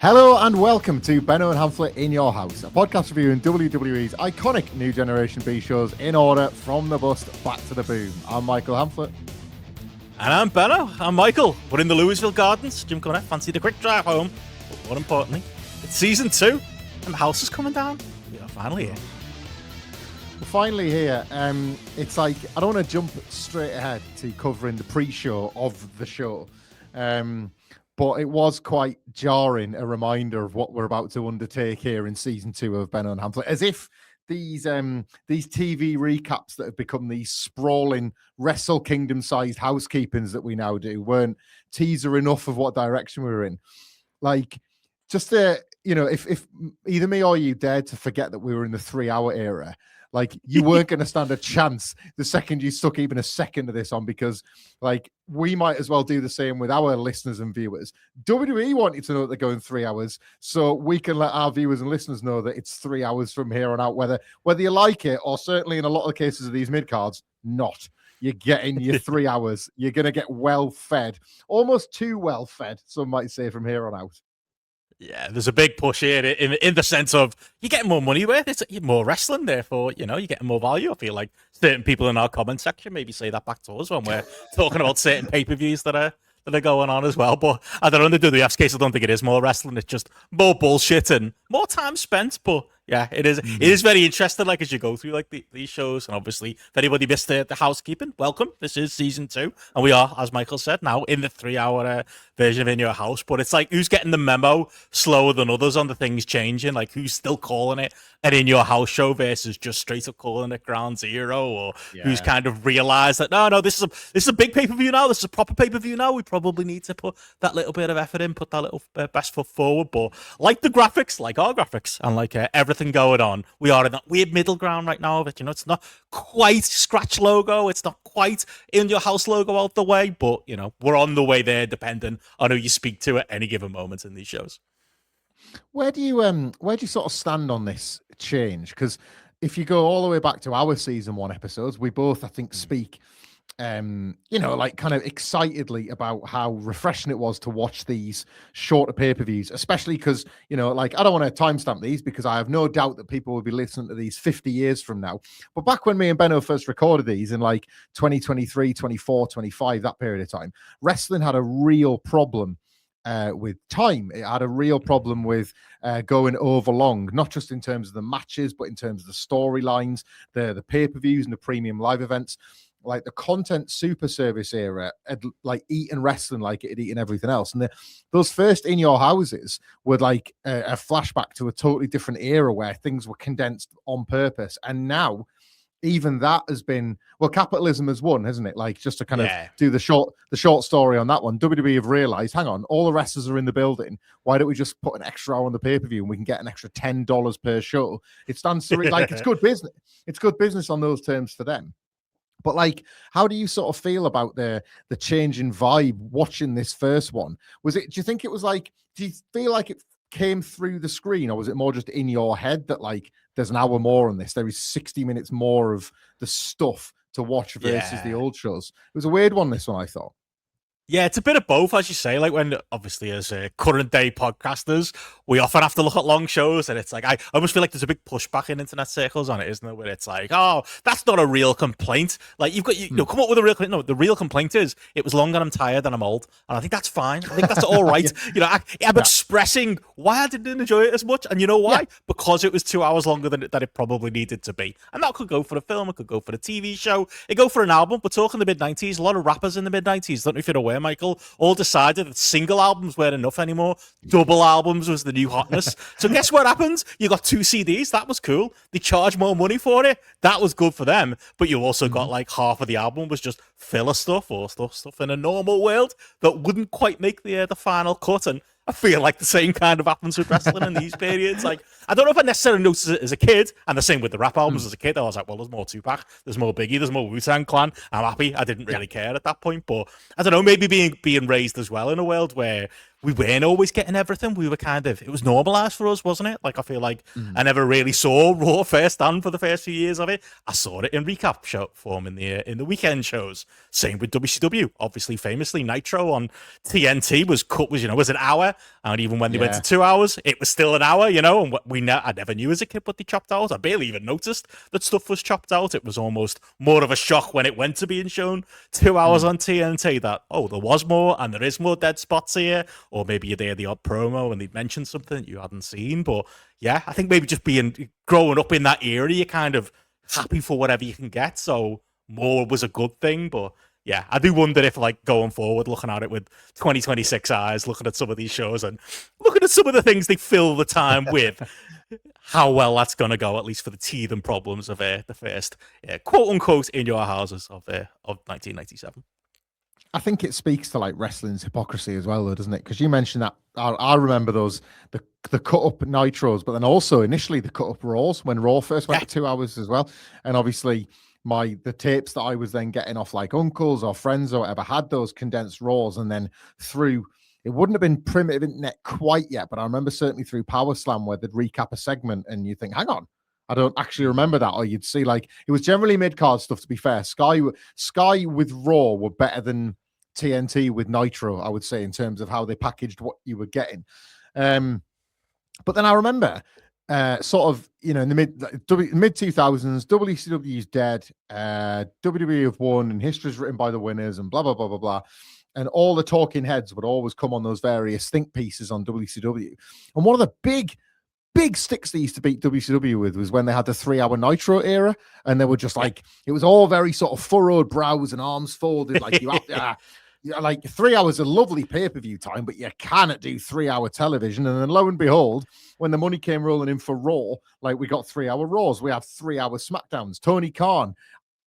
Hello and welcome to Benno and Hamflett in Your House, a podcast reviewing WWE's iconic New Generation B shows in order from the bust back to the boom. I'm Michael Hamflett. And I'm Benno. I'm Michael. We're in the Louisville Gardens. Jim Connor fancied a quick drive home. But more importantly, it's season 2 and the house is coming down. We are finally here. We're finally here. It's like, I don't want to jump straight ahead to covering the pre-show of the show. But it was quite jarring, a reminder of what we're about to undertake here in season 2 of Benno and Hamflett, as if these TV recaps that have become these sprawling Wrestle Kingdom-sized housekeepings that we now do weren't teaser enough of what direction we were in. Like, just if either me or you dared to forget that we were in the 3-hour era, like, you weren't going to stand a chance the second you stuck even a second of this on, because, like, we might as well do the same with our listeners and viewers. WWE wanted to know that they're going 3 hours, so we can let our viewers and listeners know that it's 3 hours from here on out, whether you like it, or certainly in a lot of cases of these mid-cards, not. You're getting your 3 hours. You're going to get well-fed, almost too well-fed, some might say, from here on out. Yeah, there's a big push here in the sense of you're getting more money worth. It's more wrestling, therefore, you're getting more value. I feel like certain people in our comment section maybe say that back to us when we're talking about certain pay-per-views that are going on as well. But I don't know, in the WWF's case, I don't think it is more wrestling. It's just more bullshit and more time spent. But yeah, it is. It is very interesting, like, as you go through like these shows. And obviously, if anybody missed the housekeeping, welcome. This is season 2, and we are, as Michael said, now in the 3-hour version of In Your House. But it's like, who's getting the memo slower than others on the things changing? Like, who's still calling it an In Your House show versus just straight up calling it Ground Zero, or who's kind of realized that no, this is a big pay-per-view now. This is a proper pay-per-view now. We probably need to put that little bit of effort in, put that little best foot forward. But like the graphics, like our graphics, and like everything going on, we are in that weird middle ground right now of it. It's not quite Scratch logo, it's not quite In Your House logo out the way, but we're on the way there, depending on who you speak to at any given moment in these shows. Where do you sort of stand on this change? Because if you go all the way back to our season 1 episodes, we both, I think, speak like kind of excitedly about how refreshing it was to watch these shorter pay-per-views, especially because, like, I don't want to timestamp these because I have no doubt that people will be listening to these 50 years from now. But back when me and Benno first recorded these in like 2023, 24, 25, that period of time, wrestling had a real problem with time. It had a real problem with going over long, not just in terms of the matches, but in terms of the storylines, the pay-per-views and the premium live events. Like, the content super service era had like eaten wrestling like it had eaten everything else. And those first In Your Houses were like a flashback to a totally different era where things were condensed on purpose. And now even that has been, well, capitalism has won, hasn't it? Like, just to kind of do the short story on that one, WWE have realized, hang on, all the wrestlers are in the building. Why don't we just put an extra hour on the pay-per-view and we can get an extra $10 per show? It stands to like, it's good business. It's good business on those terms for them. But, like, how do you sort of feel about the change in vibe watching this first one? Do you think it was like, do you feel like it came through the screen, or was it more just in your head that, like, there's an hour more on this, there is 60 minutes more of the stuff to watch versus the old shows? It was a weird one, this one, I thought. Yeah, it's a bit of both, as you say. Like, when, obviously, as current day podcasters, we often have to look at long shows, and it's like, I almost feel like there's a big pushback in internet circles on it, isn't there? Where it's like, oh, that's not a real complaint. Like, you've got, come up with a real complaint. No, the real complaint is, it was long and I'm tired and I'm old. And I think that's fine. I think that's all right. I'm expressing why I didn't enjoy it as much. And you know why? Yeah. Because it was 2 hours longer than it probably needed to be. And that could go for a film, it could go for a TV show, it could go for an album. We're talking the mid-90s. A lot of rappers in the mid-90s, don't know if you're aware, Michael, all decided that single albums weren't enough anymore. Double albums was the new hotness. So guess what happens? You got 2 CDs. That was cool. They charged more money for it. That was good for them. But you also got like half of the album was just filler stuff or stuff in a normal world that wouldn't quite make the final cut. And I feel like the same kind of happens with wrestling in these periods. Like, I don't know if I necessarily noticed it as a kid, and the same with the rap albums as a kid. I was like, well, there's more Tupac, there's more Biggie, there's more Wu-Tang Clan. I'm happy. I didn't really care at that point, but I don't know, maybe being raised as well in a world where we weren't always getting everything. We were it was normalized for us, wasn't it? Like, I feel like I never really saw Raw firsthand for the first few years of it. I saw it in recap show form in the weekend shows. Same with WCW. Obviously, famously, Nitro on TNT was an hour, and even when they went to 2 hours, it was still an hour. And I never knew as a kid what they chopped out. I barely even noticed that stuff was chopped out. It was almost more of a shock when it went to being shown 2 hours on TNT that there was more and there is more dead spots here. Or maybe you'd hear the odd promo and they'd mention something that you hadn't seen. But yeah, I think maybe just growing up in that era, you're kind of happy for whatever you can get. So more was a good thing. But yeah, I do wonder if, like, going forward, looking at it with 2026 eyes, looking at some of these shows and looking at some of the things they fill the time with, how well that's going to go, at least for the teething problems of the first, quote unquote, in your houses of 1997. I think it speaks to, like, wrestling's hypocrisy as well, though, doesn't it? Because you mentioned that I remember those the cut up Nitros, but then also initially the cut up Raws when Raw first went to 2 hours as well. And obviously the tapes that I was then getting off, like, uncles or friends or whatever had those condensed Raws, and then through, it wouldn't have been primitive internet quite yet, but I remember certainly through Power Slam where they'd recap a segment and you think, hang on, I don't actually remember that. Or you'd see, like, it was generally mid-card stuff, to be fair. Sky with Raw were better than TNT with Nitro, I would say, in terms of how they packaged what you were getting. But then I remember sort of, in the mid 2000s, WCW's dead, WWE have won, and history's written by the winners, and blah, blah, blah, blah, blah. And all the talking heads would always come on those various think pieces on WCW. And one of the big sticks they used to beat WCW with was when they had the 3 hour Nitro era, and they were just like, it was all very sort of furrowed brows and arms folded, like you have to, like 3 hours of lovely pay-per-view time, but you cannot do 3 hour television. And then lo and behold, when the money came rolling in for Raw, like, we got 3 hour Raws, we have 3 hour SmackDowns. Tony Khan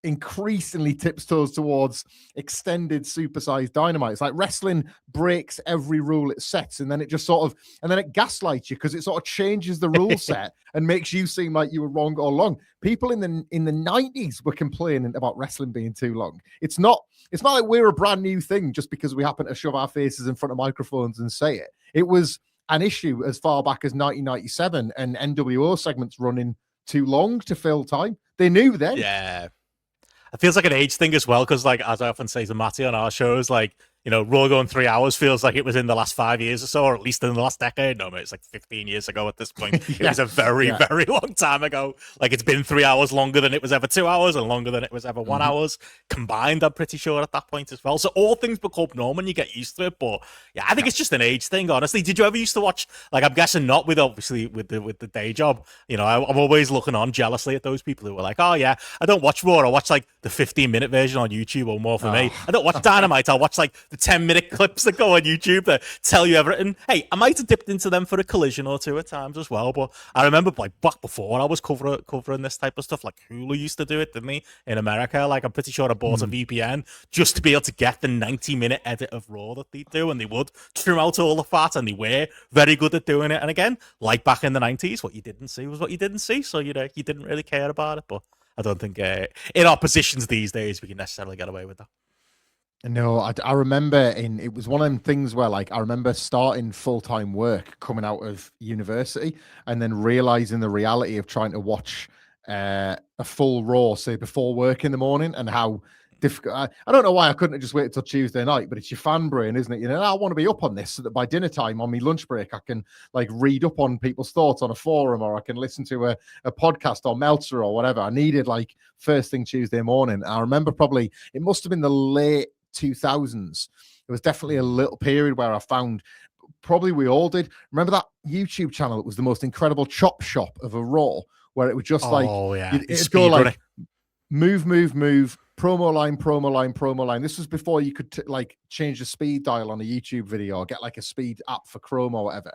increasingly tips toes towards extended supersized dynamite. It's like wrestling breaks every rule it sets, and then it just sort of, and then it gaslights you because it sort of changes the rule set and makes you seem like you were wrong all along. People in the 90s were complaining about wrestling being too long. It's not like we're a brand new thing just because we happen to shove our faces in front of microphones and say it. It was an issue as far back as 1997, and NWO segments running too long to fill time. They knew then. Yeah. It feels like an age thing as well, because, like, as I often say to Matty on our shows, like, Raw going 3 hours feels like it was in the last 5 years or so, or at least in the last decade. No, it's like 15 years ago at this point. It was a very, very long time ago. Like, it's been 3 hours longer than it was ever 2 hours, and longer than it was ever 1 hours combined, I'm pretty sure, at that point as well. So all things become normal and you get used to it. But yeah, I think it's just an age thing, honestly. Did you ever used to watch, like, I'm guessing not with, obviously, with the day job. I'm always looking on jealously at those people who are like, oh yeah, I don't watch Raw. I watch, like, the 15-minute version on YouTube or more for me. I don't watch Dynamite. I'll watch, like, the 10-minute clips that go on YouTube that tell you everything. Hey, I might have dipped into them for a collision or two at times as well, but I remember, like, back before I was covering this type of stuff, like, Hulu used to do it, didn't they, in America? Like, I'm pretty sure I bought a VPN just to be able to get the 90-minute edit of Raw that they do, and they would trim out all the fat, and they were very good at doing it. And again, like back in the 90s, what you didn't see was what you didn't see, so you didn't really care about it. But I don't think in our positions these days we can necessarily get away with that. No, I remember it was one of them things where, like, I remember starting full-time work coming out of university and then realizing the reality of trying to watch a full Raw, say, before work in the morning, and how difficult. I don't know why I couldn't have just waited till Tuesday night, but it's your fan brain, isn't it? I want to be up on this so that by dinner time on my lunch break, I can, like, read up on people's thoughts on a forum, or I can listen to a podcast or Meltzer or whatever. I needed, like, first thing Tuesday morning. I remember probably, it must have been the late 2000s. It was definitely a little period where I found, probably we all did, remember that YouTube channel that was the most incredible chop shop of a Raw, where it was just it'd go like move, promo line. This was before you could change the speed dial on a YouTube video or get like a speed app for Chrome or whatever.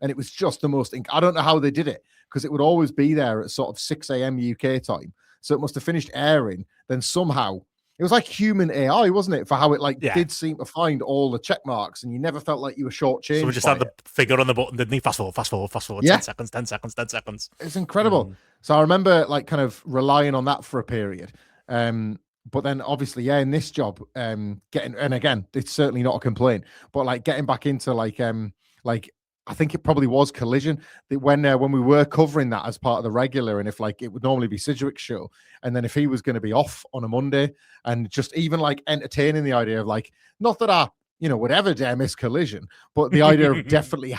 And it was just the most, I don't know how they did it, because it would always be there at sort of 6 a.m. UK time. So it must have finished airing. Then somehow, it was like human AI, wasn't it? For how it did seem to find all the check marks, and you never felt like you were shortchanged. So we just had the figure on the button, didn't he? Fast forward, yeah. 10 seconds. It's incredible. So I remember kind of relying on that for a period. but then obviously, yeah, in this job, getting, and again, it's certainly not a complaint, but like getting back into like I think it probably was Collision that when we were covering that as part of the regular, and if like it would normally be Sidgwick's show, and then if he was going to be off on a Monday, and just even like entertaining the idea of like, not that I would ever dare miss Collision, but the idea of definitely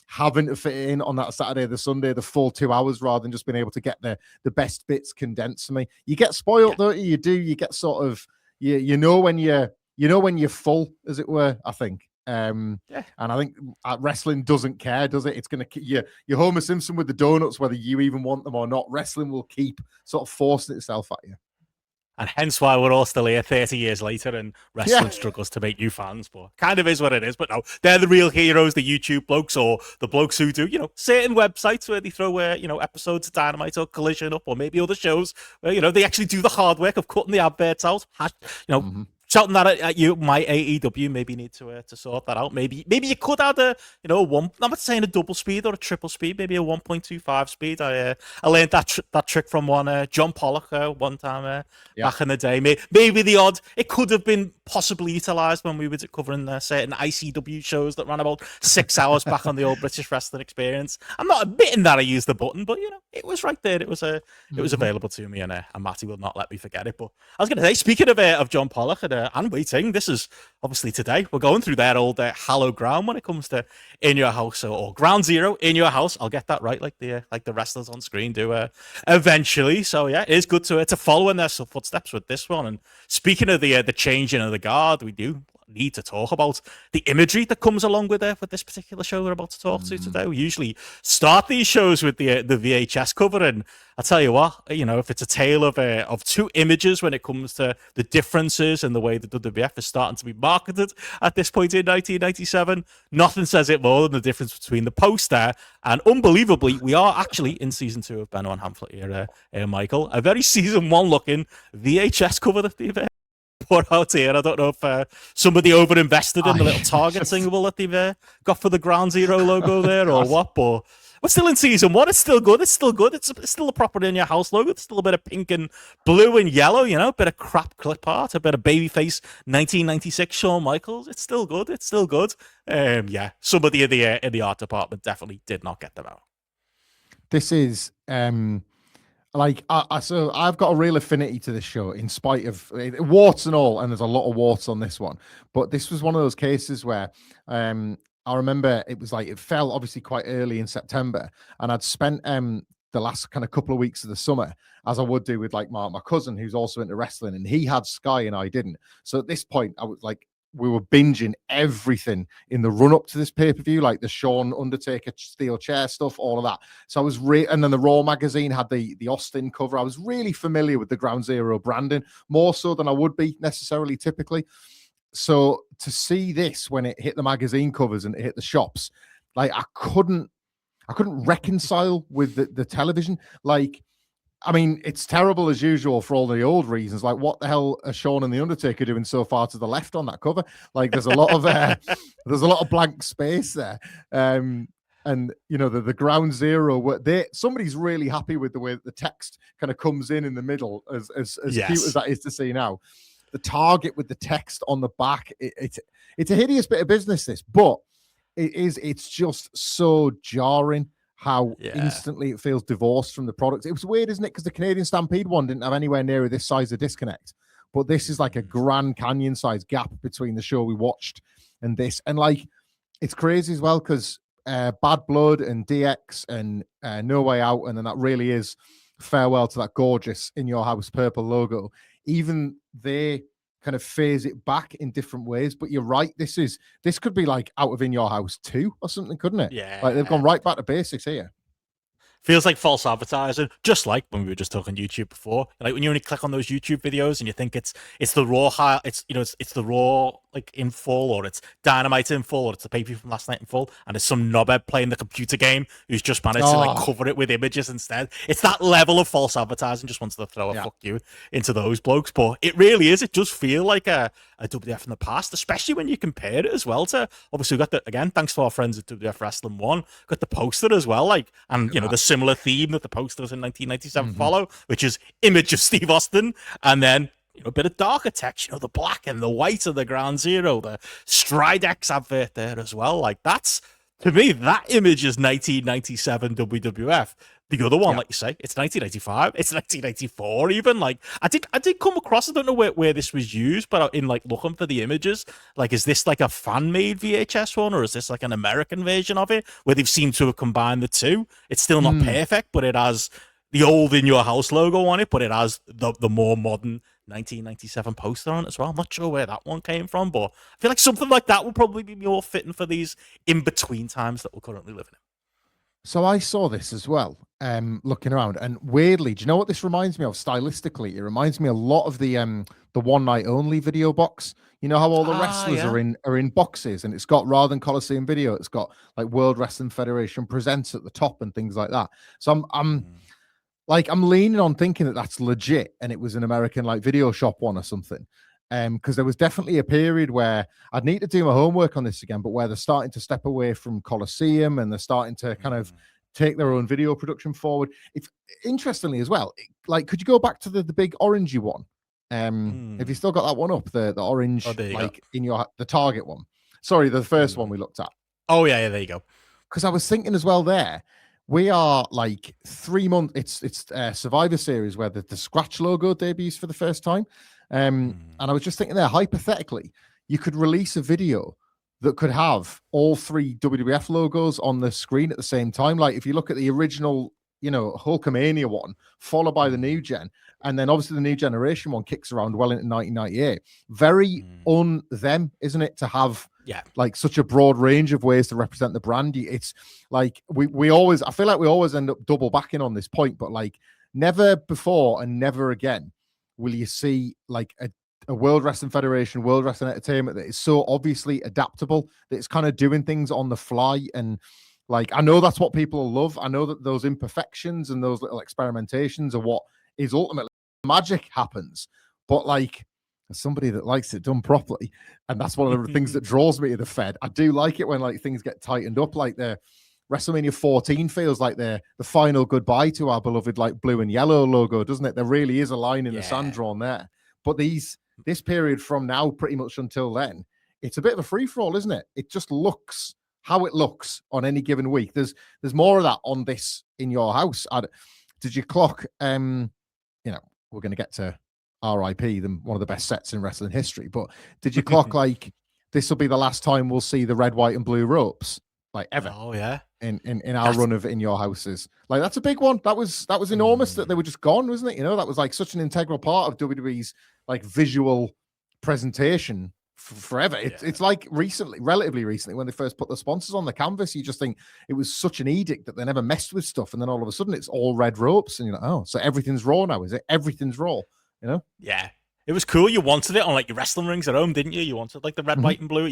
having to fit in on that Saturday, the Sunday, the full 2 hours, rather than just being able to get the best bits condensed for me. You get spoiled, don't you? You get sort of you know when you're full, as it were, I think. And I think wrestling doesn't care, does it? It's gonna you're Homer Simpson with the donuts, whether you even want them or not. Wrestling will keep sort of forcing itself at you. And hence why we're all still here 30 years later and wrestling struggles to make new fans, but kind of is what it is. But no, they're the real heroes, the YouTube blokes, or the blokes who do, certain websites where they throw, episodes of Dynamite or Collision up, or maybe other shows where, they actually do the hard work of cutting the adverts out, shouting that at you, my AEW. Maybe you need to sort that out. Maybe you could add one. I'm not saying a double speed or a triple speed. Maybe a 1.25 speed. I learned that trick from one John Pollock one time back in the day. Maybe the odd. It could have been possibly utilised when we were covering certain ICW shows that ran about 6 hours back on the old British Wrestling Experience. I'm not admitting that I used the button, but it was right there. It was available to me, and Matty will not let me forget it. But I was going to say, speaking of John Pollock and waiting, this is obviously today we're going through that old hallowed ground when it comes to In Your House or Ground Zero in Your House. I'll get that right, like the wrestlers on screen do eventually. So yeah, it is good to follow in their footsteps with this one. And speaking of the changing of the guard, we do need to talk about the imagery that comes along with this particular show we're about to talk to today. We usually start these shows with the VHS cover, and I tell you what, if it's a tale of two images when it comes to the differences in the way the WWF is starting to be marketed at this point in 1997, nothing says it more than the difference between the poster and, unbelievably, we are actually in season 2 of Benno and Hamflett here, Michael. A very season 1 looking VHS cover that they've put out here. I don't know if somebody over-invested in the little target single that they've got for the Ground Zero logo there or what, but we're still in season 1. It's still good. It's still a proper In Your House logo. It's still a bit of pink and blue and yellow, a bit of crap clip art, a bit of babyface 1996 Shawn Michaels. It's still good. It's still good. Somebody in the art department definitely did not get them out. This is so I've got a real affinity to this show in spite of warts and all, and there's a lot of warts on this one. But this was one of those cases where I remember it was like it fell obviously quite early in September, and I'd spent the last kind of couple of weeks of the summer, as I would do with like my cousin who's also into wrestling, and he had Sky and I didn't. So at this point, I was like, we were binging everything in the run up to this pay-per-view, like the Shawn Undertaker steel chair stuff, all of that. So I was and then the Raw magazine had the Austin cover. I was really familiar with the Ground Zero branding, more so than I would be necessarily typically. So to see this when it hit the magazine covers and it hit the shops, like I couldn't reconcile with the television. Like, I mean, it's terrible as usual for all the old reasons. Like, what the hell are Shawn and the Undertaker doing so far to the left on that cover? Like, there's a lot of blank space there. And the Ground Zero, somebody's really happy with the way that the text kind of comes in the middle, as cute as that is to see now. The target with the text on the back, it's a hideous bit of business, this, but it's just so jarring how instantly it feels divorced from the product. It was weird, isn't it? Because the Canadian Stampede one didn't have anywhere near this size of disconnect. But this is like a Grand Canyon size gap between the show we watched and this. And like, it's crazy as well because Bad Blood and DX and No Way Out, and then that really is farewell to that gorgeous In Your House purple logo. Even they kind of phase it back in different ways. But you're right, this could be like out of In Your House 2 or something, couldn't it? Yeah. Like they've gone right back to basics here. Feels like false advertising, just like when we were just talking YouTube before. Like when you only click on those YouTube videos and you think it's the Raw it's the Raw like in full, or it's Dynamite in full, or it's the pay-per-view from last night in full, and it's some knobhead playing the computer game who's just managed to like cover it with images instead. It's that level of false advertising. Just wants to throw a fuck you into those blokes, but it really is. It does feel like a WWF in the past, especially when you compare it as well to, obviously we got the, again, thanks to our friends at WWF Wrestling 1, got the poster as well, like, and the similar theme that the posters in 1997 follow, which is image of Steve Austin, and then a bit of darker text, the black and the white of the Ground Zero, the Stridex advert there as well. Like that's, to me, that image is 1997 WWF. The other one, like you say, it's 1985, it's 1984 even. Like I did come across, I don't know where this was used, but in like looking for the images, like is this like a fan-made VHS one, or is this like an American version of it where they've seemed to have combined the two? It's still not perfect, but it has the old In Your House logo on it, but it has the more modern 1997 poster on it as well. I'm not sure where that one came from, but I feel like something like that would probably be more fitting for these in-between times that we're currently living in. So I saw this as well, looking around, and weirdly, do you know what this reminds me of stylistically? It reminds me a lot of the One Night Only video box. You know how all the wrestlers are in boxes, and it's got, rather than Coliseum Video, it's got like World Wrestling Federation Presents at the top and things like that. So I'm leaning on thinking that that's legit, and it was an American like video shop one or something. Because there was definitely a period where I'd need to do my homework on this again, but where they're starting to step away from Coliseum and they're starting to kind of take their own video production forward. If interestingly as well, like, could you go back to the big orangey one? Have you still got that one up? The orange, the Target one. Sorry, the first one we looked at. Oh yeah, there you go. Because I was thinking as well there, we are like 3 months. It's Survivor Series where the Scratch logo debuts for the first time. And I was just thinking there, hypothetically, you could release a video that could have all 3 WWF logos on the screen at the same time. Like if you look at the original, Hulkamania one, followed by the new gen, and then obviously the new generation one kicks around well into 1998. Very on them, isn't it, to have like such a broad range of ways to represent the brand? It's like we always, I feel like we always end up double backing on this point, but like never before and never again will you see like a World Wrestling Federation, World Wrestling Entertainment that is so obviously adaptable, that it's kind of doing things on the fly. And like, I know that's what people love. I know that those imperfections and those little experimentations are what is ultimately magic happens. But like, as somebody that likes it done properly, and that's one of the things that draws me to the Fed, I do like it when like things get tightened up, like the WrestleMania 14 feels like the final goodbye to our beloved like blue and yellow logo, doesn't it? There really is a line in the sand drawn there. But this period from now pretty much until then, it's a bit of a free-for-all, isn't it? It just looks how it looks on any given week. There's more of that on this In Your House. Did you clock, we're going to get to RIP, one of the best sets in wrestling history, but did you clock like this will be the last time we'll see the red, white, and blue ropes like ever? Oh yeah. In our run of In Your Houses. Like that's a big one. That was enormous that they were just gone, wasn't it? That was like such an integral part of WWE's like visual presentation forever. It's like relatively recently, when they first put the sponsors on the canvas, you just think it was such an edict that they never messed with stuff, and then all of a sudden it's all red ropes, and you're like, oh, so everything's Raw now, is it? Everything's Raw, Yeah. It was cool. You wanted it on like your wrestling rings at home, didn't you? You wanted like the red, white, and blue.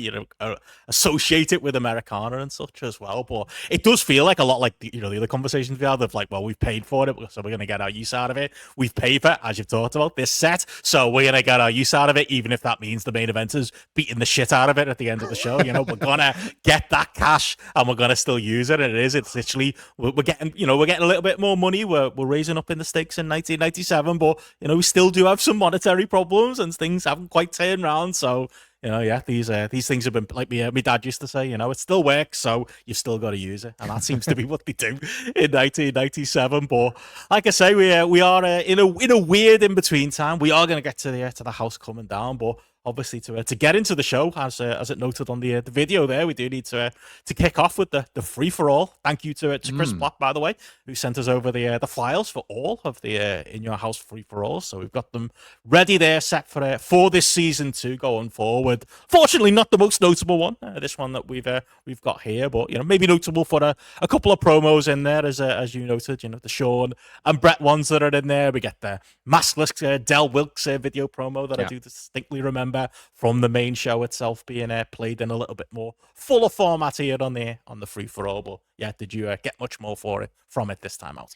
Associate it with Americana and such as well. But it does feel like a lot like the other conversations we had of like, well, we've paid for it, so we're gonna get our use out of it. We've paid for it, as you've talked about, this set, so we're gonna get our use out of it, even if that means the main eventers beating the shit out of it at the end of the show. We're gonna get that cash and we're gonna still use it. And it's literally we're getting a little bit more money. We're raising up in the stakes in 1997, but we still do have some monetary problems and things haven't quite turned around. So these things have been like my dad used to say, it still works, so you've still got to use it, and that seems to be what they do in 1997. But like I say, we are in a weird in between time. We are going to get to the house coming down, but obviously to get into the show, as it noted on the video there, we do need to kick off with the free for all. Thank you to Chris Block, by the way, who sent us over the files for all of the In Your House free for all. So we've got them ready there, set for this season 2 going forward. Fortunately, not the most notable one, this one that we've got here, but maybe notable for a couple of promos in there, as you noted, the Shawn and Bret ones that are in there. We get the maskless Del Wilkes video promo that I do distinctly remember from the main show itself being played in a little bit more fuller format here on the free for all. But yeah, did you get much more from it this time out?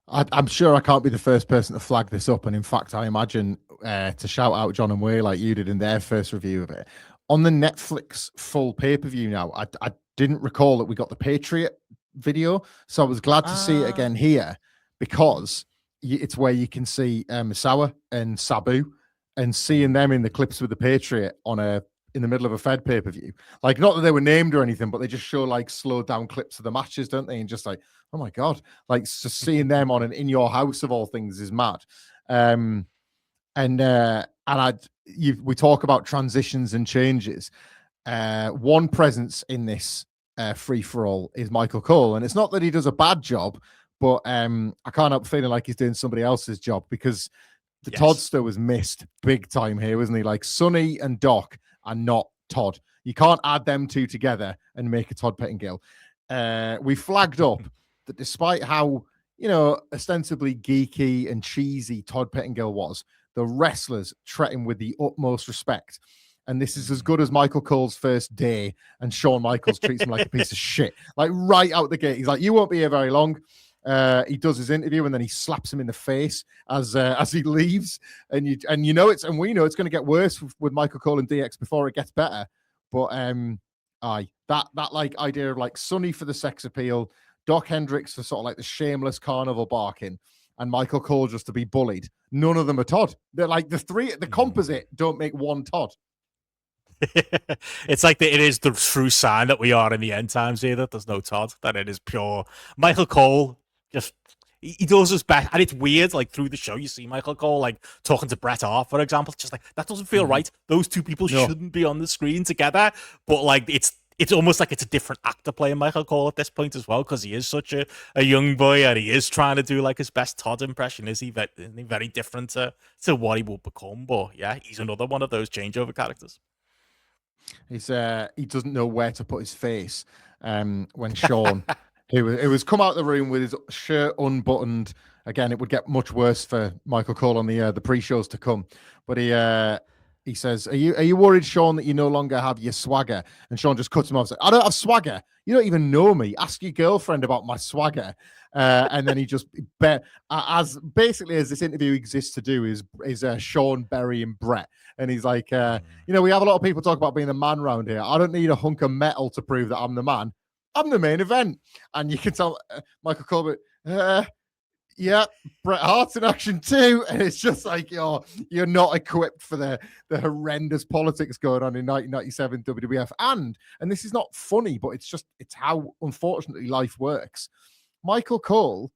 I'm sure I can't be the first person to flag this up, and in fact, I imagine to shout out John and Way like you did in their first review of it on the Netflix full pay-per-view. Now, I didn't recall that we got the Patriot video, so I was glad to see it again here, because it's where you can see Misawa and Sabu. and seeing them in the clips with the Patriot in the middle of a Fed pay-per-view. Like, not that they were named or anything, but they just show like slowed down clips of the matches, don't they? And just like, oh my God, like just seeing them on an In Your House of all things is mad. We talk about transitions and changes. One presence in this free-for-all is Michael Cole. And it's not that he does a bad job, but I can't help feeling like he's doing somebody else's job, because the Toddster was missed big time here, wasn't he? Like, Sonny and Doc are not Todd. You can't add them two together and make a Todd Pettingill. We flagged up that despite how, ostensibly geeky and cheesy Todd Pettingill was, the wrestlers treat him with the utmost respect. And this is as good as Michael Cole's first day, and Shawn Michaels treats him like a piece of shit. Like, right out the gate, he's like, "You won't be here very long." He does his interview, and then he slaps him in the face as he leaves. And we know it's going to get worse with Michael Cole and DX before it gets better. But that like idea of like Sonny for the sex appeal, Doc Hendricks for sort of like the shameless carnival barking, and Michael Cole just to be bullied. None of them are Todd. They're like the composite don't make one Todd. It's like it is the true sign that we are in the end times here, that there's no Todd, that it is pure Michael Cole. Just he does his best, and it's weird. Like, through the show, you see Michael Cole like talking to Bret Hart, for example. It's just like, that doesn't feel right. Those two people shouldn't be on the screen together. But like, it's almost like it's a different actor playing Michael Cole at this point as well, because he is such a young boy, and he is trying to do like his best Todd impression. Isn't he very different to what he will become? But yeah, he's another one of those changeover characters. He doesn't know where to put his face when Shawn. It was come out of the room with his shirt unbuttoned. Again, it would get much worse for Michael Cole on the pre-shows to come. But he says, "Are you worried, Shawn, that you no longer have your swagger?" And Shawn just cuts him off. Says, "I don't have swagger. You don't even know me. Ask your girlfriend about my swagger." And then he just as this interview exists to do is Shawn burying Bret. And he's like, we have a lot of people talk about being the man around here. I don't need a hunk of metal to prove that I'm the man. I'm the main event. And you can tell Michael Cole, yeah, Bret Hart's in action too. And it's just like, you're not equipped for the horrendous politics going on in 1997 WWF. And this is not funny, but it's how, unfortunately, life works. Michael Cole,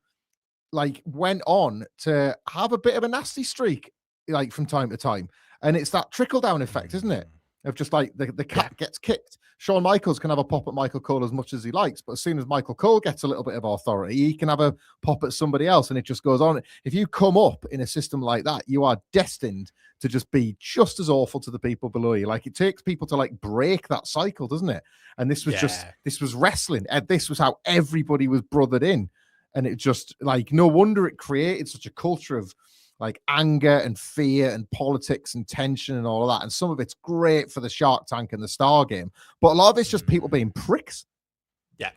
like, went on to have a bit of a nasty streak, like, from time to time. And it's that trickle-down effect, isn't it? Of just like the cat gets kicked. Shawn Michaels can have a pop at Michael Cole as much as he likes, but as soon as Michael Cole gets a little bit of authority, he can have a pop at somebody else, and it just goes on. If you come up in a system like that, you are destined to just be just as awful to the people below you. Like, it takes people to like break that cycle, doesn't it? And this was this was wrestling. And this was how everybody was brothered in. And it just, like, no wonder it created such a culture of like anger and fear and politics and tension and all of that. And some of it's great for the Shark Tank and the Star Game, but a lot of it's just people being pricks. Yeah.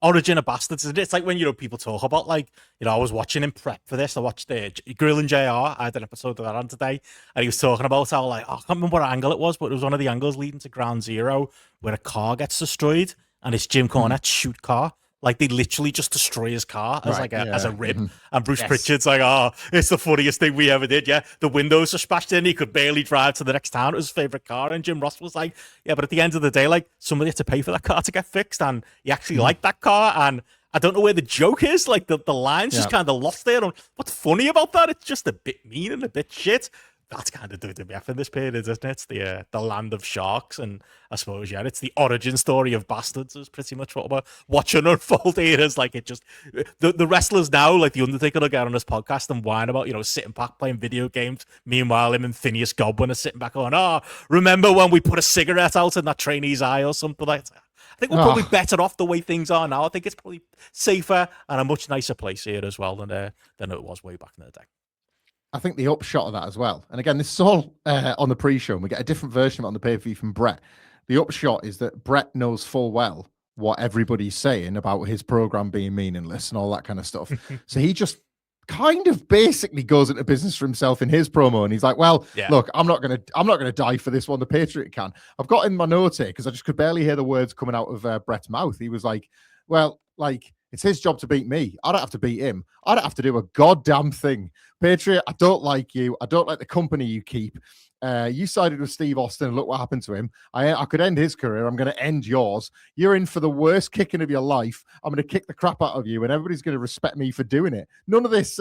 Origin of Bastards. It's like when, people talk about, like, I was watching in prep for this. I watched Grill and JR. I had an episode of that on today, and he was talking about how, like, I can't remember what angle it was, but it was one of the angles leading to Ground Zero where a car gets destroyed, and it's Jim Cornette's shoot car. Like, they literally just destroy his car as as a rib. And Bruce Pritchard's like, "Oh, it's the funniest thing we ever did." Yeah, the windows are smashed in. He could barely drive to the next town. It was his favorite car. And Jim Ross was like, "Yeah, but at the end of the day, like, somebody had to pay for that car to get fixed, and he actually liked that car." And I don't know where the joke is. Like, the line's just kind of lost there. What's funny about that? It's just a bit mean and a bit shit. That's kind of WWF in this period, isn't it? It's the land of sharks, and I suppose, it's the origin story of Bastards is pretty much what we're watching unfold here. Is like, it just, the wrestlers now, like the Undertaker, will get on this podcast and whine about, sitting back playing video games. Meanwhile, him and Phineas Godwin are sitting back going, "Oh, remember when we put a cigarette out in that trainee's eye," or something like that. I think we're probably better off the way things are now. I think it's probably safer and a much nicer place here as well than it was way back in the day. I think the upshot of that as well, and again, this is all on the pre-show, and we get a different version of it on the pay-per-view from Bret. The upshot is that Bret knows full well what everybody's saying about his program being meaningless and all that kind of stuff. So he just kind of basically goes into business for himself in his promo, and he's like, "Well, look, I'm not gonna die for this one. The Patriot can." I've got in my notes here because I just could barely hear the words coming out of Bret's mouth. He was like, "Well, like, It's his job to beat me. I don't have to beat him. I don't have to do a goddamn thing. Patriot, I don't like you. I don't like the company you keep. You sided with Steve Austin, and look what happened to him. I could end his career. I'm going to end yours. You're in for the worst kicking of your life. I'm going to kick the crap out of you, and everybody's going to respect me for doing it. None of this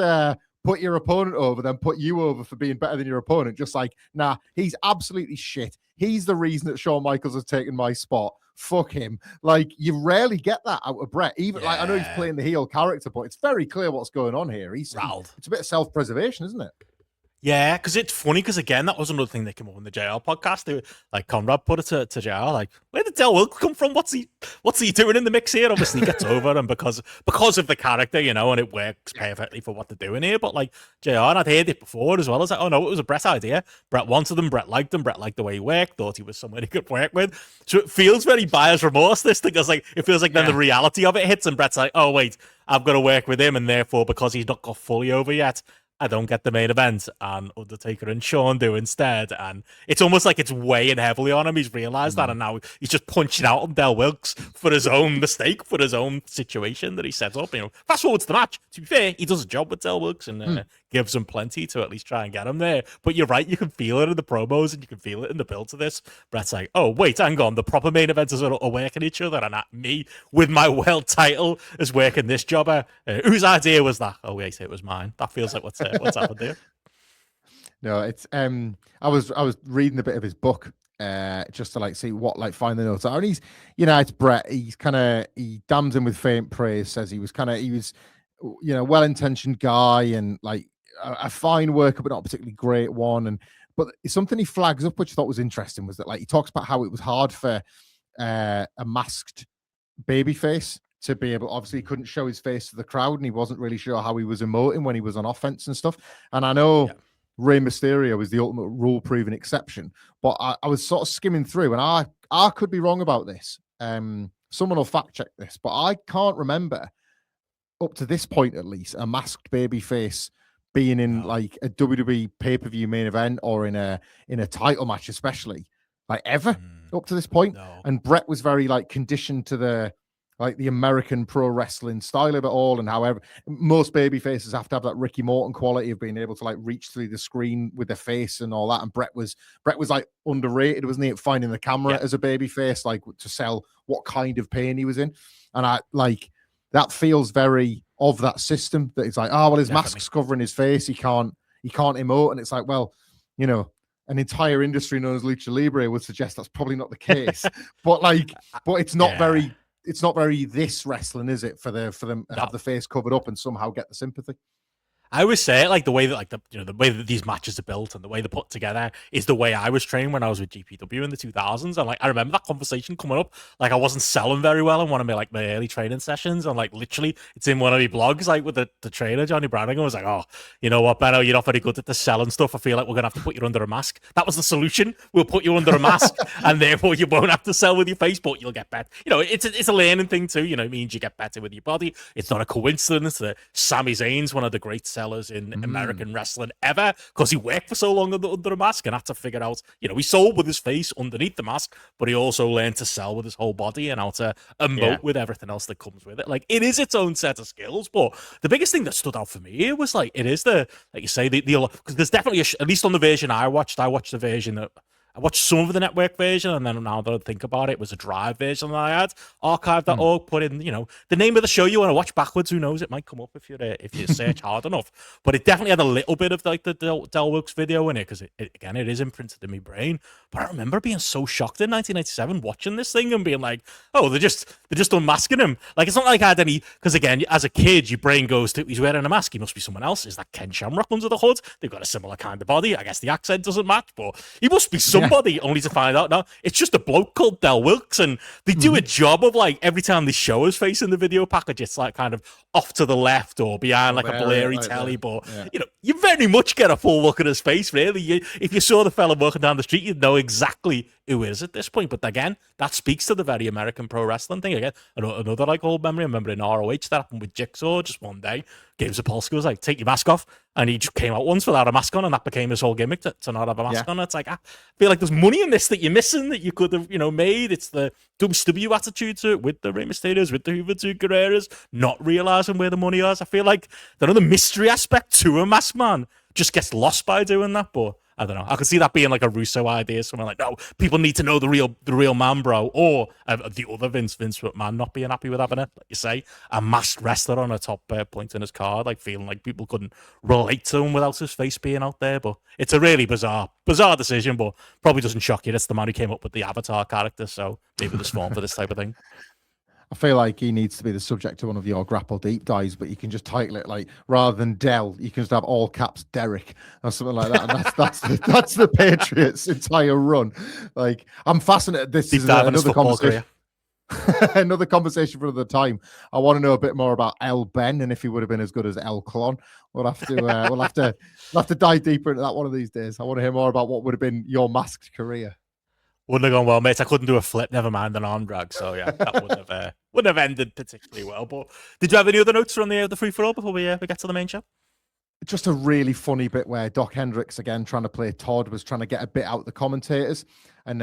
put your opponent over, then put you over for being better than your opponent. Just like, nah, he's absolutely shit. He's the reason that Shawn Michaels has taken my spot. Fuck him. Like, you rarely get that out of Bret. Even like, I know he's playing the heel character, but it's very clear what's going on here. It's a bit of self-preservation, isn't it? Yeah, because it's funny, because again, that was another thing that came up in the JR podcast. They were, like, Conrad put it to JR, like, where did Del Wilkes come from? What's he doing in the mix here? Obviously, he gets over, and because of the character, you know, and it works perfectly for what they're doing here. But like JR, and I'd heard it before as well. I was like, oh no, it was a Bret idea. Bret wanted him. Bret liked him. Bret liked the way he worked. Thought he was someone he could work with. So it feels very buyer's remorse. This thing, because like it feels like then the reality of it hits, and Bret's like, oh wait, I've got to work with him, and therefore because he's not got fully over yet, I don't get the main event, and Undertaker and Shawn do instead. And it's almost like it's weighing heavily on him. He's realized that, and now he's just punching out on Del Wilkes for his own mistake, for his own situation that he set up. You know, fast forward to the match. To be fair, he does a job with Del Wilkes and gives him plenty to at least try and get him there. But you're right, you can feel it in the promos, and you can feel it in the build to this. Bret's like, oh wait, hang on, the proper main eventers are working each other, and at me with my world title is working this jobber. Whose idea was that? Oh wait, it was mine. That feels like what's happened there. No, it's I was reading a bit of his book just to like see what, like, find the notes out. And he's, you know, it's Bret. He damns him with faint praise, says he was you know, well-intentioned guy and like a fine worker, but not a particularly great one. But something he flags up, which I thought was interesting, was that like he talks about how it was hard for a masked babyface to be able, obviously he couldn't show his face to the crowd, and he wasn't really sure how he was emoting when he was on offense and stuff. And I know Rey Mysterio is the ultimate rule-proven exception, but I was sort of skimming through, and I could be wrong about this. Someone will fact check this, but I can't remember, up to this point at least, a masked babyface being in like a WWE pay-per-view main event or in a title match, especially, like, ever up to this point. And Bret was very like conditioned to the American pro wrestling style of it all, and however most baby faces have to have that Ricky Morton quality of being able to like reach through the screen with their face and all that. And Bret was like underrated, wasn't he, at finding the camera as a baby face, like to sell what kind of pain he was in. And I like that feels very of that system, that it's like, oh well, his mask's covering his face, he can't emote. And it's like, well, you know, an entire industry known as Lucha Libre would suggest that's probably not the case. but it's not very. It's not very this wrestling, is it, for them to have the face covered up and somehow get the sympathy? I always say it like the way that, like, the way that these matches are built and the way they're put together is the way I was trained when I was with GPW in the 2000s. And like I remember that conversation coming up. Like I wasn't selling very well in one of my early training sessions, and like literally it's in one of my blogs, like with the trainer Johnny Brannigan was like, oh, you know what, Benno, you're not very good at the selling stuff. I feel like we're gonna have to put you under a mask. That was the solution. We'll put you under a mask, and therefore you won't have to sell with your face, but you'll get better. You know, it's a learning thing too. You know, it means you get better with your body. It's not a coincidence that Sami Zayn's one of the great sellers in American wrestling ever, because he worked for so long under a mask and had to figure out, you know, he sold with his face underneath the mask, but he also learned to sell with his whole body and how to emote with everything else that comes with it. Like, it is its own set of skills, but the biggest thing that stood out for me was like, it is the, like you say, the because there's definitely at least on the version I watched the version that I watched some of the network version, and then now that I think about it, was a drive version that I had archived.org, put in, you know, the name of the show you want to watch backwards. Who knows? It might come up if you search hard enough. But it definitely had a little bit of like the Del Wilkes video in it, because it is imprinted in my brain. But I remember being so shocked in 1997 watching this thing and being like, oh, they're just unmasking him. Like, it's not like I had any, because again, as a kid, your brain goes to, he's wearing a mask, he must be someone else. Is that Ken Shamrock under the hood? They've got a similar kind of body. I guess the accent doesn't match, but he must be somebody, only to find out now it's just a bloke called Del Wilkes. And they do a job of, like, every time they show his face in the video package, it's like kind of off to the left or behind like a blurry telly, but you know, you very much get a full look at his face, really. If you saw the fella walking down the street, you'd know exactly who is at this point. But again, that speaks to the very American pro wrestling thing. Again, another like old memory. I remember in ROH that happened with Jigsaw. Just one day, Gabe Sapolsky was like, "Take your mask off," and he just came out once without a mask on, and that became his whole gimmick to not have a mask on. It's like, I feel like there's money in this that you're missing that you could have, made. It's the WCW attitude to it with the Rey Mysterios, with the Juventud Guerreras, not realizing where the money is. I feel like the mystery aspect to a mask man just gets lost by doing that, but I don't know. I could see that being like a Russo idea, something like, no, people need to know the real man, bro. Or the other Vince McMahon not being happy with having it, like you say, a masked wrestler on a top point in his card, like feeling like people couldn't relate to him without his face being out there. But it's a really bizarre decision, but probably doesn't shock you. That's the man who came up with the Avatar character, so maybe there's form for this type of thing. I feel like he needs to be the subject of one of your Grapple Deep Dives, but you can just title it like, rather than Dell, you can just have all caps Derek or something like that. And that's the Patriots' entire run. Like, I'm fascinated. This is another conversation. Another conversation for another time. I want to know a bit more about El Ben and if he would have been as good as El Clon. We'll have to dive deeper into that one of these days. I want to hear more about what would have been your masked career. Wouldn't have gone well, mate. I couldn't do a flip, never mind an arm drag. So yeah, that wouldn't have ended particularly well. But did you have any other notes from the free for all before we get to the main show? Just a really funny bit where Doc Hendricks, again trying to play Todd, was trying to get a bit out of the commentators, and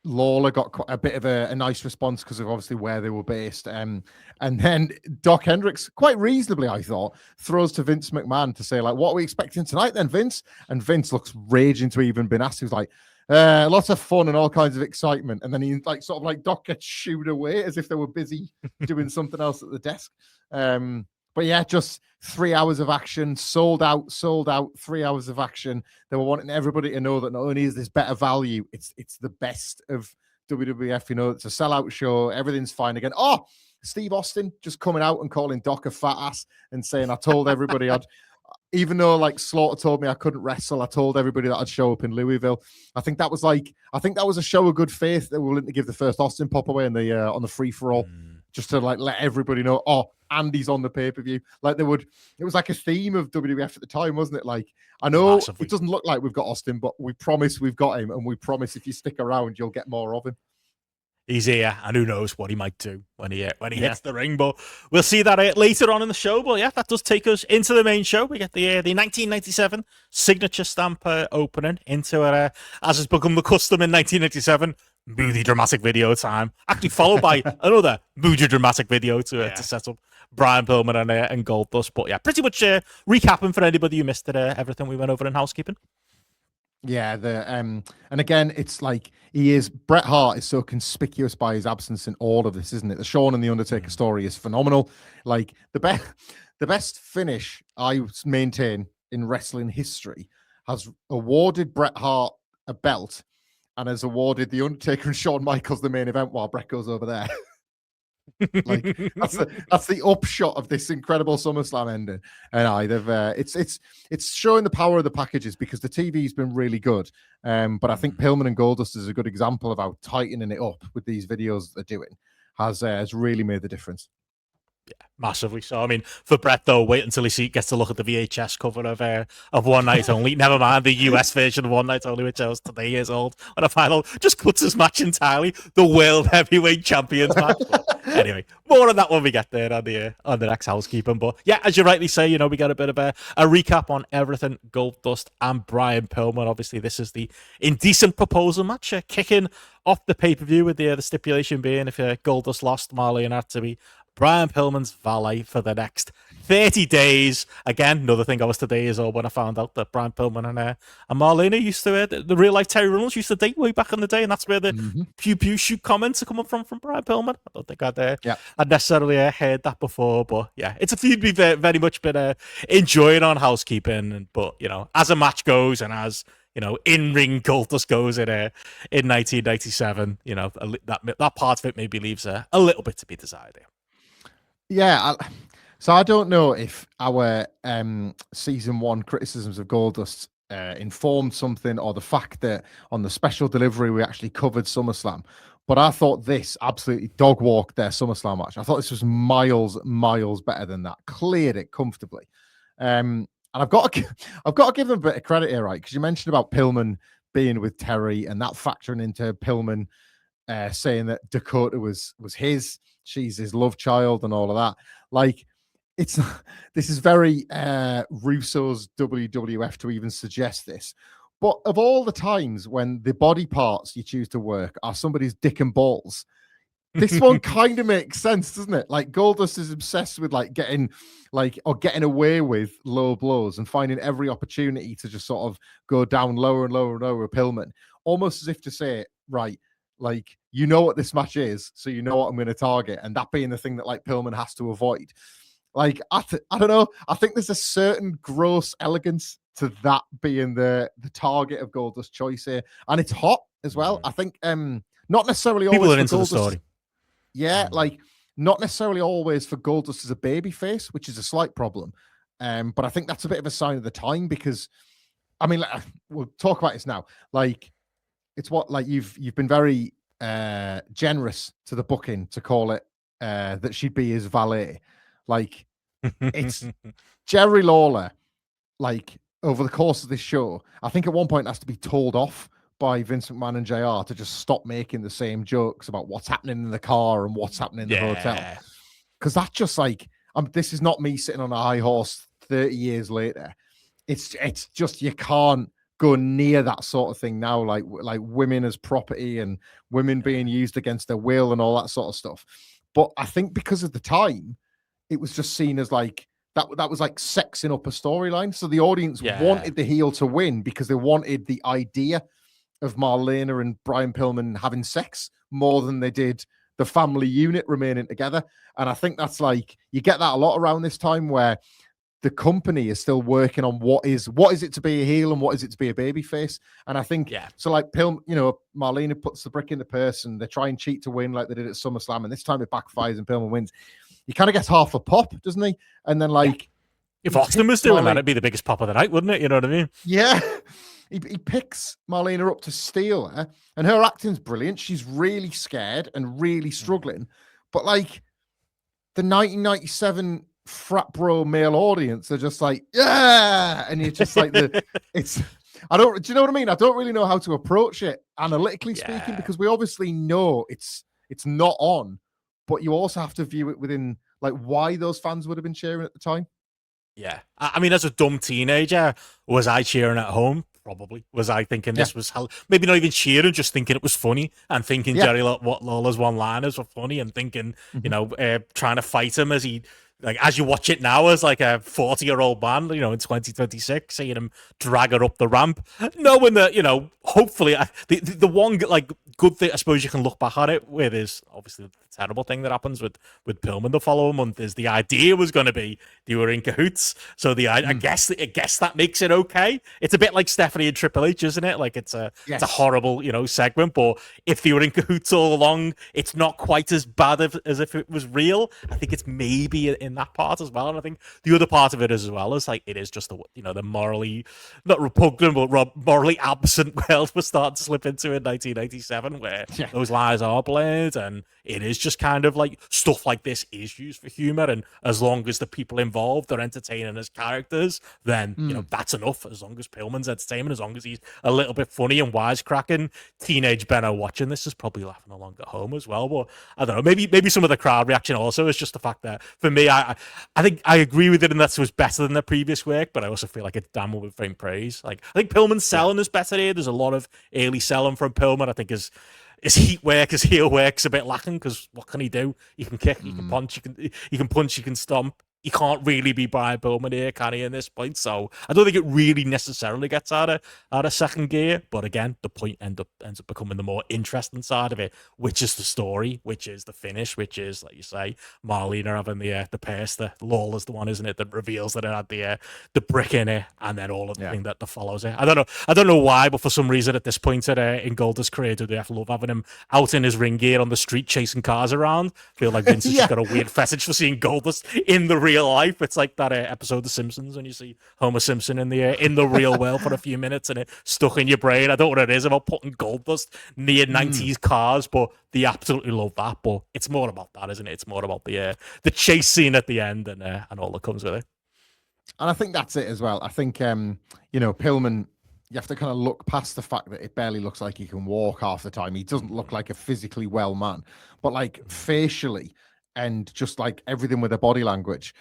Lawler got quite a bit of a nice response because of obviously where they were based. And then Doc Hendricks, quite reasonably, I thought, throws to Vince McMahon to say, like, what are we expecting tonight then, Vince? And Vince looks raging to even been asked. He was like, lots of fun and all kinds of excitement. And then he Doc gets shooed away as if they were busy doing something else at the desk. But yeah, just 3 hours of action, sold out, 3 hours of action. They were wanting everybody to know that not only is this better value, it's the best of WWF. It's a sellout show. Everything's fine again. Oh, Steve Austin just coming out and calling Doc a fat ass and saying, I told everybody even though like Slaughter told me I couldn't wrestle, I told everybody that I'd show up in Louisville. I think that was a show of good faith that we were willing to give the first Austin pop away on the free for all, just to like let everybody know. Oh, Andy's on the pay per view. Like it was like a theme of WWF at the time, wasn't it? Like, I know it doesn't look like we've got Austin, but we promise we've got him, and we promise if you stick around, you'll get more of him. He's here, and who knows what he might do when he hits the ring. But we'll see that later on in the show. But yeah, that does take us into the main show. We get the 1997 signature stamp opening into it, as has become the custom in 1997. Moody dramatic video time, actually followed by another moody dramatic video to set up Brian Pillman and Goldust. But yeah, pretty much recapping for anybody who missed it, everything we went over in housekeeping. Yeah, and again, it's like Bret Hart is so conspicuous by his absence in all of this, isn't it? The Shawn and the Undertaker story is phenomenal. Like the best finish I maintain in wrestling history has awarded Bret Hart a belt and has awarded the Undertaker and Shawn Michaels the main event while Bret goes over there. Like that's the upshot of this incredible SummerSlam ending, and it's showing the power of the packages because the TV's been really good, but I think Pillman and Goldust is a good example of how tightening it up with these videos they're doing has really made the difference. Yeah, massively so. I mean, for Bret though, wait until he gets to look at the VHS cover of One Night Only. Never mind the US version of One Night Only, which I was today years old. When I final just cuts his match entirely, the World Heavyweight Champions match. But anyway, more on that when we get there on the next housekeeping. But yeah, as you rightly say, we got a bit of a recap on everything Goldust and Brian Pillman. Obviously, this is the indecent proposal match, kicking off the pay per view with the stipulation being if Goldust lost, Marlene had to be Brian Pillman's valet for the next 30 days. Again, another thing I was today is when I found out that Brian Pillman and Marlena used to, the real life Terry Reynolds used to date way back in the day, and that's where the pew pew shoot comments are coming from Brian Pillman. I don't think I'd necessarily heard that before, but yeah, it's a feud we've very much been enjoying on housekeeping. But as a match goes, and as in-ring Goldust goes in 1997, that part of it maybe leaves a little bit to be desired here. Yeah, so I don't know if our season one criticisms of Goldust informed something, or the fact that on the special delivery we actually covered SummerSlam. But I thought this absolutely dog walked their SummerSlam match. I thought this was miles better than that. Cleared it comfortably. And I've got to give them a bit of credit here, right? Because you mentioned about Pillman being with Terry, and that factoring into Pillman saying that Dakota was she's his love child and all of that. Like, it's this is very Russo's WWF to even suggest this. But of all the times when the body parts you choose to work are somebody's dick and balls, this one kind of makes sense, doesn't it? Like, Goldust is obsessed with getting away with low blows and finding every opportunity to just sort of go down lower and lower and lower with Pillman, almost as if to say, right, like, you know what this match is, so you know what I'm going to target, and that being the thing that like Pillman has to avoid. Like, I don't know. I think there's a certain gross elegance to that being the target of Goldust's choice here, and it's hot as well. I think not necessarily always people are for into the Goldust. story. Yeah, like, not necessarily always for Goldust as a baby face, which is a slight problem. But I think that's a bit of a sign of the time, because, I mean, we'll talk about this now. Like, it's what, like, you've been very generous to the booking to call it that she'd be his valet. Like, it's Jerry Lawler, like, over the course of this show, I think at one point has to be told off by Vince McMahon and JR to just stop making the same jokes about what's happening in the car and what's happening in the hotel. Because that's just like, this is not me sitting on a high horse 30 years later. It's just, you can't go near that sort of thing now, like women as property and women being used against their will and all that sort of stuff. But I think because of the time, it was just seen as like, that was like sexing up a storyline. So the audience wanted the heel to win because they wanted the idea of Marlena and Brian Pillman having sex more than they did the family unit remaining together. And I think that's like, you get that a lot around this time, where the company is still working on what is it to be a heel and what is it to be a baby face. And I think, so like Marlena puts the brick in the purse and they try and cheat to win like they did at SummerSlam. And this time it backfires and Pillman wins. He kind of gets half a pop, doesn't he? And then like, if Austin was doing that, it'd be the biggest pop of the night, wouldn't it? You know what I mean? Yeah. He picks Marlena up to steal her, and her acting's brilliant. She's really scared and really struggling. But like, the 1997 frat bro male audience are just like, yeah, and you're just like, do you know what I mean? I don't really know how to approach it analytically speaking, because we obviously know it's not on, but you also have to view it within like why those fans would have been cheering at the time. Yeah. I mean, as a dumb teenager, was I cheering at home? Probably. Was I thinking this was maybe not even cheering, just thinking it was funny, and thinking Jerry Lawler's one-liners were funny, and thinking, trying to fight him as you watch it now as like a 40-year-old man, in 2026, seeing him drag her up the ramp, knowing that, hopefully the one like good thing I suppose you can look back at it with is obviously the terrible thing that happens with Pillman the following month is the idea was going to be they were in cahoots. So I guess that makes it okay. It's a bit like Stephanie and Triple H, isn't it? Like it's a horrible segment, but if they were in cahoots all along, it's not quite as bad as if it was real. I think it's maybe in that part as well, and I think the other part of it as well is like it is just the morally not repugnant but morally absent world we're starting to slip into in 1987, where those lies are blamed, and it is just kind of like stuff like this is used for humor, and as long as the people involved are entertaining as characters, then that's enough. As long as Pillman's entertainment, as long as he's a little bit funny and wisecracking, teenage Benno watching this is probably laughing along at home as well. But I don't know, maybe some of the crowd reaction also is just the fact that for me, I think I agree with it, and that it was better than the previous work, but I also feel like it's damn well with praise. Like I think Pillman's selling is better here. There's a lot of early selling from Pillman. I think his heat work, his heel work's a bit lacking, because what can he do? He can kick, he can punch, he can stomp. He can't really be Brian Pillman here, can he, in this point? So I don't think it really necessarily gets out of second gear. But again, the point ends up becoming the more interesting side of it, which is the story, which is the finish, which is, like you say, Marlena having the purse. The Lawler's the one, isn't it, that reveals that it had the brick in it, and then all of the thing that follows it. I don't know why, but for some reason at this point in Goldust's career, WWF love having him out in his ring gear on the street chasing cars around. I feel like Vince has just got a weird fetish for seeing Goldust in the real life. It's like that episode of The Simpsons when you see Homer Simpson in the real world for a few minutes and it stuck in your brain. I don't know what it is about putting Goldust near 90s cars, but they absolutely love that. But it's more about that, isn't it? It's more about the chase scene at the end and all that comes with it. And I think that's it as well. I think Pillman you have to kind of look past the fact that it barely looks like he can walk half the time. He doesn't look like a physically well man, but like facially and just like everything with the body language.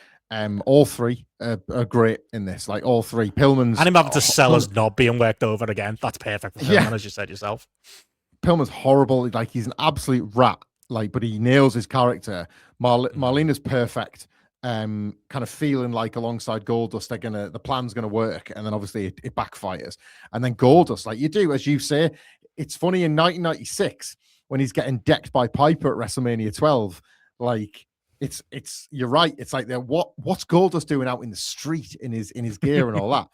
All three are great in this. Like all three. Pillman's and him having to sell his knob being worked over again. That's perfect for Pillman, as you said yourself. Pillman's horrible. Like he's an absolute rat. Like, but he nails his character. Marlena's perfect. Kind of feeling like alongside Goldust, the plan's gonna work, and then obviously it backfires. And then Goldust, like you do, as you say, it's funny in 1996 when he's getting decked by Piper at WrestleMania 12. Like it's you're right. It's like what's Goldust doing out in the street in his gear and all that.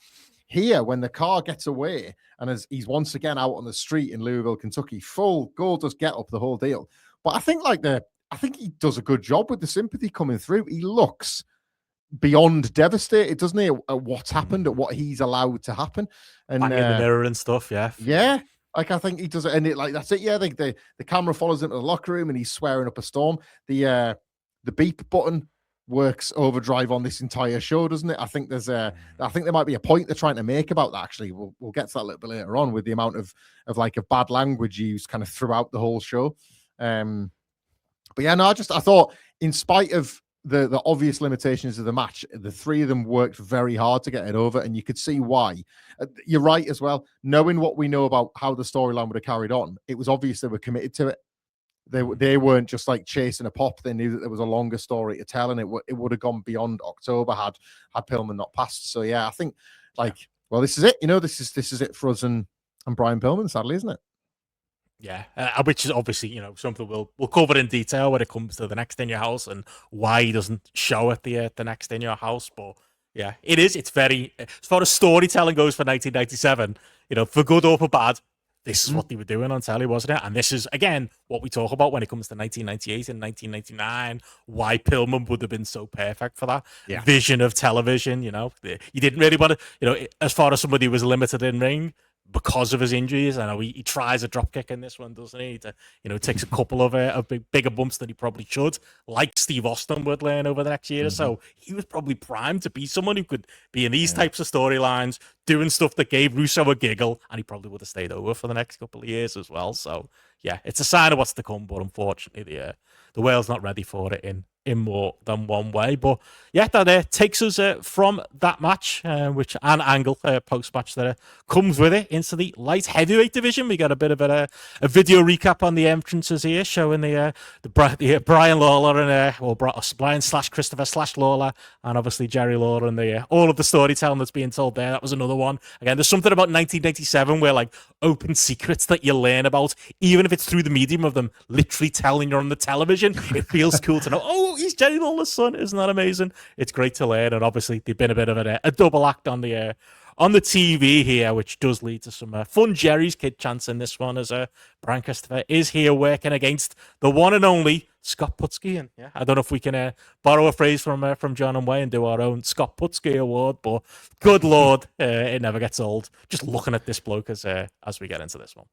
Here, when the car gets away and as he's once again out on the street in Louisville, Kentucky, full Goldust get up, the whole deal. But I think he does a good job with the sympathy coming through. He looks beyond devastated, doesn't he, at what's happened, at what he's allowed to happen. And in the mirror and stuff, yeah. Yeah. Like I think he does it, and it like that's it. Yeah, the camera follows him to the locker room and he's swearing up a storm. The beep button works overdrive on this entire show, doesn't it? I think there might be a point they're trying to make about that. Actually, we'll get to that a little bit later on with the amount of bad language used kind of throughout the whole show. But yeah, no, I thought in spite of the obvious limitations of the match, the three of them worked very hard to get it over, and you could see why. You're right as well. Knowing what we know about how the storyline would have carried on, it was obvious they were committed to it. They weren't just like chasing a pop. They knew that there was a longer story to tell, and it would have gone beyond October had Pillman not passed. So yeah, I think well, this is it. This is it for us and Brian Pillman, sadly, isn't it? Yeah, which is obviously something we'll cover in detail when it comes to the Next in Your House and why he doesn't show at the Next in Your House. But yeah, it is. It's very, as far as storytelling goes for 1997. For good or for bad, this is what they were doing on telly, wasn't it? And this is, again, what we talk about when it comes to 1998 and 1999, why Pillman would have been so perfect for that vision of television. You didn't really want to, as far as somebody who was limited in ring because of his injuries. I know he tries a drop kick in this one, doesn't he? Takes a couple of bigger bumps than he probably should, like Steve Austin would learn over the next year or so. He was probably primed to be someone who could be in these types of storylines, doing stuff that gave Russo a giggle, and he probably would have stayed over for the next couple of years as well. So yeah, it's a sign of what's to come, but unfortunately the world's not ready for it in more than one way. But yeah, that takes us from that match, which an angle post-match that comes with it, into the light heavyweight division. We got a bit of a video recap on the entrances here, showing the Brian Lawler and Brian / Christopher / Lawler, and obviously Jerry Lawler, and all of the storytelling that's being told there. That was another one. Again, there's something about 1987 where like open secrets that you learn about, even if it's through the medium of them literally telling you on the television. It feels cool to know, oh, he's Jerry Lawler's son. Isn't that amazing? It's great to learn, and obviously they've been a bit of a double act on the TV here, which does lead to some fun Jerry's Kid chants in this one, as Brian Christopher is here working against the one and only Scott Putski. And yeah, I don't know if we can borrow a phrase from John and Wayne and do our own Scott Putski award, but good lord, it never gets old just looking at this bloke as we get into this one.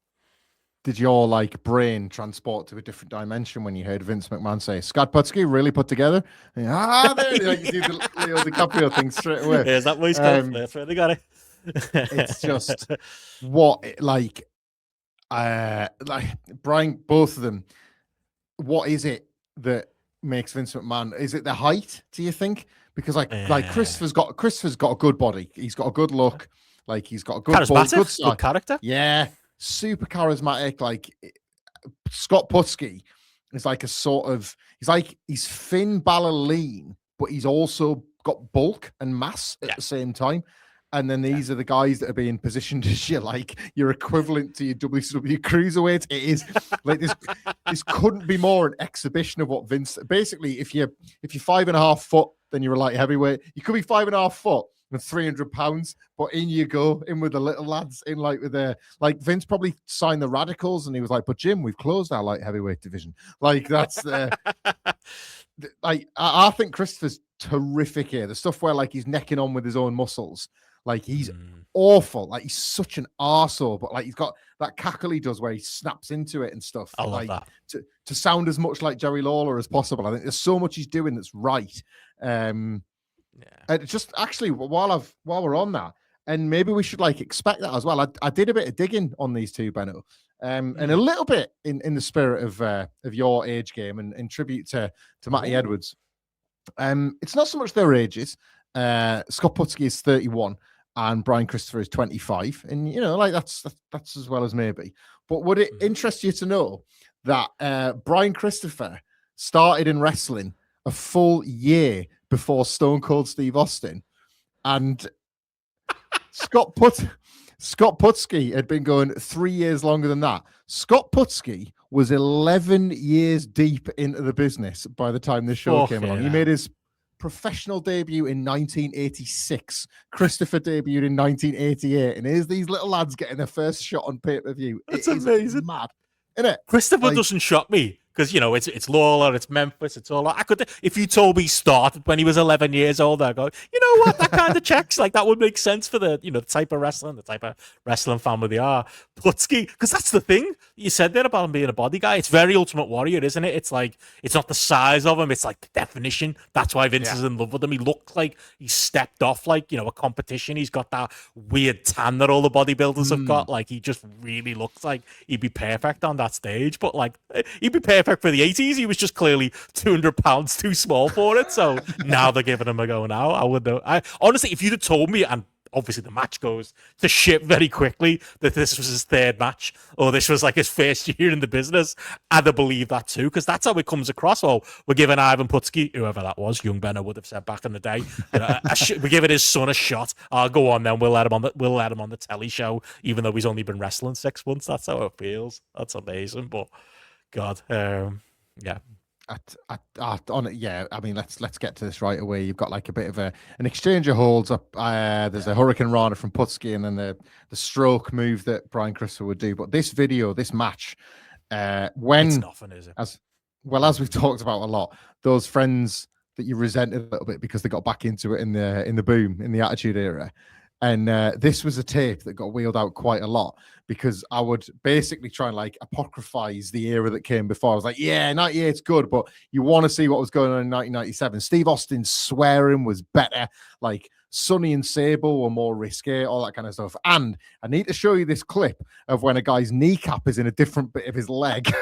Did your brain transport to a different dimension when you heard Vince McMahon say Scott Putski really put together? There you do the Leo DiCaprio thing straight away. Yeah, is that voice going? That's where they got it. It's just what Brian, both of them. What is it that makes Vince McMahon? Is it the height? Do you think? Because Christopher's got a good body. He's got a good look. He's got a good charismatic, good character. Yeah. Super charismatic. Scott Putski is like a sort of, he's Finn Balor lean, but he's also got bulk and mass at the same time. And then these are the guys that are being positioned as your equivalent to your WCW cruiserweight. It is this couldn't be more an exhibition of what Vince. Basically, if you're 5.5 foot, then you're a light heavyweight. You could be 5.5 foot with 300 pounds, but in you go, in with the little lads, in with the Vince probably signed the Radicals, and he was like, "But Jim, we've closed our light heavyweight division." That's the I think Christopher's terrific here. The stuff where he's necking on with his own muscles, he's awful. He's such an arsehole, but he's got that cackle he does where he snaps into it and stuff. I love that. To sound as much like Jerry Lawler as possible. I think there's so much he's doing that's right. Just actually, while we're on that, and maybe we should like expect that as well. I did a bit of digging on these two, Benno, and a little bit in the spirit of your age game and in tribute to Matty Edwards. It's not so much their ages. Scott Putski is 31 and Brian Christopher is 25, and you know, like that's as well as maybe. But would it interest you to know that Brian Christopher started in wrestling a full year before Stone Cold Steve Austin, and Scott Putski had been going 3 years longer than that. Scott Putski was 11 years deep into the business by the time this show came along. He made his professional debut in 1986. Christopher debuted in 1988. And here's these little lads getting their first shot on pay-per-view. It's amazing. Mad, isn't it? Christopher doesn't shock me. Because, you know, it's Lawler, it's Memphis, it's all that. I could, if you told me he started when he was 11 years old, I'd go, you know what, that kind of checks. Like, that would make sense for the, you know, the type of wrestling family they are. Putski, because that's the thing you said there about him being a body guy. It's very Ultimate Warrior, isn't it? It's like, it's not the size of him, it's like the definition. That's why Vince is in love with him. He looks like he stepped off, like, you know, a competition. He's got that weird tan that all the bodybuilders have got. Like, he just really looks like he'd be perfect on that stage. But, like, he'd be perfect for the 80s. He was just clearly 200 pounds too small for it. So now they're giving him a go now. I would know. Honestly, if you'd have told me, and obviously the match goes to shit very quickly, that this was his third match or this was like his first year in the business, I'd have believed that too, because that's how it comes across. Oh, we're giving Ivan Putski, whoever that was, young Benno would have said back in the day, you know, we're giving his son a shot. I'll go on then. We'll let him on the telly show, even though he's only been wrestling 6 months. That's how it feels. That's amazing. But God, yeah. On it, yeah. I mean, let's get to this right away. You've got like a bit of an exchange of holds up. There's a Hurricane Rana from Putski, and then the stroke move that Brian Christopher would do. But this match, when it's nothing, is it? As we've talked about a lot, those friends that you resented a little bit because they got back into it in the boom in the Attitude Era. And this was a tape that got wheeled out quite a lot because I would basically try and like apocryphize the era that came before. I was like, yeah, 98's good, but you want to see what was going on in 1997. Steve Austin's swearing was better. Like Sonny and Sable were more risque, all that kind of stuff. And I need to show you this clip of when a guy's kneecap is in a different bit of his leg.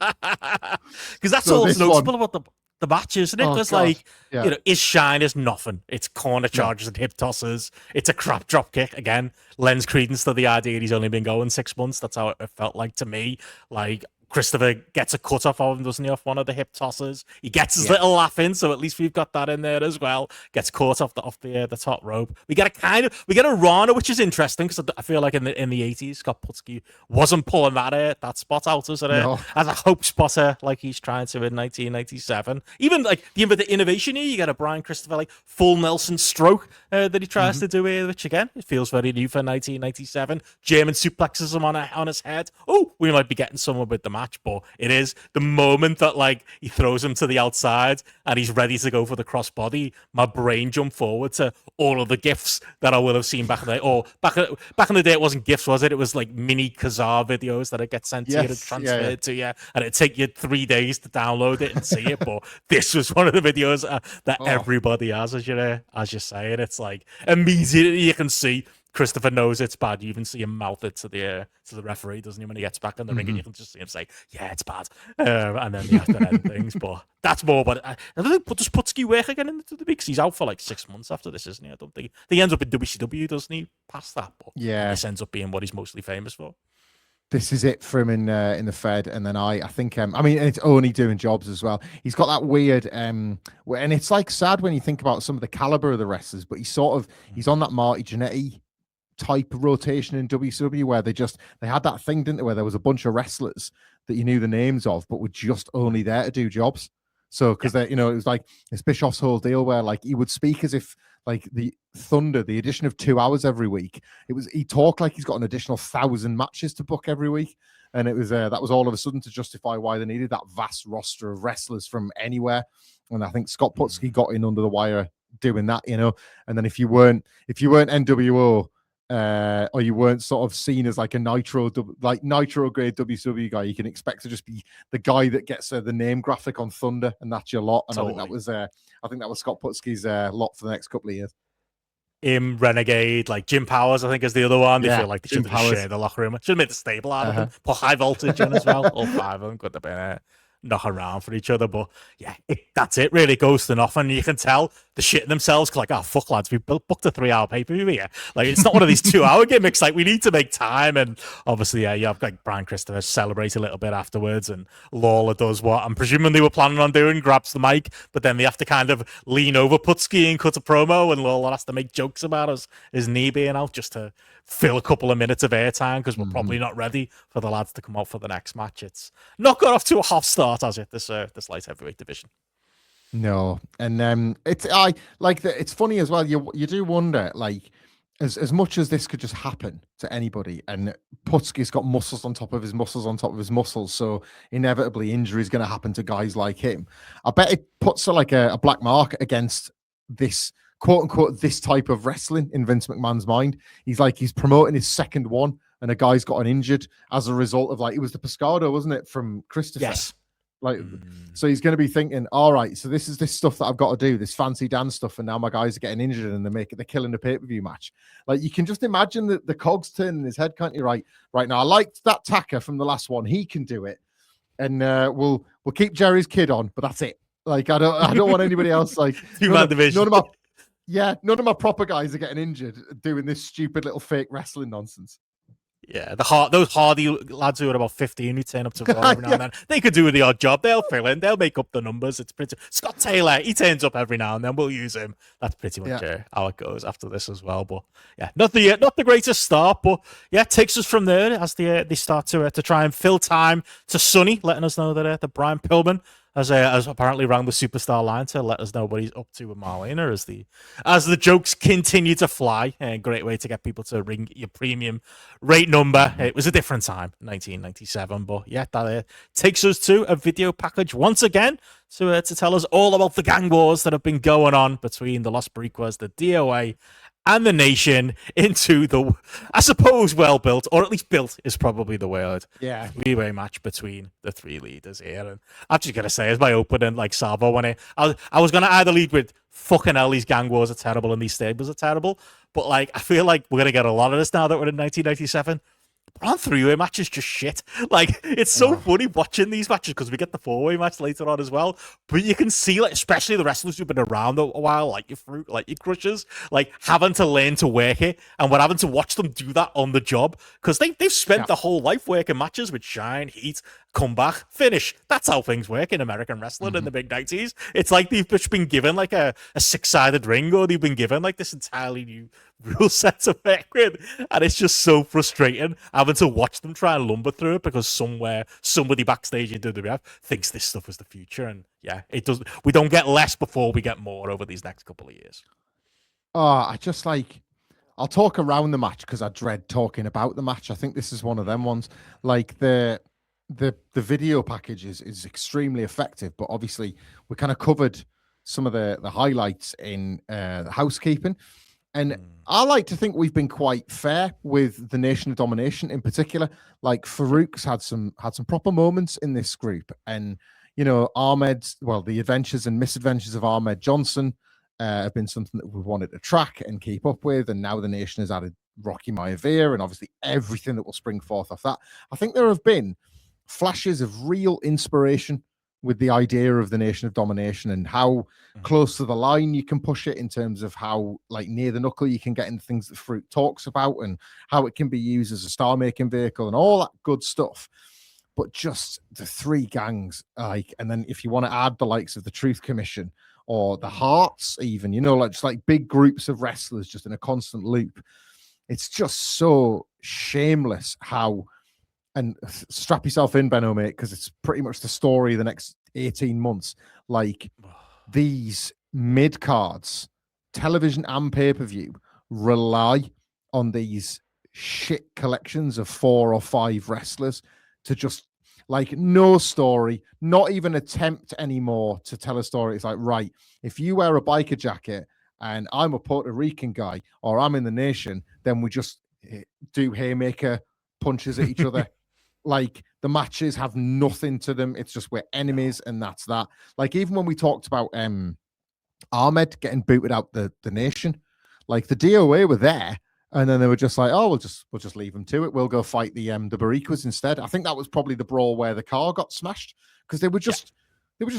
Because that's all that's noticeable about the match, isn't it? Because like, you know, his shine is nothing. It's corner charges and hip tosses. It's a crap drop kick. Again, lends credence to the idea he's only been going 6 months. That's how it felt like to me. Like, Christopher gets a cut off of him, doesn't he, off one of the hip tosses? He gets his little laugh in, so at least we've got that in there as well. Gets caught off the top rope. We get a Rana, which is interesting because I feel like in the 80s, Scott Putski wasn't pulling that spot out as a hope spotter like he's trying to in 1997. Even like the innovation here, you get a Brian Christopher like full Nelson stroke that he tries to do here, which again it feels very new for 1997. German suplexes him on his head. Oh, we might be getting someone with the match. But it is the moment that like he throws him to the outside and he's ready to go for the crossbody. My brain jumped forward to all of the gifs that I will have seen back in the day. Or back in the day, it wasn't gifs, was it? It was like mini Kazaa videos that it gets sent to you and transferred to you, and it'd take you 3 days to download it and see it. But this was one of the videos that everybody has, as you're saying. It's like immediately you can see Christopher knows it's bad. You even see him mouth it to the referee, doesn't he, when he gets back in the ring, and you can just see him say, "Yeah, it's bad," and then they have to end things. But that's more. But I don't think does Putski work again into the because he's out for like 6 months after this, isn't he? I don't think he ends up in WCW, doesn't he? Past that, but this ends up being what he's mostly famous for. This is it for him in the Fed, and then I think I mean it's only doing jobs as well. He's got that weird and it's like sad when you think about some of the caliber of the wrestlers, but he's on that Marty Jannetty type rotation in WCW where they had that thing, didn't they, where there was a bunch of wrestlers that you knew the names of but were just only there to do jobs. So because it was like it's Bischoff's whole deal where like he would speak as if like the Thunder, the addition of 2 hours every week, he talked like he's got an additional 1,000 matches to book every week, and it was that was all of a sudden to justify why they needed that vast roster of wrestlers from anywhere. And I think Scott Putski got in under the wire doing that, and then if you weren't NWO or you weren't sort of seen as like a nitro grade WCW guy, you can expect to just be the guy that gets the name graphic on Thunder, and that's your lot. And totally. I think that was Scott Putski's lot for the next couple of years. him, Renegade, like Jim Powers, I think is the other one. They Yeah, feel like they Jim should have just Powers. shared the locker room. Should have made the stable out of them. Put High Voltage in as well. All five of them could have been knock around for each other. But yeah, that's it. Really ghosting off, and you can tell they're shitting themselves. Like, oh fuck, lads, we booked a 3-hour pay-per-view here. Like, it's not one of these 2-hour gimmicks. Like, we need to make time. And obviously, yeah, you have like Brian Christopher celebrate a little bit afterwards, and Lawler does what I'm presuming they were planning on doing, grabs the mic, but then they have to kind of lean over Putski and cut a promo, and Lawler has to make jokes about his knee being out just to fill a couple of minutes of airtime because we're probably not ready for the lads to come out for the next match. It's not got off to a hot start, has it? This light heavyweight division. No, and it's funny as well. You do wonder, like, as much as this could just happen to anybody, and Putski's got muscles on top of his muscles on top of his muscles, so inevitably injury is going to happen to guys like him. I bet it puts a black mark against this quote unquote this type of wrestling in Vince McMahon's mind. He's promoting his second one, and a guy's gotten injured as a result of, like, it was the Pescado, wasn't it, from Christopher? Yes. Like, so he's going to be thinking, all right, so this is this stuff that I've got to do, this fancy dance stuff, and now my guys are getting injured and they're killing the pay-per-view match. Like, you can just imagine the cogs turning in his head, can't you? Right now, I liked that Taker from the last one. He can do it, and we'll keep Jerry's kid on, but that's it. Like, I don't want anybody else. Like, two-man division. None of my proper guys are getting injured doing this stupid little fake wrestling nonsense. Yeah, those hardy lads who are about 15 who turn up to Raw every now and then, they could do the odd job. They'll fill in. They'll make up the numbers. It's pretty. Scott Taylor, he turns up every now and then. We'll use him. That's pretty much how it goes after this as well. But yeah, not the greatest start, but yeah, it takes us from there as they start to try and fill time to Sonny, letting us know that Brian Pillman has apparently rang the superstar line to let us know what he's up to with Marlena as the jokes continue to fly. A great way to get people to ring your premium rate number. It was a different time, 1997, but yeah, that takes us to a video package once again to tell us all about the gang wars that have been going on between the Los Boricuas, the DOA, and the Nation into the, I suppose, well-built, or at least built is probably the word. Yeah. Three-way match between the three leaders here. And I'm just going to say, as my opening, like Salvo, when I was going to either lead with, fucking hell, these gang wars are terrible and these stables are terrible. But, like, I feel like we're going to get a lot of this now that we're in 1997. On three-way matches, just shit. Like, it's so funny watching these matches because we get the four-way match later on as well. But you can see, like, especially the wrestlers who've been around a while, like your Fruit, like your Crushers, like having to learn to work it, and we're having to watch them do that on the job because they've spent their whole life working matches with Shine, Heat, Comeback, Finish. That's how things work in American wrestling in the mid 90s. It's like they've just been given like a six-sided ring, or they've been given like this entirely new rule set to work with, and it's just so frustrating having to watch them try and lumber through it because somebody backstage in WWF thinks this stuff is the future. And yeah, it does. We don't get less before we get more over these next couple of years. I just like, I'll talk around the match because I dread talking about the match. I think this is one of them ones. Like the video package is extremely effective, but obviously we kind of covered some of the highlights in housekeeping. And I like to think we've been quite fair with the Nation of Domination in particular. Like, Farouk's had some proper moments in this group. And, you know, the adventures and misadventures of Ahmed Johnson have been something that we wanted to track and keep up with. And now the Nation has added Rocky Maivia and obviously everything that will spring forth off that. I think there have been flashes of real inspiration with the idea of the Nation of Domination and how close to the line you can push it in terms of how, like, near the knuckle you can get into things that Fruit talks about and how it can be used as a star-making vehicle and all that good stuff. But just the three gangs, like, and then if you want to add the likes of the Truth Commission or the Hearts even, you know, like, just like big groups of wrestlers just in a constant loop. It's just so shameless how, and strap yourself in, Benno, mate, because it's pretty much the story of the next 18 months. Like, these mid-cards, television and pay-per-view, rely on these shit collections of 4 or 5 wrestlers to just, like, no story, not even attempt anymore to tell a story. It's like, right, if you wear a biker jacket and I'm a Puerto Rican guy or I'm in the Nation, then we just do haymaker punches at each other. Like, the matches have nothing to them. It's just we're enemies, and that's that. Like, even when we talked about Ahmed getting booted out the Nation, Like the DOA were there, and then they were just like, oh, we'll just leave them to it. We'll go fight the Bariquas instead. I think that was probably the brawl where the car got smashed because they would just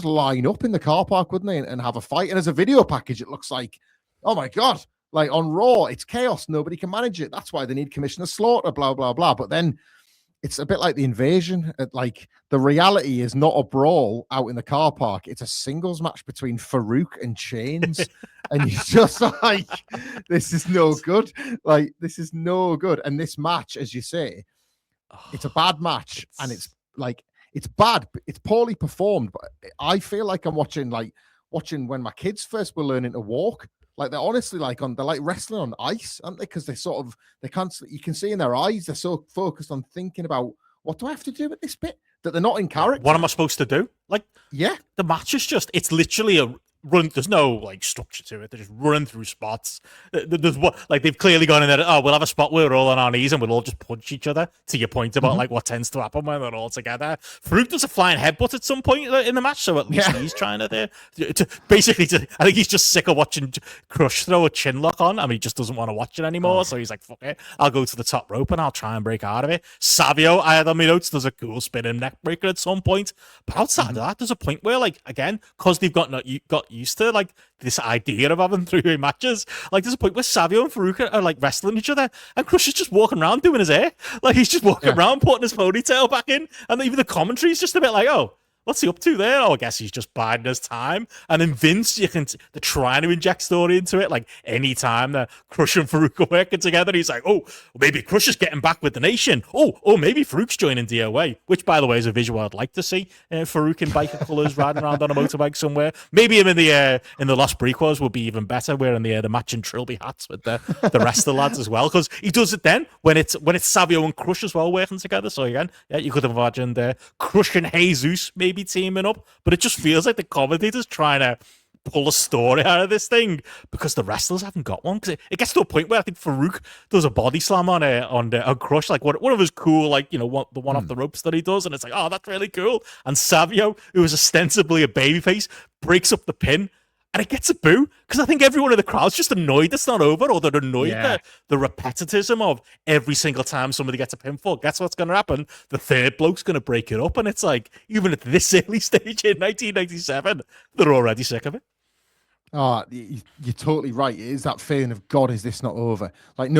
line up in the car park, wouldn't they, and have a fight. And as a video package, it looks like, oh my god, like on Raw, it's chaos. Nobody can manage it. That's why they need Commissioner Slaughter. Blah blah blah. But then it's a bit like the Invasion. Like the reality is not a brawl out in the car park. It's a singles match between Farouk and Chains. And you're just like, this is no good. Like, this is no good. And this match, as you say, it's a bad match. And it's like, it's bad. It's poorly performed. But I feel like I'm watching when my kids first were learning to walk. Like they're honestly they're like wrestling on ice, aren't they? Because they constantly, you can see in their eyes, they're so focused on thinking about what do I have to do with this bit that they're not in character. What am I supposed to do? Like, yeah, the match is it's literally a run. There's no like structure to it. They're just running through spots. There's what they've clearly gone in there. Oh, we'll have a spot where we're all on our knees and we'll all just punch each other. To your point about like what tends to happen when they're all together. Farouk does a flying headbutt at some point in the match, so at least he's trying to basically. I think he's just sick of watching Crush throw a chin lock on. I mean, he just doesn't want to watch it anymore. So he's like, fuck it, I'll go to the top rope and I'll try and break out of it. Savio, I had on my notes, does a cool spinning neck breaker at some point. But outside of that, there's a point where again, because they've got used to this idea of having three-way matches. Like there's a point where Savio and Farouk are wrestling each other, and Crush is just walking around doing his hair. Like he's just walking around putting his ponytail back in, and even the commentary is just a bit like, oh, what's he up to there? Oh, I guess he's just biding his time. And then Vince, they're trying to inject story into it. Like any time that Crush and Farouk are working together, he's like, oh, maybe Crush is getting back with the nation. Oh, maybe Farouk's joining DOA, which by the way is a visual I'd like to see. Farouk in biker colours riding around on a motorbike somewhere. Maybe him in the Lost Prequels would be even better, wearing the matching Trilby hats with the rest of the lads as well. Because he does it then when it's Savio and Crush as well working together. So again, you could have imagined Crush and Jesus maybe teaming up, but it just feels like the commentators trying to pull a story out of this thing because the wrestlers haven't got one. Because it gets to a point where I think Farouk does a body slam on Crush, like one of his cool, the one off the ropes that he does, and it's like, oh, that's really cool. And Savio, who is ostensibly a babyface, breaks up the pin. And it gets a boo because I think everyone in the crowd's just annoyed it's not over, or they're annoyed that the repetitism of every single time somebody gets a pinfall. Guess what's going to happen? The third bloke's going to break it up. And it's like, even at this early stage in 1997, they're already sick of it. Oh, you're totally right. It is that feeling of, God, is this not over? Like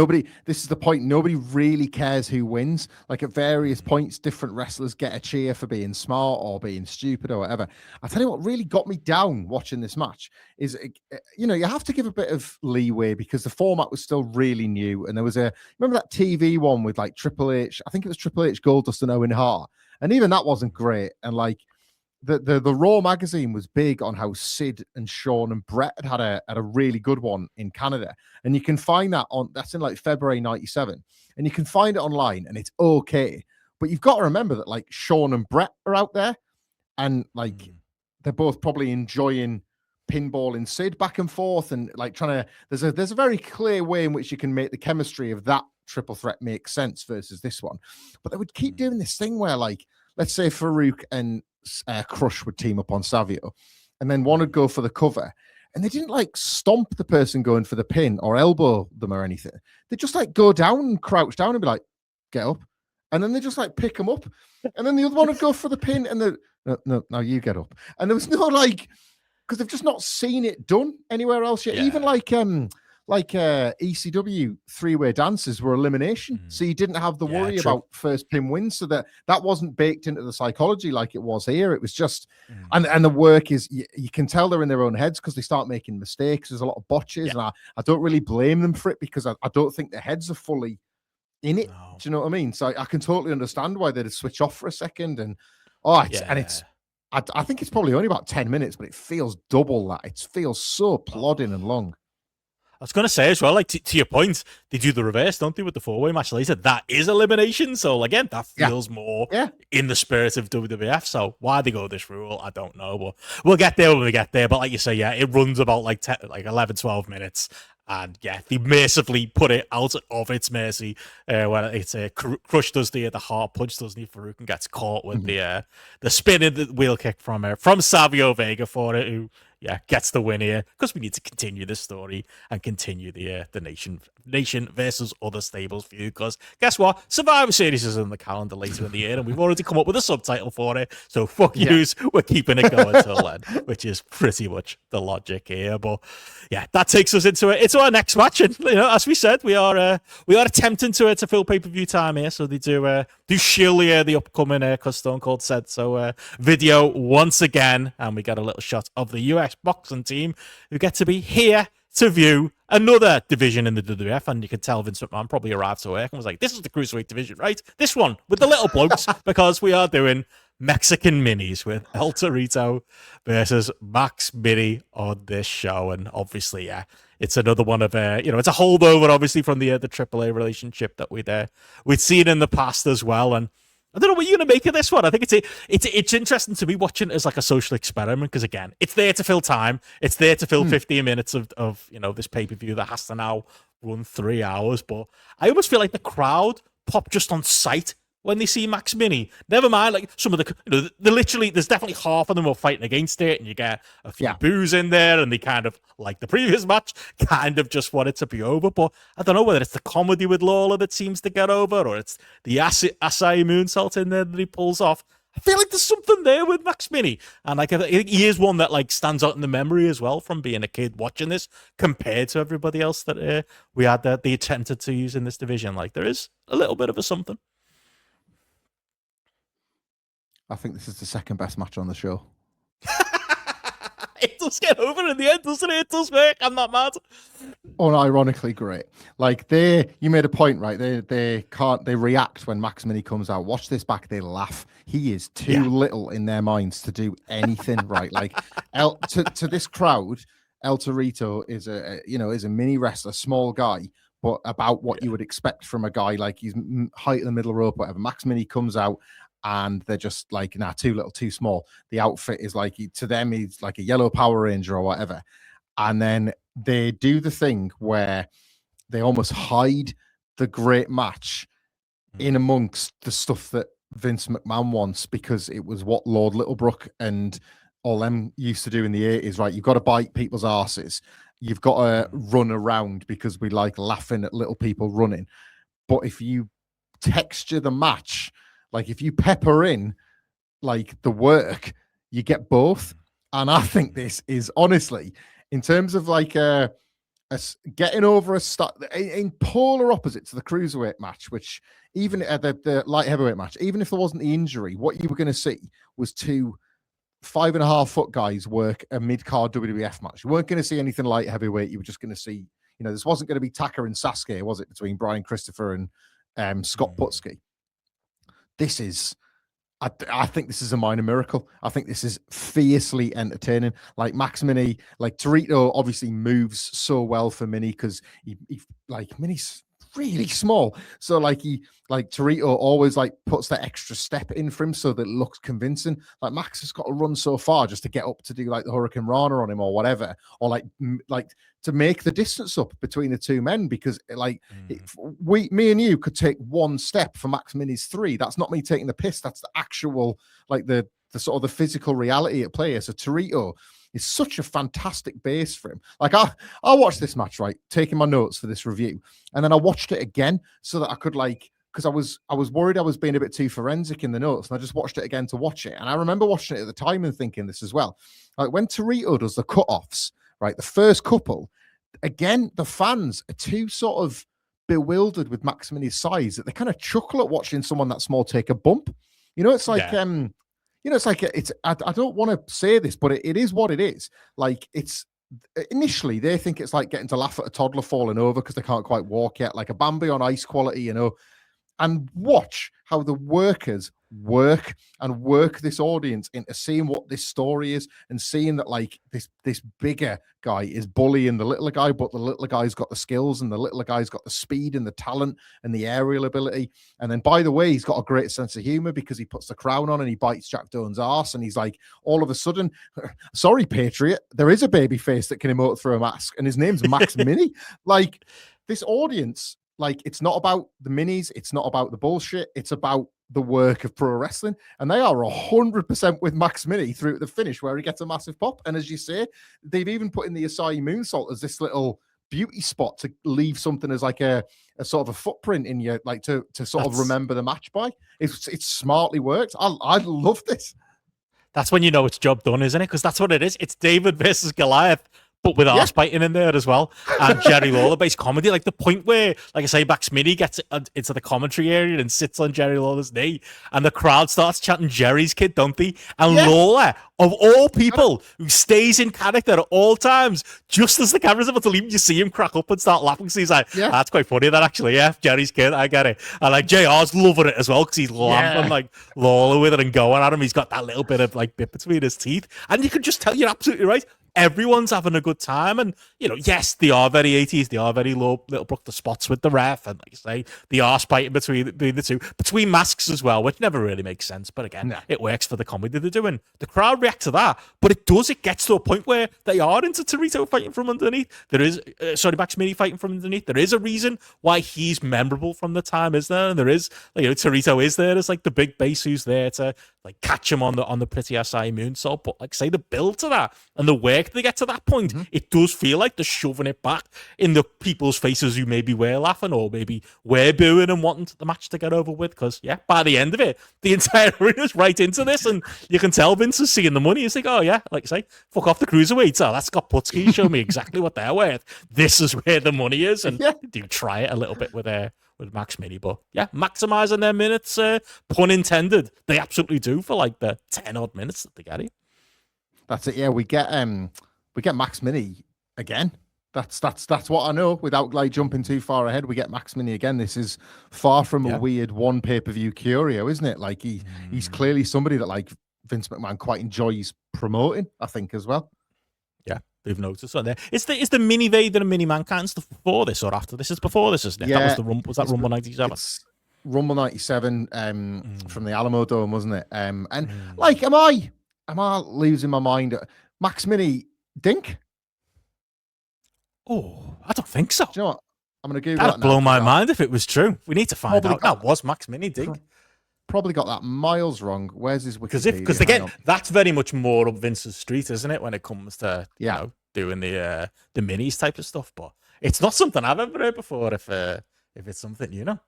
this is the point. Nobody really cares who wins. Like at various points, different wrestlers get a cheer for being smart or being stupid or whatever. I tell you what really got me down watching this match is, you have to give a bit of leeway because the format was still really new. And there was remember that TV one with Triple H? I think it was Triple H, Goldust and Owen Hart. And even that wasn't great. And the Raw magazine was big on how Sid and Shawn and Bret had a really good one in Canada, and you can find that's in February '97, and you can find it online, and it's okay. But you've got to remember that Shawn and Bret are out there, and they're both probably enjoying pinballing Sid back and forth, and trying to. There's a very clear way in which you can make the chemistry of that triple threat make sense versus this one, but they would keep doing this thing where let's say Farouk and Crush would team up on Savio, and then one would go for the cover, and they didn't stomp the person going for the pin or elbow them or anything. They just go down and crouch down and be like, get up, and then they just pick them up, and then the other one would go for the pin, and no, now you get up, and there was no because they've just not seen it done anywhere else yet. Even ECW three-way dances were elimination, so you didn't have the worry about first pin wins, so that wasn't baked into the psychology like it was here. It was just and the work is you can tell they're in their own heads because they start making mistakes. There's a lot of botches, and I don't really blame them for it because I don't think their heads are fully in it. No. Do you know what I mean? So I can totally understand why they'd switch off for a second, and I think it's probably only about 10 minutes, but it feels double that. It feels so plodding and long. I was going to say as well, to your point, they do the reverse, don't they, with the four-way match later? That is elimination. So, again, that feels more in the spirit of WWF. So, why they go this rule, I don't know. But we'll get there when we get there. But like you say, it runs about 11, 12 minutes. And, they mercifully put it out of its mercy when it's Crush does the heart punch, doesn't he? Farouk and gets caught with the spinning wheel kick from Savio Vega for it, who... yeah, gets the win here because we need to continue the story and continue the nation versus other stables feud. Because guess what? Survivor Series is on the calendar later in the year, and we've already come up with a subtitle for it. So fuck yous, we're keeping it going till then, which is pretty much the logic here. But yeah, that takes us into our next match, and as we said, we are attempting to fill pay-per-view time here. So they do shield the upcoming because Stone Cold said so. Video once again, and we get a little shot of the US boxing team who get to be here to view another division in the WWF, and you can tell Vince McMahon probably arrived to work and was like, this is the cruiserweight division, right? This one with the little blokes, because we are doing Mexican minis with El Torito versus Max Mini on this show. And obviously, yeah, it's another one of it's a holdover obviously from the AAA relationship that we'd seen in the past as well. And I don't know what you're going to make of this one. I think it's interesting to me watching it as like a social experiment because, again, it's there to fill time. It's there to fill 15 minutes of this pay-per-view that has to now run 3 hours. But I almost feel like the crowd pop just on sight when they see Max Mini. Never mind, like some of the, literally, there's definitely half of them are fighting against it, and you get a few boos in there, and they kind of, like the previous match, kind of just want it to be over. But I don't know whether it's the comedy with Lawler that seems to get over, or it's the Asai moonsault in there that he pulls off. I feel like there's something there with Max Mini, and like I think he is one that like stands out in the memory as well from being a kid watching this compared to everybody else that we had that they attempted to use in this division. Like there is a little bit of a something. I think this is the second best match on the show. It does get over in the end, doesn't it? It does work. I'm not mad. Unironically great. Like you made a point, right? They react when Max Mini comes out. Watch this back. They laugh. He is too little in their minds to do anything right. Like to this crowd, El Torito is a mini wrestler, small guy, but about what you would expect from a guy like he's height of the middle rope, whatever. Max Mini comes out. And they're just like, too little, too small. The outfit is like, to them, he's like a yellow Power Ranger or whatever. And then they do the thing where they almost hide the great match in amongst the stuff that Vince McMahon wants, because it was what Lord Littlebrook and all them used to do in the 80s, right? You've got to bite people's asses. You've got to run around because we like laughing at little people running. But if you texture the match, like if you pepper in like the work, you get both. And I think this is honestly, in terms of like getting over a start in polar opposite to the cruiserweight match, which even the light heavyweight match, even if there wasn't the injury, what you were going to see was 2 5.5-foot guys work a mid-card WWF match. You weren't going to see anything light heavyweight. You were just going to see, this wasn't going to be Taka and Sasuke, was it? Between Brian Christopher and Scott Putski. This is, I think this is a minor miracle. I think this is fiercely entertaining. Like Max Mini, like Torito obviously moves so well for Mini because he like Mini's really small. So like Torito always like puts that extra step in for him so that it looks convincing. Like Max has got to run so far just to get up to do like the Hurricane Rana on him or whatever, or like to make the distance up between the two men, because like me and you could take one step for Max Mini's 3. That's not me taking the piss. That's the actual like the sort of the physical reality at play. So Torito is such a fantastic base for him. Like I watched this match, right, taking my notes for this review, and then I watched it again so that I could because I was worried I was being a bit too forensic in the notes, and I just watched it again to watch it. And I remember watching it at the time and thinking this as well. Like when Torito does the cut-offs, right, the first couple, again, the fans are too sort of bewildered with Max Mini's size that they kind of chuckle at watching someone that small take a bump. It's like it's like I don't want to say this, but it is what it is. Like it's initially they think it's like getting to laugh at a toddler falling over because they can't quite walk yet, like a Bambi on ice quality, and watch how the workers work this audience into seeing what this story is and seeing that like this bigger guy is bullying the littler guy, but the littler guy's got the skills and the littler guy's got the speed and the talent and the aerial ability. And then, by the way, he's got a great sense of humor because he puts the crown on and he bites Jack Doan's ass, and he's like, all of a sudden, sorry, Patriot, there is a baby face that can emote through a mask and his name's Max Mini. Like, this audience like, it's not about the minis, it's not about the bullshit, it's about the work of pro wrestling. And they are 100% with Max Mini through the finish where he gets a massive pop. And as you say, they've even put in the Asai moonsault as this little beauty spot to leave something as like a sort of a footprint in your, like, to sort of remember the match by. It's smartly worked. I love this. That's when you know it's job done, isn't it? Because that's what it is. It's David versus Goliath, but with arse biting in there as well. And Jerry Lawler-based comedy. Like the point where, like I say, Max Mini gets into the commentary area and sits on Jerry Lawler's knee, and the crowd starts chanting Jerry's kid, don't they? And Lawler, of all people, who stays in character at all times, just as the camera's about to leave, you see him crack up and start laughing. So he's like, that's quite funny, that actually. Yeah, Jerry's kid, I get it. And like JR's loving it as well, because he's lamping like Lawler with it and going at him. He's got that little bit of like bit between his teeth. And you can just tell, you're absolutely right. Everyone's having a good time, and you know, yes, they are very 80s, they are very low, little Brook the spots with the ref, and like you say, the arse biting between the two, between masks as well, which never really makes sense, but again, it works for the comedy they're doing. The crowd react to that, but it gets to a point where they are into Torito fighting from underneath. There is, Max Mini fighting from underneath. There is a reason why he's memorable from the time, is there? And there is, like, you know, Torito is there as like the big base who's there to like catch him on the pretty Asai moonsault, but like say the build to that and the work they get to that point, it does feel like they're shoving it back in the people's faces who maybe were laughing or maybe were booing and wanting the match to get over with, because by the end of it, the entire arena's right into this, and you can tell Vince is seeing the money. He's like, oh yeah, like you say, fuck off the cruiserweights. Oh, that's Scott Putski, show me exactly what they're worth. This is where the money is, and do try it a little bit with Max Mini, but maximizing their minutes, pun intended, they absolutely do for like the 10 odd minutes that they get it. That's it. Yeah, we get Max Mini again. That's what I know. Without like jumping too far ahead, we get Max Mini again. This is far from a weird one pay-per-view curio, isn't it? Like he's clearly somebody that like Vince McMahon quite enjoys promoting, I think, as well. Yeah, they've noticed on there. Is the Mini Vader and Mini Mankind stuff before this or after this? It's before this, isn't it? Yeah, that was that Rumble 97? It's Rumble 97 from the Alamo Dome, wasn't it? And like, am I losing my mind? Max Mini Dink? Oh, I don't think so. Do you know what? I'm going to Google That'd blow my mind if it was true. We need to find out. That was Max Mini Dink. Probably got that miles wrong. Where's his Wikipedia? Because again, that's very much more up Vince's street, isn't it? When it comes to you know, doing the minis type of stuff, but it's not something I've ever heard before. If it's something, you know,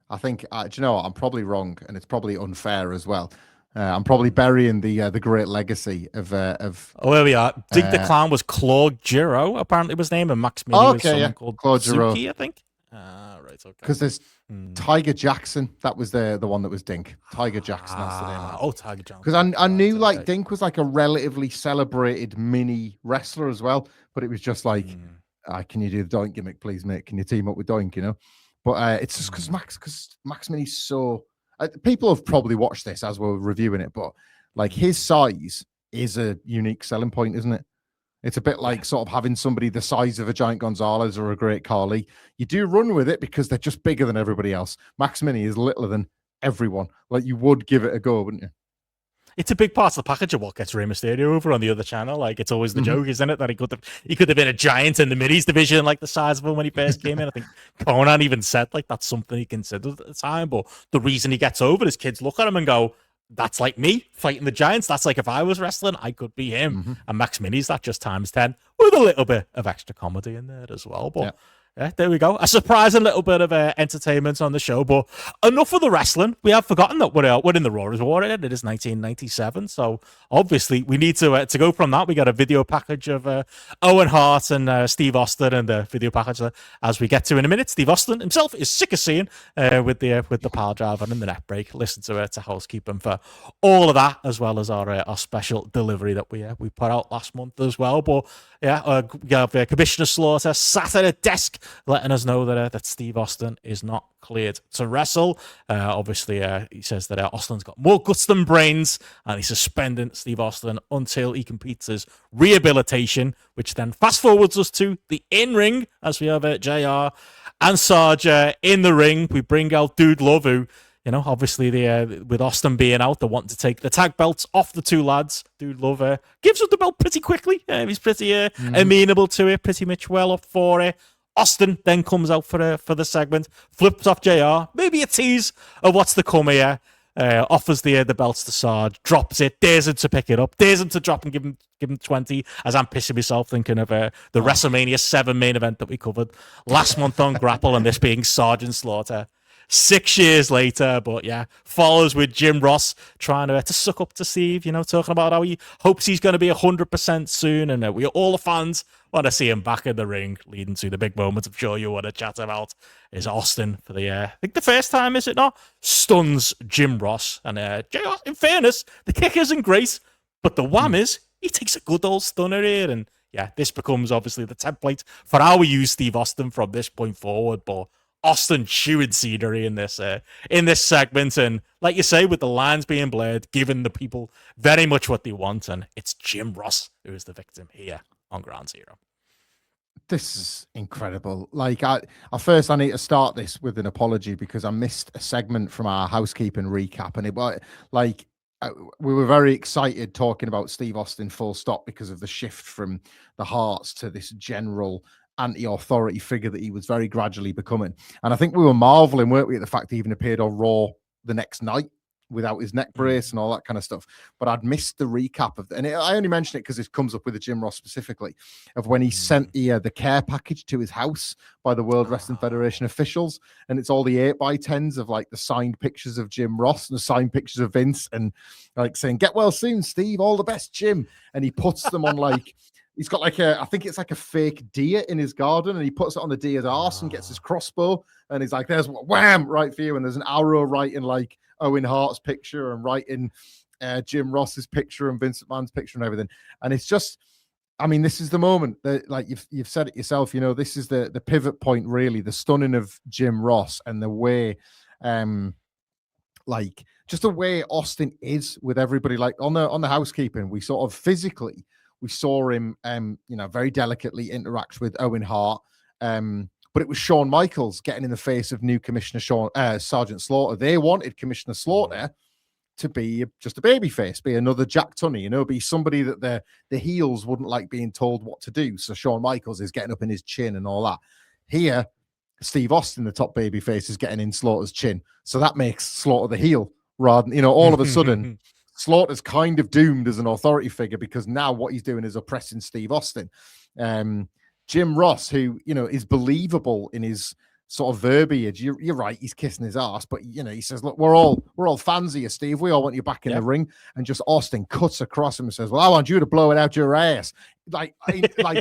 I think do you know what? I'm probably wrong, and it's probably unfair as well. I'm probably burying the great legacy of. Oh, here we are. Dig the Clown was Claude Giro, apparently was his name, and Max Mini was someone called Claude Giro, Suki, I think. Right, okay. Because there's Tiger Jackson. That was the one that was Dink. Tiger Jackson. That's the name. Oh, Tiger Jackson. Because I knew like Dink was like a relatively celebrated mini wrestler as well, but it was just like, can you do the Doink gimmick, please, mate? Can you team up with Doink? You know, but it's just because Max Mini's so. People have probably watched this as we're reviewing it, but like his size is a unique selling point, isn't it? It's a bit like sort of having somebody the size of a Giant Gonzalez or a Great Khali. You do run with it because they're just bigger than everybody else. Max Mini is littler than everyone. Like you would give it a go, wouldn't you? It's a big part of the package of what gets Rey Mysterio over on the other channel. Like it's always the joke, isn't it? That he could have been a giant in the minis division, like the size of him when he first came in. I think Conan even said like that's something he considered at the time. But the reason he gets over is kids look at him and go, "That's like me fighting the giants. That's like if I was wrestling, I could be him." And Max Mini's that just times 10 with a little bit of extra comedy in there as well. But yeah, there we go. A surprising little bit of entertainment on the show, but enough of the wrestling. We have forgotten that we're in the Raw is War. It is 1997, so obviously we need to go from that. We got a video package of Owen Hart and Steve Austin, and the video package as we get to in a minute. Steve Austin himself is sick of seeing with the pile driver and the net break. Listen to Housekeeping for all of that, as well as our special delivery that we put out last month as well. But yeah, we have Commissioner Slaughter sat at a desk, letting us know that Steve Austin is not cleared to wrestle. Obviously, he says that Austin's got more guts than brains, and he's suspending Steve Austin until he completes his rehabilitation, which then fast forwards us to the in-ring, as we have JR and Sarge in the ring. We bring out Dude Love, who, you know, obviously with Austin being out, they want to take the tag belts off the two lads. Dude Love gives up the belt pretty quickly. He's pretty amenable to it, pretty much well up for it. Austin then comes out for the segment, flips off JR, maybe a tease of what's to come here. Offers the belts to Sarge, drops it, dares him to pick it up, dares him to drop and give him 20, as I'm pissing myself thinking of the WrestleMania 7 main event that we covered last month on Grapple, and this being Sergeant Slaughter. 6 years later, but yeah, follows with Jim Ross trying to suck up to Steve, talking about how he hopes he's going to be 100% soon, and we all the fans want to see him back in the ring, leading to the big moment I'm sure you want to chat about is Austin for the, I think the first time, is it not? Stuns Jim Ross, and JR, in fairness, the kick isn't great, but the wham is, he takes a good old stunner here, and yeah, this becomes obviously the template for how we use Steve Austin from this point forward, but Austin chewing scenery in this segment, and like you say, with the lines being blurred, giving the people very much what they want, and it's Jim Ross who is the victim here on Ground Zero. This is incredible. Like, I need to start this with an apology because I missed a segment from our housekeeping recap, and it was like we were very excited talking about Steve Austin full stop because of the shift from the Hearts to this general anti-authority figure that he was very gradually becoming. And I think we were marveling, weren't we, at the fact he even appeared on Raw the next night without his neck brace and all that kind of stuff. But I'd missed the recap of I only mention it because it comes up with the Jim Ross specifically, of when he sent the care package to his house by the World Wrestling Federation officials, and it's all the 8x10s of like the signed pictures of Jim Ross and the signed pictures of Vince, and like saying, "Get well soon, Steve, all the best, Jim." And he puts them on like he's got like I think it's like a fake deer in his garden, and he puts it on the deer's arse and gets his crossbow, and he's like, "There's wham right for you," and there's an arrow right in like Owen Hart's picture and right in Jim Ross's picture and Vince McMahon's picture and everything. And it's just, I mean, this is the moment that, like you've said it yourself, this is the pivot point, really, the stunning of Jim Ross and the way, like just the way Austin is with everybody. Like on the housekeeping, we sort of physically, we saw him, very delicately interact with Owen Hart. But it was Shawn Michaels getting in the face of new Commissioner Sergeant Slaughter. They wanted Commissioner Slaughter to be just a babyface, be another Jack Tunney, be somebody that the heels wouldn't like being told what to do. So Shawn Michaels is getting up in his chin and all that. Here, Steve Austin, the top babyface, is getting in Slaughter's chin. So that makes Slaughter the heel rather than, all of a sudden, Slaughter's kind of doomed as an authority figure because now what he's doing is oppressing Steve Austin. Jim Ross, who, is believable in his sort of verbiage. You're right, he's kissing his ass, but, he says, look, we're all fans of you, Steve. We all want you back in the ring. And just Austin cuts across him and says, well, I want you to blow it out your ass. Like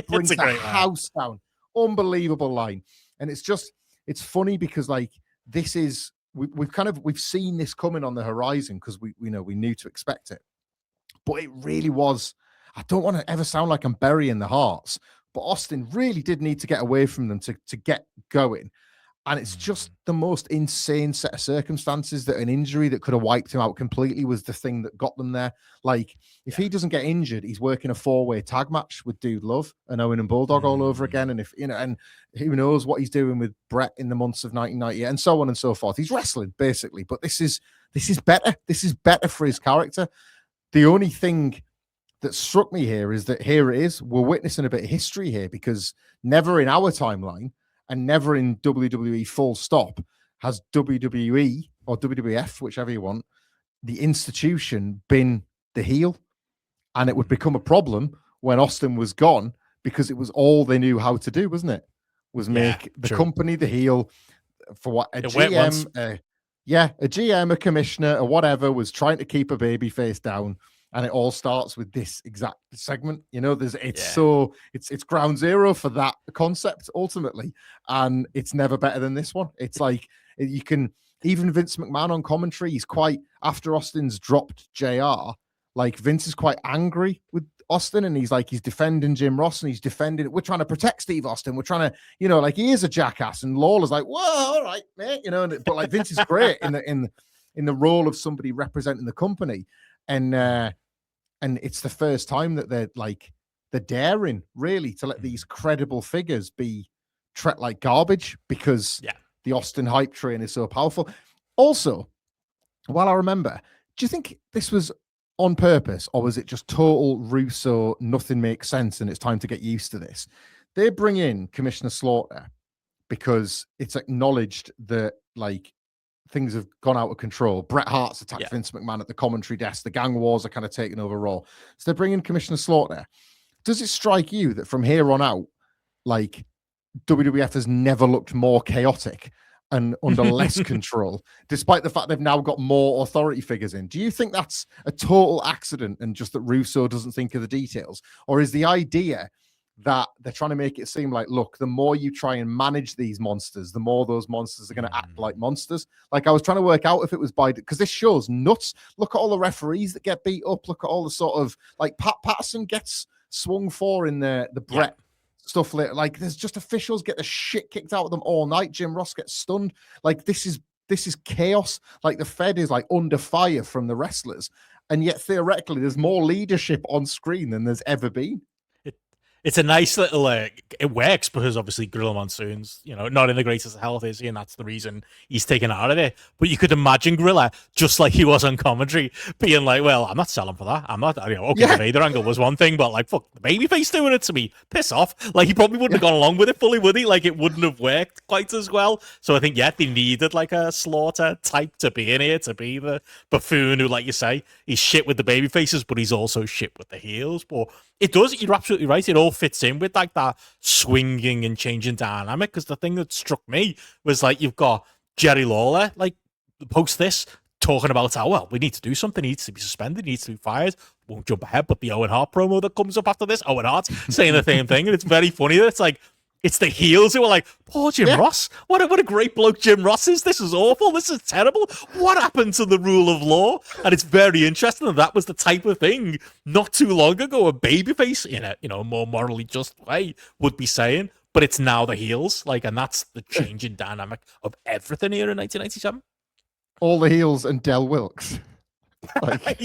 brings the house down. Unbelievable line. And it's funny because like, this is, we've seen this coming on the horizon because we knew to expect it. But it really was, I don't want to ever sound like I'm burying the Hearts, but Austin really did need to get away from them to get going. And it's just the most insane set of circumstances that an injury that could have wiped him out completely was the thing that got them there. Like, if he doesn't get injured, he's working a 4-way tag match with Dude Love and Owen and Bulldog all over again. And if, and who knows what he's doing with Bret in the months of 1998 and so on and so forth. He's wrestling, basically. But this is better. This is better for his character. The only thing that struck me here is that here it is. We're witnessing a bit of history here because never in our timeline and never in WWE full stop has WWE or WWF, whichever you want, the institution been the heel. And it would become a problem when Austin was gone because it was all they knew how to do, wasn't it? Was make the company the heel for what a GM, a GM, a commissioner, or whatever was trying to keep a baby face down. And it all starts with this exact segment. It's ground zero for that concept ultimately. And it's never better than this one. It's like you can, even Vince McMahon on commentary, he's quite, after Austin's dropped JR, like Vince is quite angry with Austin and he's defending Jim Ross and he's defending, we're trying to protect Steve Austin. We're trying to, like he is a jackass, and Lawler's like, whoa, all right, mate, but like Vince is great in the role of somebody representing the company. And it's the first time that they're daring really to let these credible figures be treated like garbage because the Austin hype train is so powerful. Also, while I remember, do you think this was on purpose or was it just total Russo, nothing makes sense and it's time to get used to this? They bring in Commissioner Slaughter because it's acknowledged that like things have gone out of control. Bret Hart's attacked Vince McMahon at the commentary desk. The gang wars are kind of taking over Raw. So they're bringing Commissioner Slaughter. Does it strike you that from here on out, like WWF has never looked more chaotic and under less control, despite the fact they've now got more authority figures in? Do you think that's a total accident and just that Russo doesn't think of the details? Or is the idea that they're trying to make it seem like, look, the more you try and manage these monsters, the more those monsters are going to act like monsters? Like, I was trying to work out if it was by, because this show's nuts. Look at all the referees that get beat up. Look at all the sort of, like, Pat Patterson gets swung for in the Bret stuff. Like, there's just officials get the shit kicked out of them all night. Jim Ross gets stunned. Like, this is chaos. Like, the Fed is like under fire from the wrestlers, and yet theoretically there's more leadership on screen than there's ever been. It's a nice little, it works because obviously Gorilla Monsoon's, not in the greatest of health, is he? And that's the reason he's taken out of it. But you could imagine Gorilla, just like he was on commentary, being like, well, I'm not selling for that. I'm not, the Vader angle was one thing, but like, fuck, the babyface doing it to me, piss off. Like, he probably wouldn't have gone along with it fully, would he? Like, it wouldn't have worked quite as well. So I think, they needed like a Slaughter type to be in here, to be the buffoon who, like you say, he's shit with the babyfaces, but he's also shit with the heels. But it does, you're absolutely right, it all fits in with like that swinging and changing dynamic. Because the thing that struck me was like, you've got Jerry Lawler, like, post this, talking about how, well, we need to do something, he needs to be suspended, he needs to be fired. Won't jump ahead, but the Owen Hart promo that comes up after this, Owen Hart saying the same thing, and it's very funny that it's like, it's the heels who are like, poor Jim Ross. What a great bloke Jim Ross is. This is awful. This is terrible. What happened to the rule of law? And it's very interesting that was the type of thing not too long ago a babyface in a more morally just way would be saying. But it's now the heels, like, and that's the changing dynamic of everything here in 1997. All the heels and Del Wilkes. Like,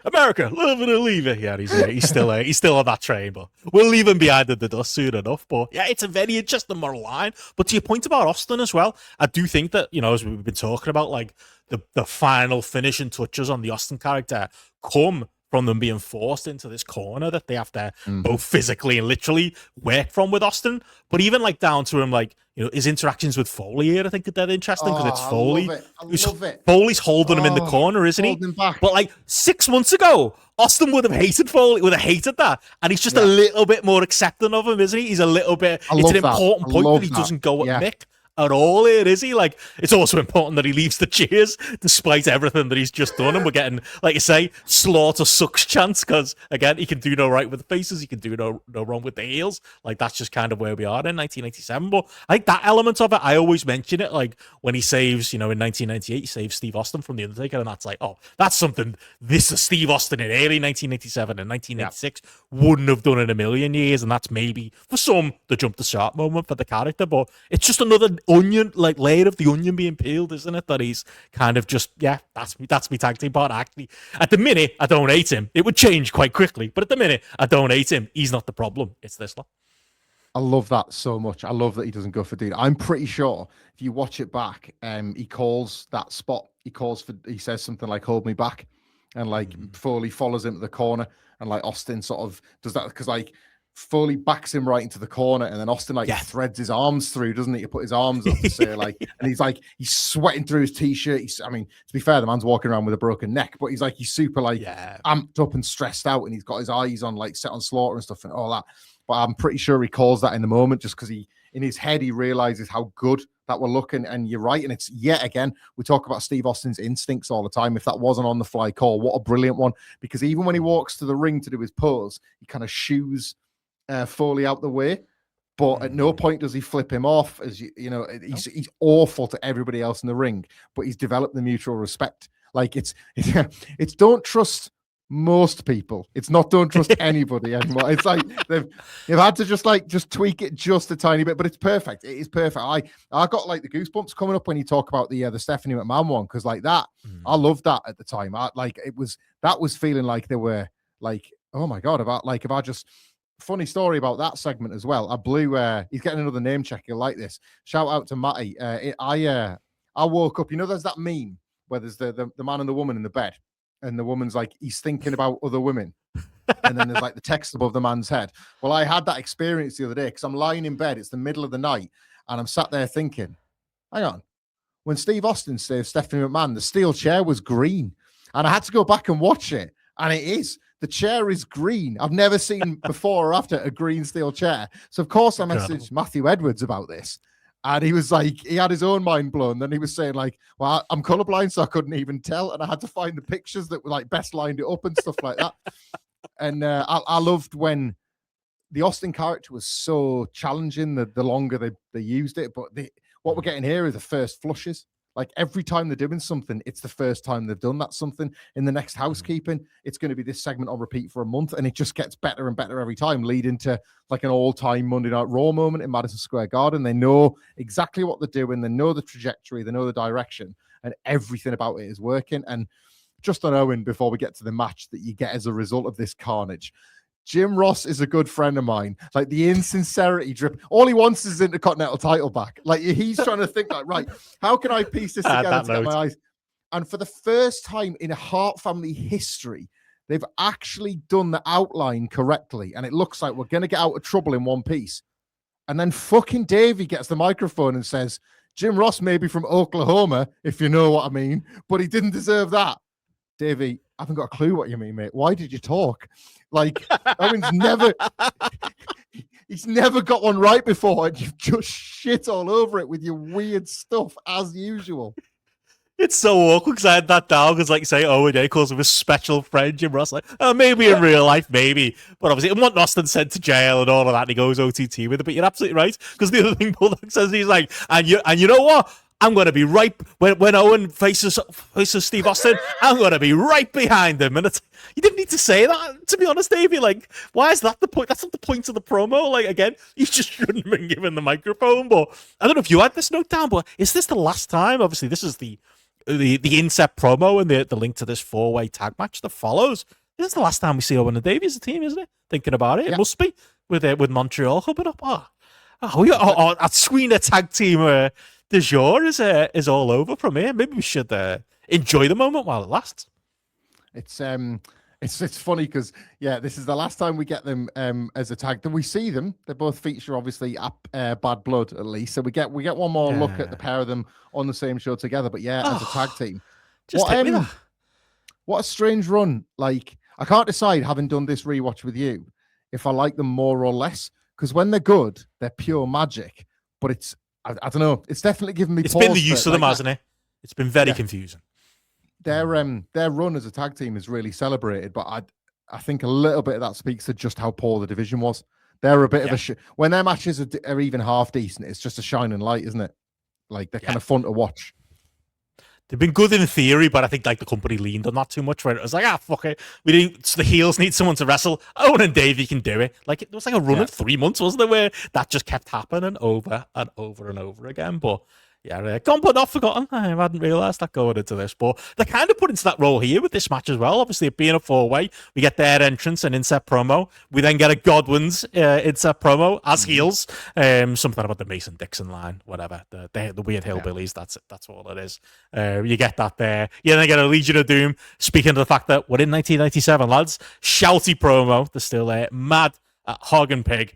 America, love it or leave it. Yeah, he's still on that train, but we'll leave him behind in the dust soon enough. But yeah, it's a very interesting moral line. But to your point about Austin as well, I do think that, as we've been talking about, like the final finishing touches on the Austin character come from them being forced into this corner that they have to both physically and literally work from with Austin. But even like down to him, like, his interactions with Foley here, I think that they're interesting because it's Foley. I love it. Foley's holding him in the corner, isn't he? Back. But like 6 months ago, Austin would have hated Foley, would have hated that. And he's just a little bit more accepting of him, isn't he? He's a little bit, it's an important point that he doesn't go at Mick at all here, is he? Like, it's also important that he leaves the cheers despite everything that he's just done, and we're getting, like you say, Slaughter sucks chance, because again, he can do no right with the faces, he can do no wrong with the heels. Like, that's just kind of where we are in 1987. But I think that element of it, I always mention it, like when he saves, in 1998 he saves Steve Austin from the Undertaker, and that's like, oh, that's something this is Steve Austin in early 1987 and 1986 wouldn't have done in a million years. And that's maybe for some the jump the shark moment for the character, but it's just another onion, like layer of the onion being peeled, isn't it? That he's kind of just, that's me tag team part. Actually, at the minute, I don't hate him. It would change quite quickly, but at the minute, I don't hate him. He's not the problem. It's this lot. I love that so much. I love that he doesn't go for Dean. I'm pretty sure if you watch it back, he calls that spot. He says something like "hold me back," and like Foley follows him to the corner, and like Austin sort of does that because like Foley backs him right into the corner, and then Austin threads his arms through, doesn't he? To put his arms up to say like, and he's sweating through his t-shirt. To be fair, the man's walking around with a broken neck, but he's super amped up and stressed out, and he's got his eyes on like set on Slaughter and stuff and all that. But I'm pretty sure he calls that in the moment just because in his head he realizes how good that we're looking. And you're right, and it's yet again we talk about Steve Austin's instincts all the time. If that wasn't on the fly call, what a brilliant one! Because even when he walks to the ring to do his pose, he kind of shoos Foley out the way, but at no point does he flip him off. As he's awful to everybody else in the ring, but he's developed the mutual respect. Like it's don't trust most people. It's not don't trust anybody anymore. It's like they've had to just tweak it just a tiny bit, but it's perfect. It is perfect. I got like the goosebumps coming up when you talk about the Stephanie McMahon one, because like that, I loved that at the time. That was feeling like they were like, oh my god, if I just. Funny story about that segment as well. I blew. He's getting another name check. You'll like this. Shout out to Matty. I woke up. There's that meme where there's the man and the woman in the bed, and the woman's like he's thinking about other women, And then there's like the text above the man's head. Well, I had that experience the other day because I'm lying in bed. It's the middle of the night. And I'm sat there thinking, hang on. When Steve Austin saved Stephanie McMahon, the steel chair was green. And I had to go back and watch it. And it is. The chair is green. I've never seen before or after a green steel chair. So, of course, I messaged Matthew Edwards about this. And he was like, he had his own mind blown. Then he was saying like, well, I'm colorblind, so I couldn't even tell. And I had to find the pictures that were like best lined it up and stuff like that. And I loved when the Austin character was so challenging, the longer they used it. But what we're getting here is the first flushes. Like every time they're doing something, it's the first time they've done that something. In the next Housekeeping, it's going to be this segment on repeat for a month, and it just gets better and better every time, leading to like an all-time Monday Night Raw moment in Madison Square Garden. They know exactly what they're doing. They know the trajectory. They know the direction, and everything about it is working. And just on Owen, before we get to the match that you get as a result of this carnage, Jim Ross is a good friend of mine. Like the insincerity drip. All he wants is Intercontinental title back. Like he's trying to think like, right, how can I piece this together to get my eyes? And for the first time in a Hart family history, they've actually done the outline correctly. And it looks like we're going to get out of trouble in one piece. And then fucking Davey gets the microphone and says, Jim Ross may be from Oklahoma, if you know what I mean, but he didn't deserve that. Davey, I haven't got a clue what you mean, mate. Why did you talk? Like, Owen's he's never got one right before, and you've just shit all over it with your weird stuff, as usual. It's so awkward because I had that down because, like you say, Owen A calls him a special friend. Jim Ross, like, oh, maybe in real life, maybe. But obviously, and what Austin sent to jail and all of that, and he goes OTT with it. But you're absolutely right because the other thing Bulldog says, he's like, and you know what? I'm going to be right when Owen faces Steve Austin. I'm going to be right behind him. And you didn't need to say that, to be honest, Davey. Like, why is that the point? That's not the point of the promo. Like, again, you just shouldn't have been given the microphone. But I don't know if you had this note down, but is this the last time? Obviously, this is the inset promo and the link to this 4-way tag match that follows. This is the last time we see Owen and Davey as a team, isn't it? Thinking about it, It must be with Montreal coming up. Our Sweeney tag team. De jour is all over from here. Maybe we should enjoy the moment while it lasts. It's funny because this is the last time we get them as a tag. Then we see them. They both feature obviously Bad Blood at least. So we get one more look at the pair of them on the same show together. But as a tag team, what a strange run. Like I can't decide, having done this rewatch with you, if I like them more or less. Because when they're good, they're pure magic. But it's I don't know. It's definitely given me. It's been the use of them, hasn't it? It's been very confusing. Their run as a tag team is really celebrated, but I think a little bit of that speaks to just how poor the division was. They're a bit of a when their matches are even half decent, it's just a shining light, isn't it? Like they're kind of fun to watch. They've been good in theory, but I think like the company leaned on that too much. Where it was like, fuck it, so the heels need someone to wrestle. Owen and Davey can do it. Like it was like a run of 3 months, wasn't there, where that just kept happening over and over and over again. But gone but not forgotten. I hadn't realised that going into this, but they're kind of put into that role here with this match as well. Obviously, it being a 4-way, we get their entrance and inset promo. We then get a Godwin's inset promo as heels. Something about the Mason Dixon line, whatever. The weird hillbillies. That's it. That's all it is. You get that there. You then get a Legion of Doom. Speaking of the fact that we're in 1997, lads. Shouty promo. They're still mad at Hog and Pig.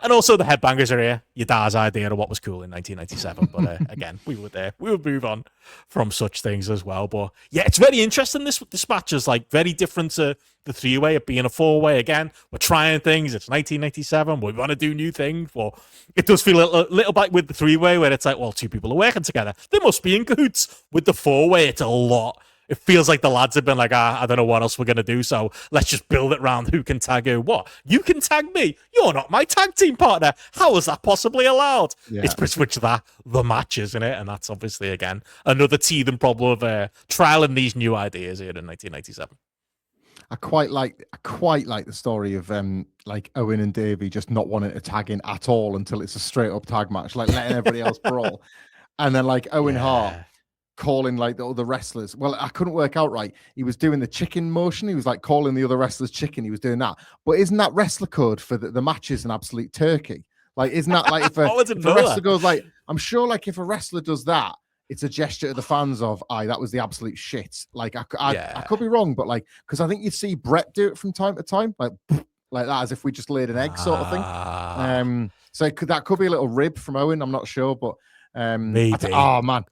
And also the headbangers are here. Your dad's idea of what was cool in 1997. But again, we were there. We would move on from such things as well. But it's very interesting. This match is like very different to the 3-way, it being a 4-way. Again, we're trying things. It's 1997. We want to do new things. But it does feel a little bit with the 3-way where it's like, well, two people are working together. They must be in cahoots. With the 4-way, it's a lot. It feels like the lads have been like, I don't know what else we're going to do, so let's just build it around who can tag who. What? You can tag me? You're not my tag team partner. How is that possibly allowed? Yeah. It's pretty much the match, isn't it? And that's obviously, again, another teething problem of trialing these new ideas here in 1997. I quite like the story of like Owen and Davey just not wanting to tag in at all until it's a straight up tag match, like letting everybody else brawl. And then like Owen Hart calling like the other wrestlers. Well, I couldn't work out right. He was doing the chicken motion. He was like calling the other wrestlers chicken. He was doing that. But isn't that wrestler code for the matches an absolute turkey? Like, isn't that like if a wrestler goes like, I'm sure like if a wrestler does that, it's a gesture to the fans of, aye, that was the absolute shit. Like I Yeah. could be wrong, but like, because I think you see Bret do it from time to time, like that, as if we just laid an egg sort of thing. So that could be a little rib from Owen. I'm not sure, but Maybe. oh man,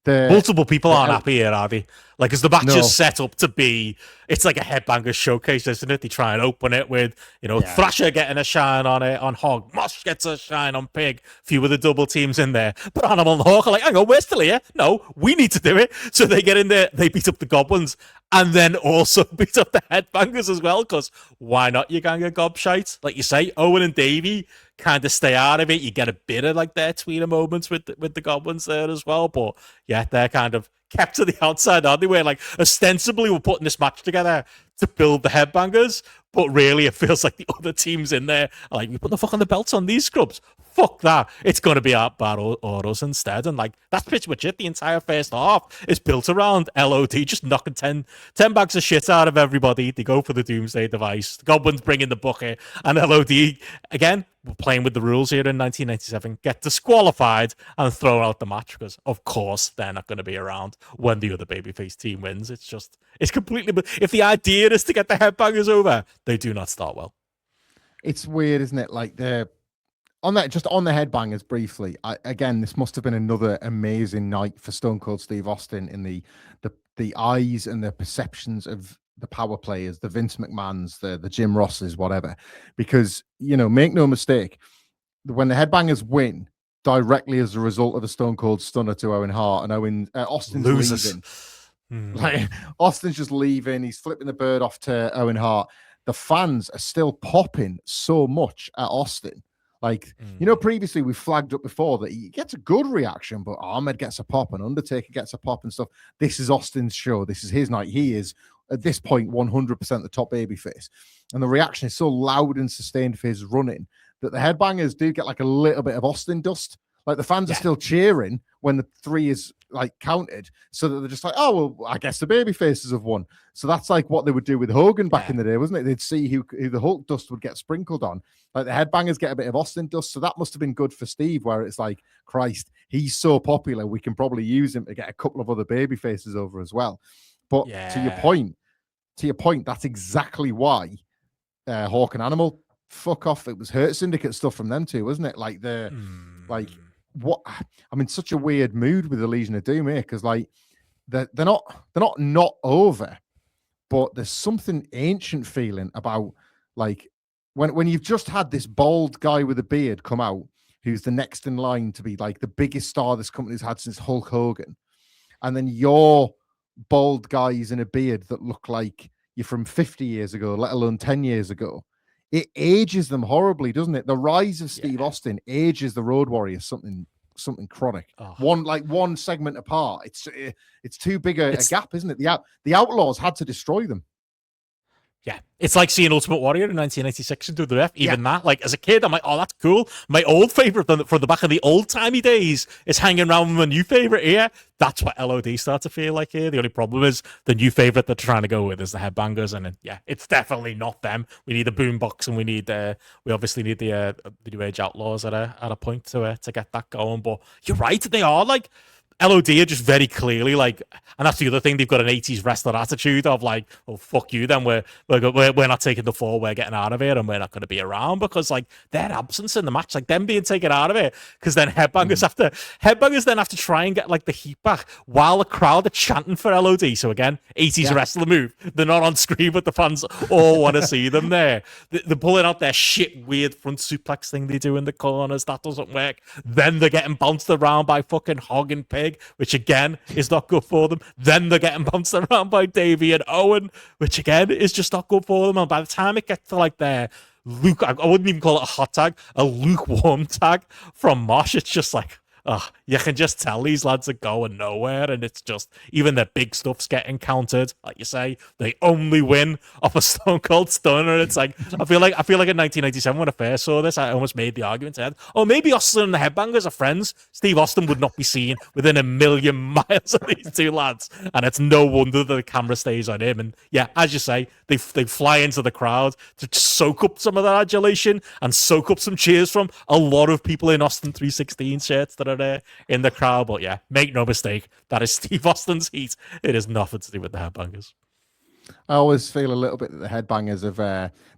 Multiple people aren't happy here, are they? Like, as the match is set up to be, it's like a headbanger showcase, isn't it? They try and open it with, Thrasher getting a shine on it, on Hog. Mosh gets a shine on Pig. A few of the double teams in there. But Animal and Hawk are like, hang on, we're still here. No, we need to do it. So they get in there, they beat up the Goblins, and then also beat up the headbangers as well, because why not, you gang of gobshites? Like you say, Owen and Davey kind of stay out of it. You get a bit of like their tweener moments with the Goblins there as well. But yeah, they're kind of kept to the outside, aren't they? Where like ostensibly we're putting this match together to build the headbangers, but really it feels like the other teams in there are like, we put the fuck on the belts on these scrubs. Fuck that. It's going to be our battle orders instead. And like, that's pretty much it. The entire first half is built around LOD just knocking 10 bags of shit out of everybody. They go for the Doomsday device. The Goblins bring in the bucket. And LOD, again, we're playing with the rules here in 1997, get disqualified and throw out the match because, of course, they're not going to be around when the other babyface team wins. It's completely... If the idea is to get the headbangers over, they do not start well. It's weird, isn't it? Like, on the headbangers briefly, again, this must have been another amazing night for Stone Cold Steve Austin in the eyes and the perceptions of the power players, the Vince McMahons, the Jim Rosses, whatever. Because, make no mistake, when the headbangers win directly as a result of a Stone Cold Stunner to Owen Hart, and Austin's leaving. Like, Austin's just leaving. He's flipping the bird off to Owen Hart. The fans are still popping so much at Austin. Like, previously we flagged up before that he gets a good reaction, but Ahmed gets a pop and Undertaker gets a pop and stuff. This is Austin's show. This is his night. He is, at this point, 100% the top babyface. And the reaction is so loud and sustained for his running that the headbangers do get like a little bit of Austin dust. Like, the fans are still cheering when the 3 is like counted, so that they're just like, oh, well, I guess the baby faces have won. So that's like what they would do with Hogan back in the day, wasn't it? They'd see who the Hulk dust would get sprinkled on. Like, the headbangers get a bit of Austin dust. So that must have been good for Steve, where it's like, Christ, he's so popular, we can probably use him to get a couple of other baby faces over as well. But to your point, that's exactly why Hawk and Animal, fuck off. It was Hurt Syndicate stuff from them too, wasn't it? Like what I'm in such a weird mood with the Legion of Doom here, because like they're not over, but there's something ancient feeling about like when you've just had this bald guy with a beard come out who's the next in line to be like the biggest star this company's had since Hulk Hogan, and then your bald guys in a beard that look like you're from 50 years ago, let alone 10 years ago. It ages them horribly, doesn't it? The rise of Steve Austin ages the Road Warriors something chronic. One segment apart. It's too big a gap, isn't it? The Outlaws had to destroy them. Yeah, it's like seeing Ultimate Warrior in 1986 in WWF. Even that, like, as a kid, I'm like, oh, that's cool. My old favorite from the back of the old-timey days is hanging around with my new favorite here. That's what LOD start to feel like here. The only problem is the new favorite they're trying to go with is the headbangers, and it's definitely not them. We need a boombox, and we obviously need the New Age Outlaws at a point to get that going. But you're right, they are like. LOD are just very clearly like, and that's the other thing, they've got an 80s wrestler attitude of like, oh, fuck you, then we're not taking the fall, we're getting out of here, and we're not going to be around, because like their absence in the match, like them being taken out of it, because then headbangers then have to try and get like the heat back while the crowd are chanting for LOD. So again, 80s wrestler move, they're not on screen, but the fans all want to see them there. They're pulling out their shit weird front suplex thing they do in the corners, that doesn't work. Then they're getting bounced around by fucking Hog and Pig, which again is not good for them. Then they're getting bounced around by Davey and Owen, which again is just not good for them. And by the time it gets to like their I wouldn't even call it a hot tag, a lukewarm tag from Mosh, it's just like, you can just tell these lads are going nowhere, and it's just, even their big stuff's getting countered. Like you say, they only win off a Stone Cold Stunner, and it's like, I feel like in 1997 when I first saw this, I almost made the argument that, maybe Austin and the Headbangers are friends. Steve Austin would not be seen within a million miles of these two lads, and it's no wonder that the camera stays on him. And yeah, as you say, they fly into the crowd to soak up some of that adulation and soak up some cheers from a lot of people in Austin 316 shirts that are in the crowd. But yeah, make no mistake, that is Steve Austin's heat. It has nothing to do with the headbangers. I always feel a little bit that the headbangers of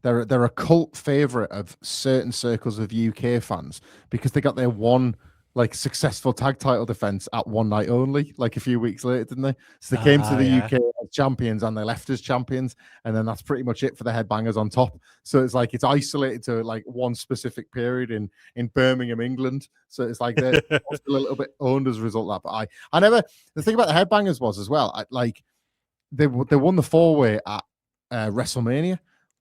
they're a cult favorite of certain circles of UK fans because they got their one like successful tag title defense at one night only, like a few weeks later, didn't they? So they came to the UK as champions and they left as champions, and then that's pretty much it for the headbangers on top. So it's like it's isolated to like one specific period in Birmingham, England. So it's like they're still a little bit owned as a result of that. But I never, the thing about the headbangers was as well, they won the 4-way at WrestleMania,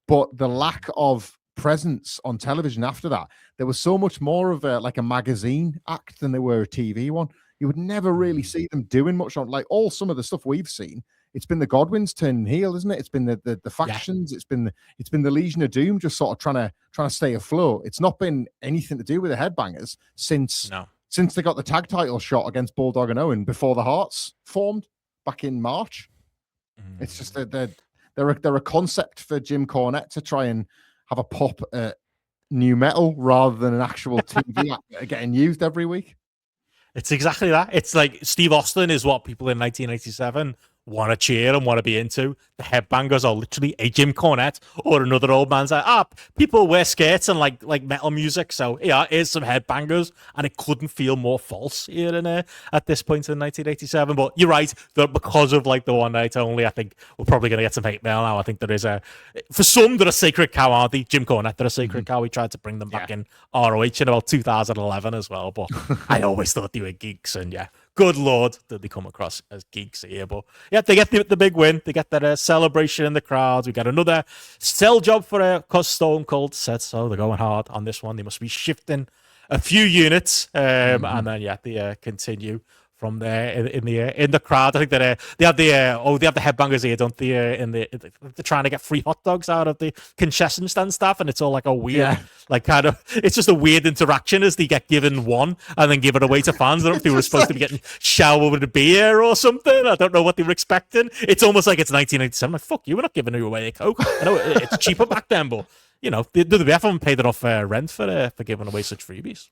but the lack of presence on television after that, there was so much more of a magazine act than they were a TV one. You would never really see them doing much on like all some of the stuff we've seen. It's been the Godwins turning heel, isn't it? It's been the factions. Yeah. It's been the Legion of Doom just sort of trying to stay afloat. It's not been anything to do with the headbangers since they got the tag title shot against Bulldog and Owen before the Hearts formed back in March. It's just that they're a concept for Jim Cornette to try and have a pop at new metal rather than an actual TV act getting used every week. It's exactly that. It's like Steve Austin is what people in 1987 want to cheer and want to be into. The headbangers are literally a Jim Cornette or another old man's like, people wear skirts and like metal music, so yeah, here's some headbangers, and it couldn't feel more false here and at this point in 1987. But you're right, that because of like the one night only, I think we're probably going to get some hate mail now. I think there is for some, they're a sacred cow, aren't they? Jim Cornette, they're a sacred cow. We tried to bring them back in ROH in about 2011 as well, but I always thought they were geeks, and yeah, good Lord, did they come across as geeks here. But yeah, they get the big win. They get that celebration in the crowd. We got another sell job for because Stone Cold said so. They're going hard on this one. They must be shifting a few units. And then, yeah, they continue from there in the crowd. I think that they have the headbangers here, don't they? They're trying to get free hot dogs out of the concession stand staff, and it's all like a weird, like kind of, it's just a weird interaction as they get given one and then give it away to fans. I don't know if they were supposed to be getting showered with a beer or something. I don't know what they were expecting. It's almost like it's 1987. Like, fuck you, we're not giving away a Coke. I know it's cheaper back then, but you know, the WWF haven't paid enough rent for giving away such freebies.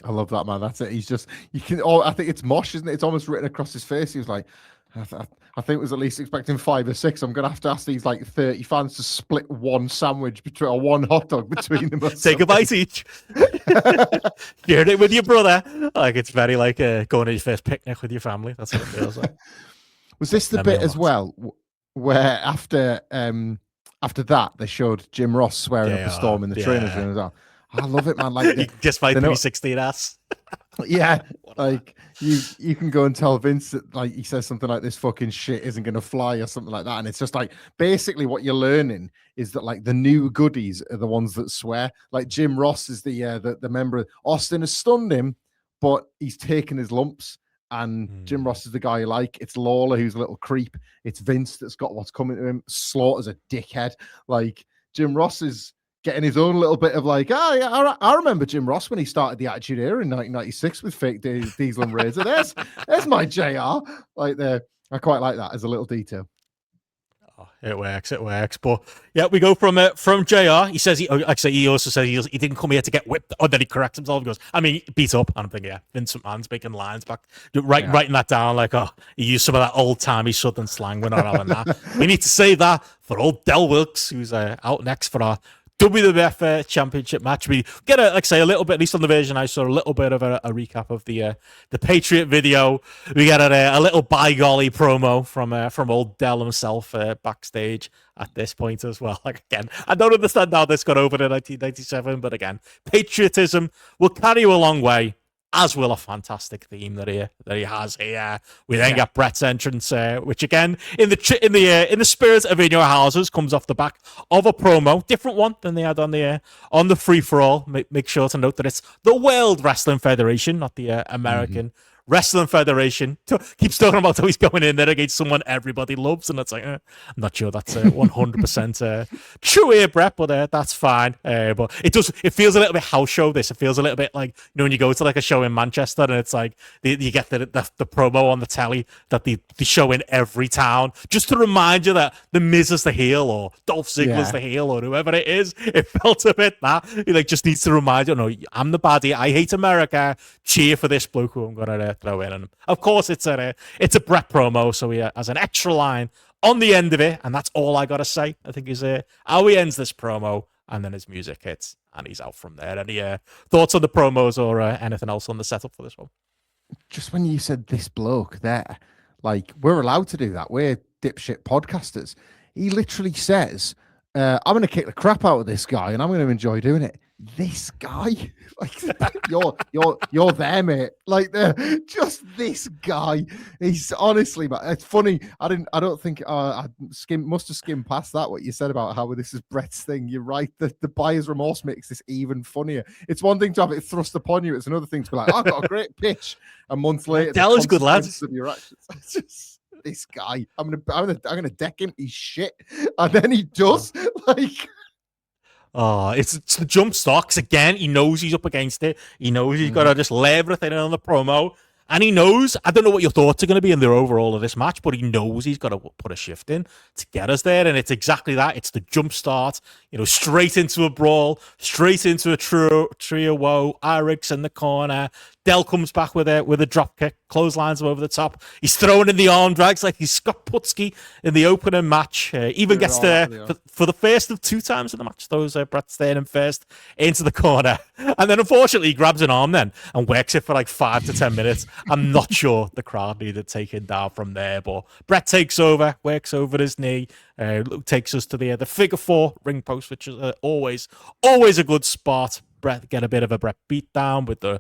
I love that, man. That's it. He's just, you can, oh, I think it's Mosh, isn't it? It's almost written across his face. He was like, I think it was at least expecting 5 or 6. I'm going to have to ask these like 30 fans to split one sandwich between, or one hot dog between them. Take a bite each. Share it with your brother. Like, it's very like going to your first picnic with your family. That's what it feels like. Was this the bit as well where after that they showed Jim Ross swearing up a storm in the trainer's room as well? I love it, man. Like just by 316 ass. Yeah, like you can go and tell Vince that like he says something like this fucking shit isn't going to fly or something like that, and it's just like basically what you're learning is that like the new goodies are the ones that swear. Like Jim Ross is the member. Austin has stunned him, but he's taken his lumps. And Jim Ross is the guy you like. It's Lawler who's a little creep. It's Vince that's got what's coming to him. Slaughter's a dickhead. Like Jim Ross is getting his own little bit of like, I remember Jim Ross when he started the Attitude Era in 1996 with fake Diesel and Razor. There's my JR. Like there, I quite like that as a little detail. Oh, it works. But yeah, we go from JR. He says he also says he didn't come here to get whipped. Or then he corrects himself. He goes, I mean, beat up. And I'm thinking, yeah, Vince McMahon's making lines back, writing that down like, oh, he used some of that old timey Southern slang. We're not having that. We need to save that for old Del Wilkes, who's out next for our WWF Championship match. We get a little bit, at least on the version I saw, a little bit of a recap of the Patriot video. We get a little by golly promo from old Del himself backstage at this point as well. Like again, I don't understand how this got over in 1997, but again, patriotism will carry you a long way. As will a fantastic theme that he has here. We then get Bret's entrance, which again, in the spirit of In Your Houses, comes off the back of a promo, different one than they had on the free for all. Make sure to note that it's the World Wrestling Federation, not the American Wrestling Federation keeps talking about how he's going in there against someone everybody loves, and it's like, I'm not sure that's 100% true here, Bret, but that's fine. But it feels a little bit house show. It feels a little bit like, when you go to like a show in Manchester, and it's like you get the promo on the telly that they show in every town, just to remind you that the Miz is the heel or Dolph Ziggler's the heel or whoever it is. It felt a bit that he like just needs to remind you, no, I'm the baddie. I hate America. Cheer for this bloke who I'm gonna throw in. And of course, it's a Bret promo, so he has an extra line on the end of it, and that's all I gotta say. I think is how he ends this promo, and then his music hits, and he's out from there. Any thoughts on the promos or anything else on the setup for this one? Just when you said this bloke there, like, we're allowed to do that. We're dipshit podcasters. He literally says, I'm going to kick the crap out of this guy and I'm going to enjoy doing it. This guy, like, you're there, mate. Like, just this guy. He's honestly, but it's funny. I don't think I must have skimmed past that. What you said about how this is Bret's thing. You're right. The buyer's remorse makes this even funnier. It's one thing to have it thrust upon you. It's another thing to be like, I've got a great pitch. A month later, Dallas good lad. Of your actions. It's just this guy. I'm gonna deck him. He's shit, and then he does like. Oh, it's the jump stocks again. He knows he's up against it. He knows he's got to just lay everything on the promo. And he knows, I don't know what your thoughts are going to be in the overall of this match, but he knows he's got to put a shift in to get us there. And it's exactly that. It's the jump start, straight into a brawl, straight into a trio woe. Irix in the corner. Del comes back with a drop kick, clotheslines him over the top. He's throwing in the arm drags like he's Scott Putski in the opening match. Even gets there for the first of 2 times in the match. Throws Bret staying in first into the corner. And then unfortunately he grabs an arm then and works it for like 5 to 10 minutes. I'm not sure the crowd needed taking down from there, but Bret takes over, works over his knee, takes us to the figure 4 ring post, which is always a good spot. Bret get a bit of a Bret beat down with the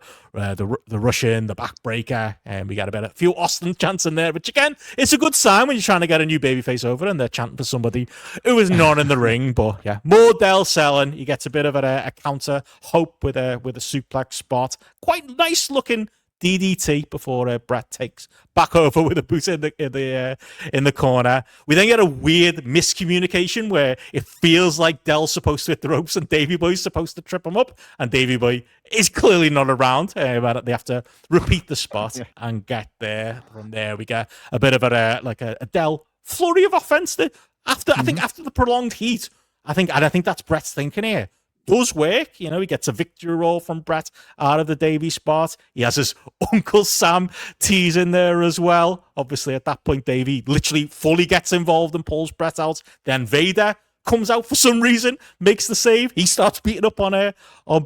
Russian, the backbreaker, and we got a few Austin chants in there, which again, it's a good sign when you're trying to get a new babyface over and they're chanting for somebody who is not in the ring. But yeah, more Del selling. He gets a bit of a counter hope with a suplex spot. Quite nice looking DDT before Bret takes back over with a boot in the corner. We then get a weird miscommunication where it feels like Del's supposed to hit the ropes and Davey Boy's supposed to trip him up, and Davey Boy is clearly not around. But they have to repeat the spot and get there. From there, we get a bit of a Del flurry of offense. I think after the prolonged heat, I think that's Bret's thinking here. Does work, he gets a victory roll from Bret out of the Davey spot. He has his Uncle Sam tease in there as well. Obviously, at that point, Davey literally fully gets involved and pulls Bret out. Then Vader comes out for some reason, makes the save. He starts beating up on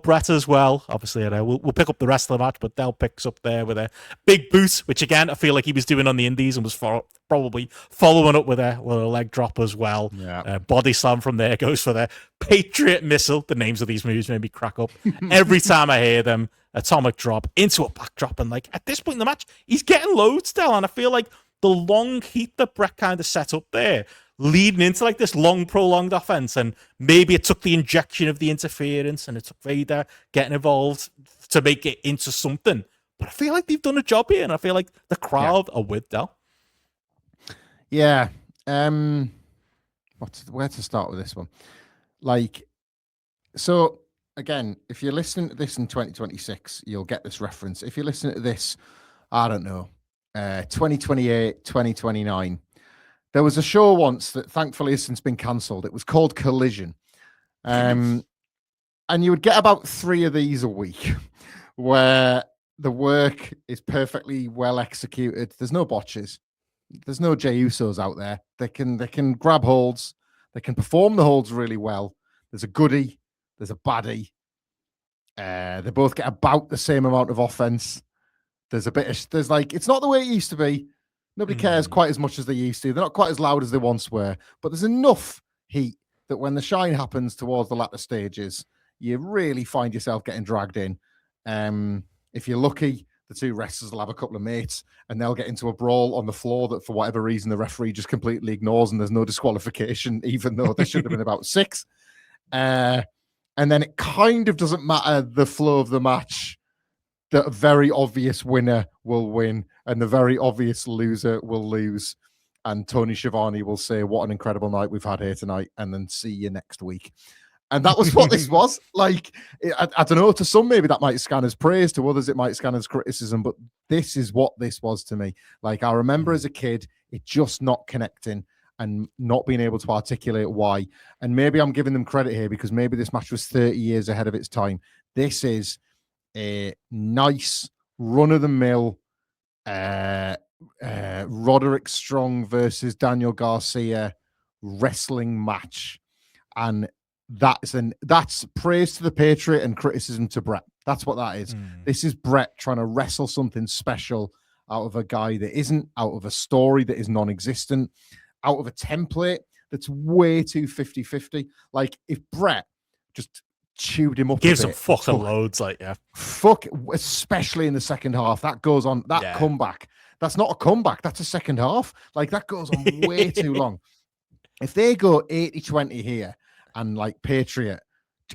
Bret as well. Obviously, we'll pick up the rest of the match, but Del picks up there with a big boot, which again, I feel like he was doing on the Indies and was probably following up with a leg drop as well. Yeah. Body slam from there, goes for the Patriot missile. The names of these moves made me crack up every time I hear them. Atomic drop into a backdrop, and like at this point in the match, he's getting loads Del, and I feel like the long heat that Bret kind of set up there, leading into like this long prolonged offense, and maybe it took the injection of the interference and it took Vader getting involved to make it into something. But I feel like they've done a job here, and I feel like the crowd are with Del. Yeah. Where to start with this one? Like, so again, if you're listening to this in 2026, you'll get this reference. If you're listening to this, I don't know, 2028, 2029. There was a show once that thankfully has since been cancelled. It was called Collision. And you would get about 3 of these a week where the work is perfectly well executed. There's no botches. There's no Jey Usos out there. They can grab holds. They can perform the holds really well. There's a goodie. There's a baddie. They both get about the same amount of offense. There's it's not the way it used to be. Nobody cares quite as much as they used to. They're not quite as loud as they once were, but there's enough heat that when the shine happens towards the latter stages, you really find yourself getting dragged in. If you're lucky, the 2 wrestlers will have a couple of mates and they'll get into a brawl on the floor that for whatever reason the referee just completely ignores, and there's no disqualification, even though there should have been about 6. And then it kind of doesn't matter the flow of the match the very obvious winner will win and the very obvious loser will lose. And Tony Schiavone will say, "What an incredible night we've had here tonight," and then see you next week. And that was what this was. Like, I don't know, to some maybe that might scan as praise, to others it might scan as criticism, but this is what this was to me. Like, I remember as a kid, it just not connecting and not being able to articulate why. And maybe I'm giving them credit here because maybe this match was 30 years ahead of its time. This is a nice run-of-the-mill Roderick Strong versus Daniel Garcia wrestling match, and that's praise to the Patriot and criticism to Bret. That's what that is. This is Bret trying to wrestle something special out of a guy that isn't, out of a story that is non-existent, out of a template that's way too 50-50. Like, if Bret just chewed him up, gives him fucking loads, like, yeah, fuck, especially in the second half. That goes on, that comeback. That's not a comeback. That's a second half. Like, that goes on way too long. If they go 80-20 here and like Patriot,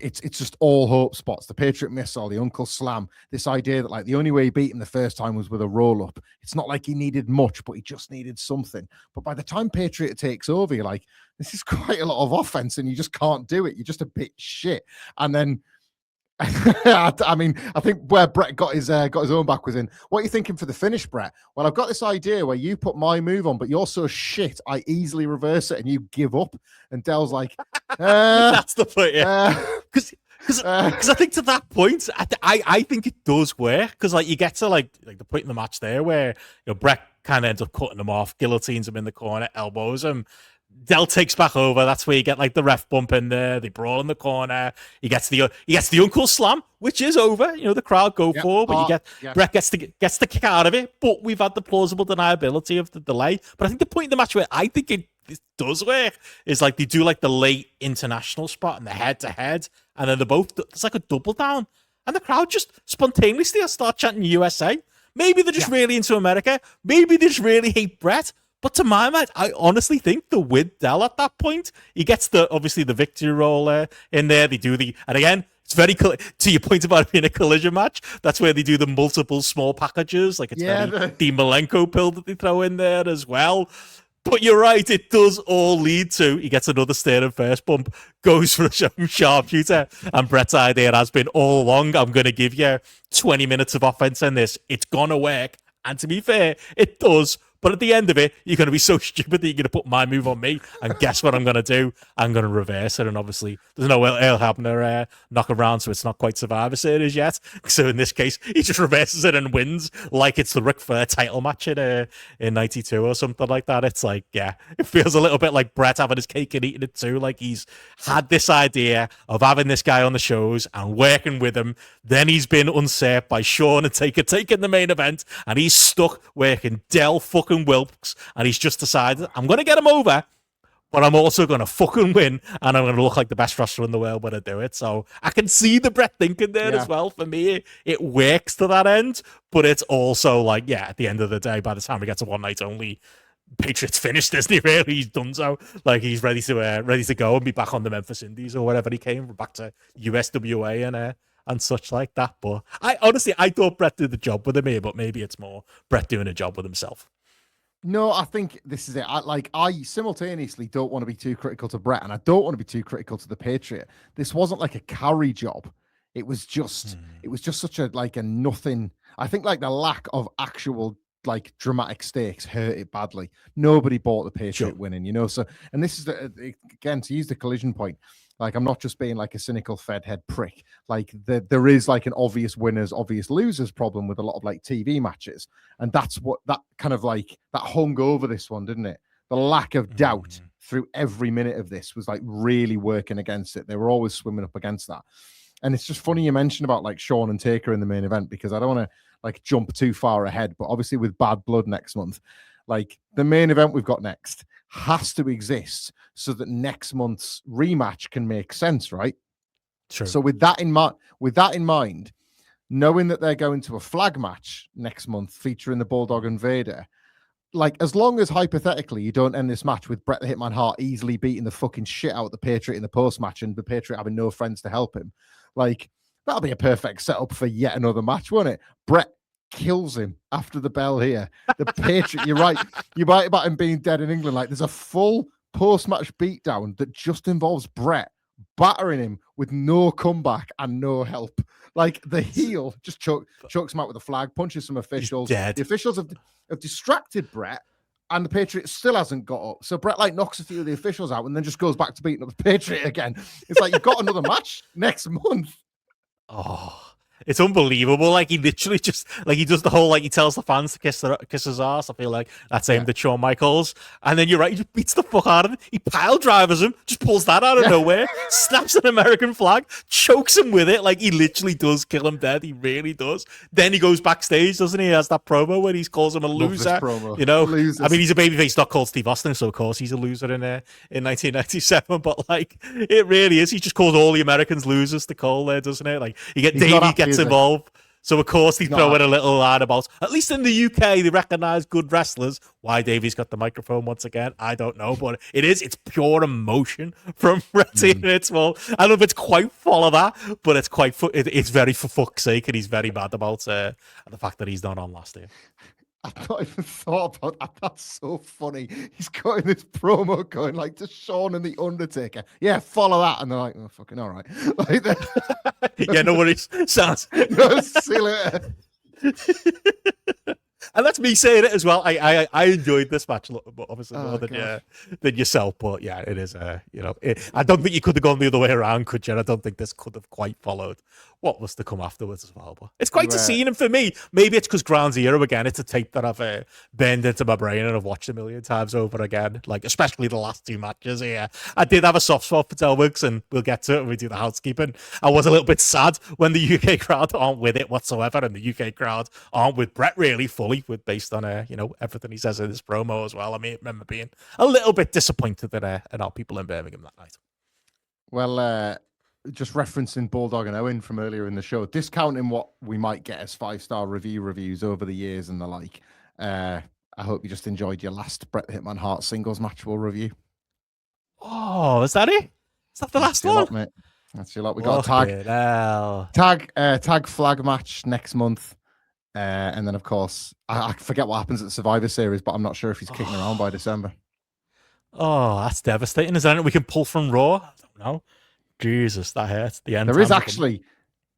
it's just all hope spots. The Patriot missile, the Uncle Slam, this idea that like the only way he beat him the first time was with a roll up. It's not like he needed much, but he just needed something. But by the time Patriot takes over, you're like, this is quite a lot of offense and you just can't do it. You're just a bit shit. And then I mean, I think where Bret got his own back was in, what are you thinking for the finish, Bret? Well, I've got this idea where you put my move on, but you're so shit, I easily reverse it and you give up. And Dell's like, that's the point, yeah. Because I think to that point, I think it does work, because like you get to like the point in the match there where, you know, Bret kind of ends up cutting him off, guillotines him in the corner, elbows him. Dell takes back over. That's where you get like the ref bump in there. They brawl in the corner. He gets the Uncle Slam, which is over. You know, the crowd go for, but Bret gets the kick out of it. But we've had the plausible deniability of the delay. But I think the point in the match where I think it does work is like they do like the late international spot and the head to head, and then it's like a double down, and the crowd just spontaneously start chanting USA. Maybe they're just really into America. Maybe they just really hate Bret. But to my mind, I honestly think the with Dell at that point, he gets obviously the victory roller in there. They do and again, it's very, to your point about it being a collision match, that's where they do the multiple small packages, like it's the Malenko pill that they throw in there as well. But you're right, it does all lead to, he gets another sternum first bump, goes for a sharpshooter, and Bret's idea has been all along, I'm going to give you 20 minutes of offense in this. It's going to work. And to be fair, it does. But at the end of it, you're going to be so stupid that you're going to put my move on me. And guess what I'm going to do? I'm going to reverse it. And obviously, there's no Earl Hebner knock around, so it's not quite Survivor Series yet. So in this case, he just reverses it and wins like it's the Ric Flair title match in 92 or something like that. It's like, yeah, it feels a little bit like Bret having his cake and eating it too. Like he's had this idea of having this guy on the shows and working with him. Then he's been usurped by Shawn and Taker taking the main event. And he's stuck working Dell fucking Wilkes, and he's just decided, I'm going to get him over, but I'm also going to fucking win, and I'm going to look like the best wrestler in the world when I do it. So I can see the Bret thinking there as well. For me, it works to that end, but it's also like, yeah, at the end of the day, by the time we get to one night only, Patriot's finished, isn't he? Really, he's done so. Like he's ready to go and be back on the Memphis Indies or whatever he came back to USWA and such like that. But I thought Bret did the job with him here, but maybe it's more Bret doing a job with himself. No, I think this is it. I simultaneously don't want to be too critical to Bret, and I don't want to be too critical to the Patriot. This wasn't like a carry job. It was just such a nothing. I think like the lack of actual like dramatic stakes hurt it badly. Nobody bought the Patriot winning, you know. So, and this is again, to use the collision point. Like, I'm not just being like a cynical fed head prick. Like there is like an obvious winners, obvious losers problem with a lot of like TV matches. And that's what that kind of like that hung over this one, didn't it? The lack of doubt through every minute of this was like really working against it. They were always swimming up against that. And it's just funny you mentioned about like Shawn and Taker in the main event, because I don't want to like jump too far ahead, but obviously with Bad Blood next month, like the main event we've got next has to exist so that next month's rematch can make sense, right? True. So with that in mind, knowing that they're going to a flag match next month featuring the Bulldog and Vader, like as long as hypothetically you don't end this match with Bret the Hitman Hart easily beating the fucking shit out of the Patriot in the post match and the Patriot having no friends to help him, like That'll be a perfect setup for yet another match, won't it? Bret kills him after the bell here. The Patriot, you're right. You're right about him being dead in England. Like, there's a full post-match beatdown that just involves Bret battering him with no comeback and no help. Like, the heel just chokes him out with a flag, punches some officials. The officials have distracted Bret, and the Patriot still hasn't got up. So Bret, like, knocks a few of the officials out and then just goes back to beating up the Patriot again. It's like, you've got another match next month. Oh, it's unbelievable. Like, he literally just, like, he does the whole, like, he tells the fans to kiss his ass. I feel like that's aimed at Shawn Michaels. And then you're right, he just beats the fuck out of him. He pile drivers him, just pulls that out of nowhere, snaps an American flag, chokes him with it. Like, he literally does kill him dead. He really does. Then he goes backstage, doesn't he? He has that promo where he calls him a loser. You know, losers. I mean, he's a babyface, not called Steve Austin, so of course he's a loser in 1997. But, like, it really is. He just calls all the Americans losers to Cole there, doesn't it? Like, you get Davey gets involved. So, of course, he's throwing a little line about, at least in the UK, they recognise good wrestlers. Why Davey's got the microphone once again, I don't know. But it's pure emotion from Bret. It's, well, I don't know if it's quite full of that, but it's very for fuck's sake, and he's very mad about the fact that he's not on last year. I've not even thought about that. That's so funny. He's got in this promo going like to Shawn and the Undertaker. Yeah, follow that. And they're like, oh, fucking all right. Like, yeah, no worries. Sounds. No, see you later. And that's me saying it as well. I enjoyed this match, obviously more than yourself. But yeah, it is. I don't think you could have gone the other way around, could you? I don't think this could have quite followed what was to come afterwards as well. But it's quite a scene, and for me, maybe it's because Ground Zero again. It's a tape that I've burned into my brain and I've watched a million times over again. Like, especially the last two matches here. I did have a soft spot for Telworks, and we'll get to it when we do the housekeeping. I was a little bit sad when the UK crowd aren't with it whatsoever, and the UK crowd aren't with Bret really fully, based on everything he says in this promo as well. I mean, I remember being a little bit disappointed at our people in Birmingham that night. Well, just referencing Bulldog and Owen from earlier in the show, discounting what we might get as 5-star reviews over the years and the like. I hope you just enjoyed your last Bret the Hitman Hart singles match we'll review. Oh, is that it? Is that the last one? Lot, mate. That's your lot. We got a tag flag match next month. And then, of course, I forget what happens at the Survivor Series, but I'm not sure if he's kicking around by December. Oh, that's devastating. Is there anything we can pull from Raw? I don't know. Jesus, that hurts. The end. There is actually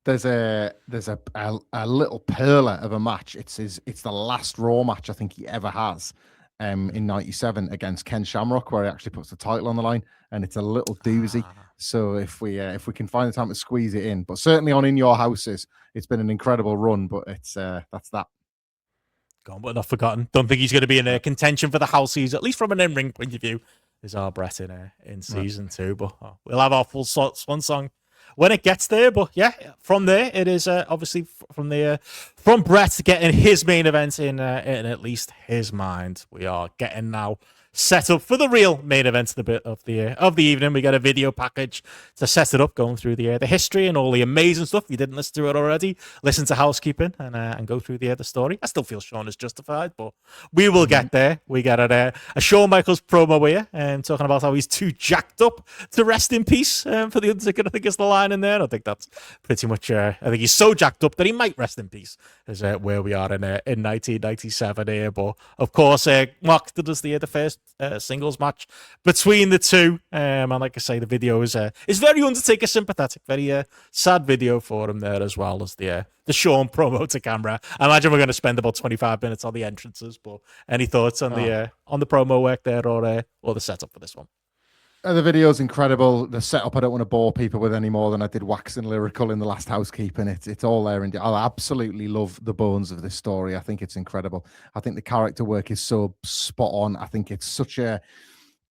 there's a little perler of a match. It's the last Raw match I think he ever has. In '97 against Ken Shamrock, where he actually puts the title on the line, and it's a little doozy. So if we can find the time to squeeze it in, but certainly on In Your Houses, it's been an incredible run. But it's that's that. Gone but not forgotten. Don't think he's going to be in contention for the houses, at least from an in-ring point of view. Is our Bret in season 2? But we'll have our full swan song when it gets there. But yeah, from there it is obviously from Bret getting his main event in at least his mind. We are getting now set up for the real main event of the evening. We get a video package to set it up, going through the history and all the amazing stuff. If you didn't listen to it already, listen to Housekeeping and go through the story. I still feel Shawn is justified, but we will get there. We got a Shawn Michaels promo here and talking about how he's too jacked up to rest in peace for the Undertaker. I think is the line in there. I think that's pretty much. I think he's so jacked up that he might rest in peace. Is where we are in 1997 here. But of course, Mark did us the first singles match between the two, and like I say, the video is very Undertaker sympathetic, very sad video for him there, as well as the Shawn promo to camera. I imagine we're going to spend about 25 minutes on the entrances, but any thoughts on the promo work there, or the setup for this one? The video's incredible. The setup, I don't want to bore people with any more than I did waxing lyrical in the last Housekeeping. It's all there. And I absolutely love the bones of this story. I think it's incredible. I think the character work is so spot on. I think it's such a...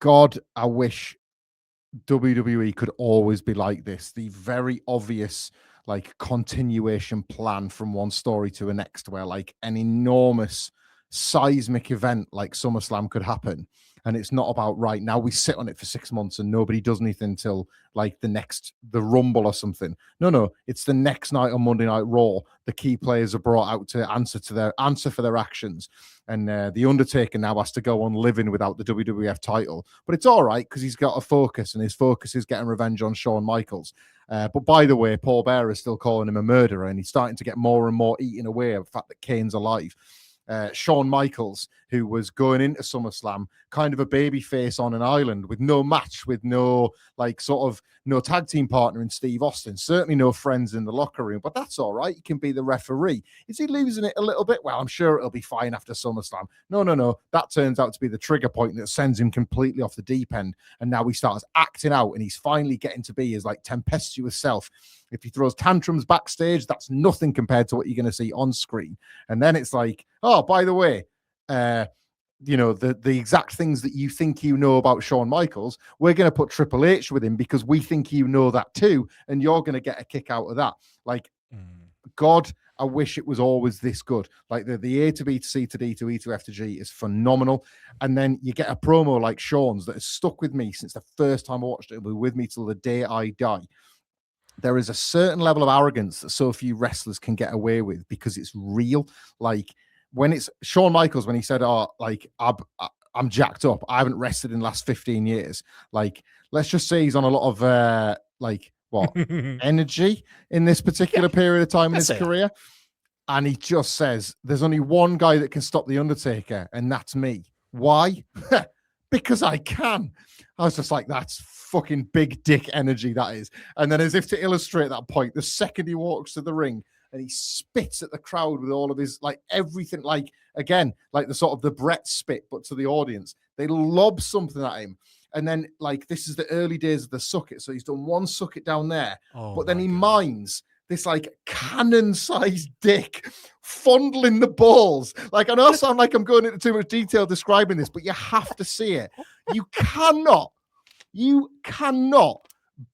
God, I wish WWE could always be like this. The very obvious, like, continuation plan from one story to the next, where, like, an enormous seismic event like SummerSlam could happen. And it's not about, right, now we sit on it for 6 months and nobody does anything until like the Rumble or something. No, it's the next night on Monday Night Raw. The key players are brought out to answer for their actions. And the Undertaker now has to go on living without the WWF title. But it's all right because he's got a focus, and his focus is getting revenge on Shawn Michaels. But by the way, Paul Bearer is still calling him a murderer, and he's starting to get more and more eaten away of the fact that Kane's alive. Shawn Michaels, who was going into SummerSlam kind of a baby face on an island with no match, with no no tag team partner in Steve Austin, certainly no friends in the locker room, but that's all right. He can be the referee. Is he losing it a little bit? Well, I'm sure it'll be fine after SummerSlam. No. That turns out to be the trigger point that sends him completely off the deep end. And now he starts acting out, and he's finally getting to be his tempestuous self. If he throws tantrums backstage, that's nothing compared to what you're going to see on screen. And then it's like, oh, by the way, the exact things that you think you know about Shawn Michaels, we're going to put Triple H with him because we think you know that too, and you're going to get a kick out of that. God, I wish it was always this good. The A to B to C to D to E to F to G is phenomenal. And then you get a promo like Shawn's that has stuck with me since the first time I watched it. It'll be with me till the day I die. There is a certain level of arrogance that so few wrestlers can get away with because it's real. When it's Shawn Michaels, when he said, I'm jacked up, I haven't rested in the last 15 years. Let's just say he's on a lot of energy in this particular period of time in his career. And he just says, there's only one guy that can stop the Undertaker, and that's me. Why? Because I can. I was just like, that's fucking big dick energy, that is. And then as if to illustrate that point, the second he walks to the ring and he spits at the crowd with all of his, everything, the sort of the Bret spit, but to the audience, they lob something at him. And then, this is the early days of the suck it. So he's done one suck it down there, but then he minds this cannon-sized dick fondling the balls. I know I sound like I'm going into too much detail describing this, but you have to see it. You cannot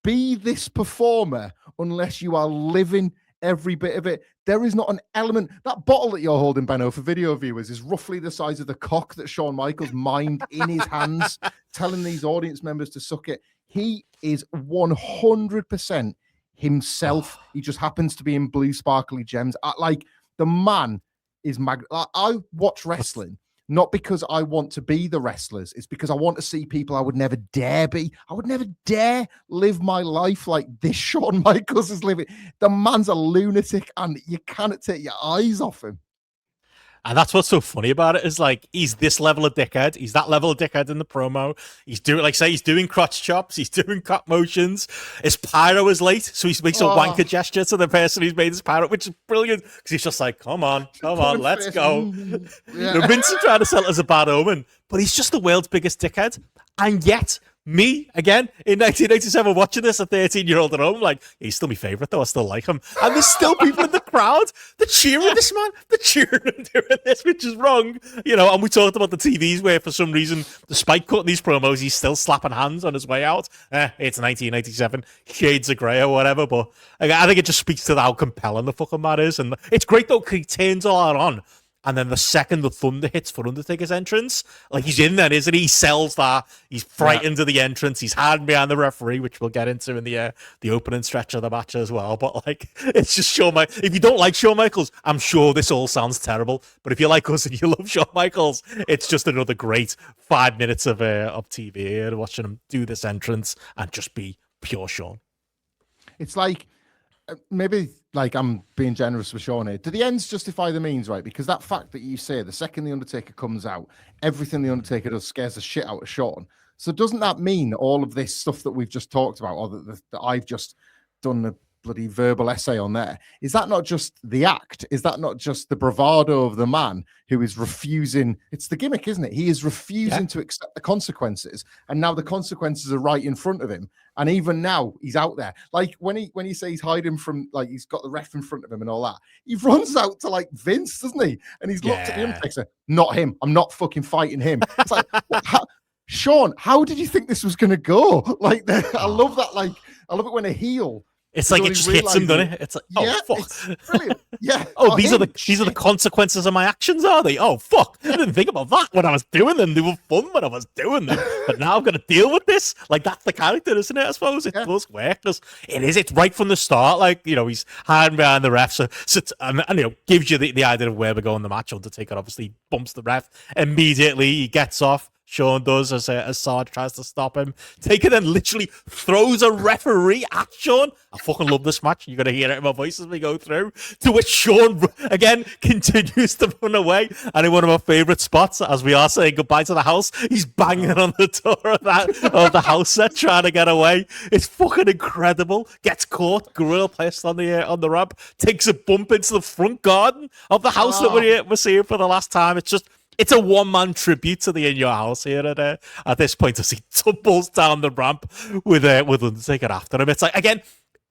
be this performer unless you are living every bit of it. There is not an element. That bottle that you're holding, Benno, for video viewers is roughly the size of the cock that Shawn Michaels mined in his hands, telling these audience members to suck it. He is 100% himself. He just happens to be in blue sparkly gems. The man is I watch wrestling not because I want to be the wrestlers. It's because I want to see people I would never dare be. I would never dare live my life like this Shawn Michaels is living. The man's a lunatic, and you cannot take your eyes off him. And that's what's so funny about it is he's this level of dickhead. He's that level of dickhead in the promo. He's doing he's doing crotch chops. He's doing cut motions. His pyro is late, so he makes a wanker gesture to the person who's made his pyro, which is brilliant because he's just come on, let's go. Yeah. Vincent trying to sell it as a bad omen, but he's just the world's biggest dickhead. And yet, me, again, in 1987, watching this, a 13-year-old at home, he's still my favourite, though. I still like him. And there's still people in the crowd that cheering this man. They're cheering him doing this, which is wrong. And we talked about the TVs where, for some reason, despite cutting these promos, he's still slapping hands on his way out. It's 1987, shades of grey or whatever. But I think it just speaks to how compelling the fucking man is. And it's great, though, because he turns all that on. And then the second the thunder hits for Undertaker's entrance, he's in there, isn't he? He sells that. He's frightened of the entrance. He's hiding behind the referee, which we'll get into in the opening stretch of the match as well. But it's just Shawn Michaels. If you don't like Shawn Michaels, I'm sure this all sounds terrible. But if you like us and you love Shawn Michaels, it's just another great 5 minutes of TV and watching him do this entrance and just be pure Shawn. It's maybe I'm being generous with Shawn here. Do the ends justify the means, right? Because that fact that you say the second the Undertaker comes out, everything the Undertaker does scares the shit out of Shawn. So doesn't that mean all of this stuff that we've just talked about, or that I've just done a bloody verbal essay on there, is that not just the act? Is that not just the bravado of the man who is refusing? It's the gimmick, isn't it? He is refusing to accept the consequences, and now the consequences are right in front of him. And even now, he's out there. When he says he's hiding from, he's got the ref in front of him and all that, he runs out to Vince, doesn't he? And he's looked at the Undertaker. Not him. I'm not fucking fighting him. It's Shawn, how did you think this was going to go? I love that. I love it when a heel. It's it just hits him, doesn't it? It's fuck. It's brilliant. Yeah. These are the consequences of my actions, are they? Oh, fuck. I didn't think about that when I was doing them. They were fun when I was doing them. But now I've got to deal with this. That's the character, isn't it? I suppose it does work. It is. It's right from the start. He's hiding behind the ref. And gives you the idea of where we're going in the match. Undertaker obviously bumps the ref. Immediately, he gets off. Shawn does as Sarge tries to stop him. Taker then literally throws a referee at Shawn. I fucking love this match. You're going to hear it in my voice as we go through. To which Shawn, again, continues to run away. And in one of my favourite spots, as we are saying goodbye to the house, he's banging on the door of the house set, trying to get away. It's fucking incredible. Gets caught, gorilla pissed on the ramp, takes a bump into the front garden of the house that we're seeing for the last time. It's a one-man tribute to the In Your House here at this point, as he tumbles down the ramp with Undertaker after him. It's like, again,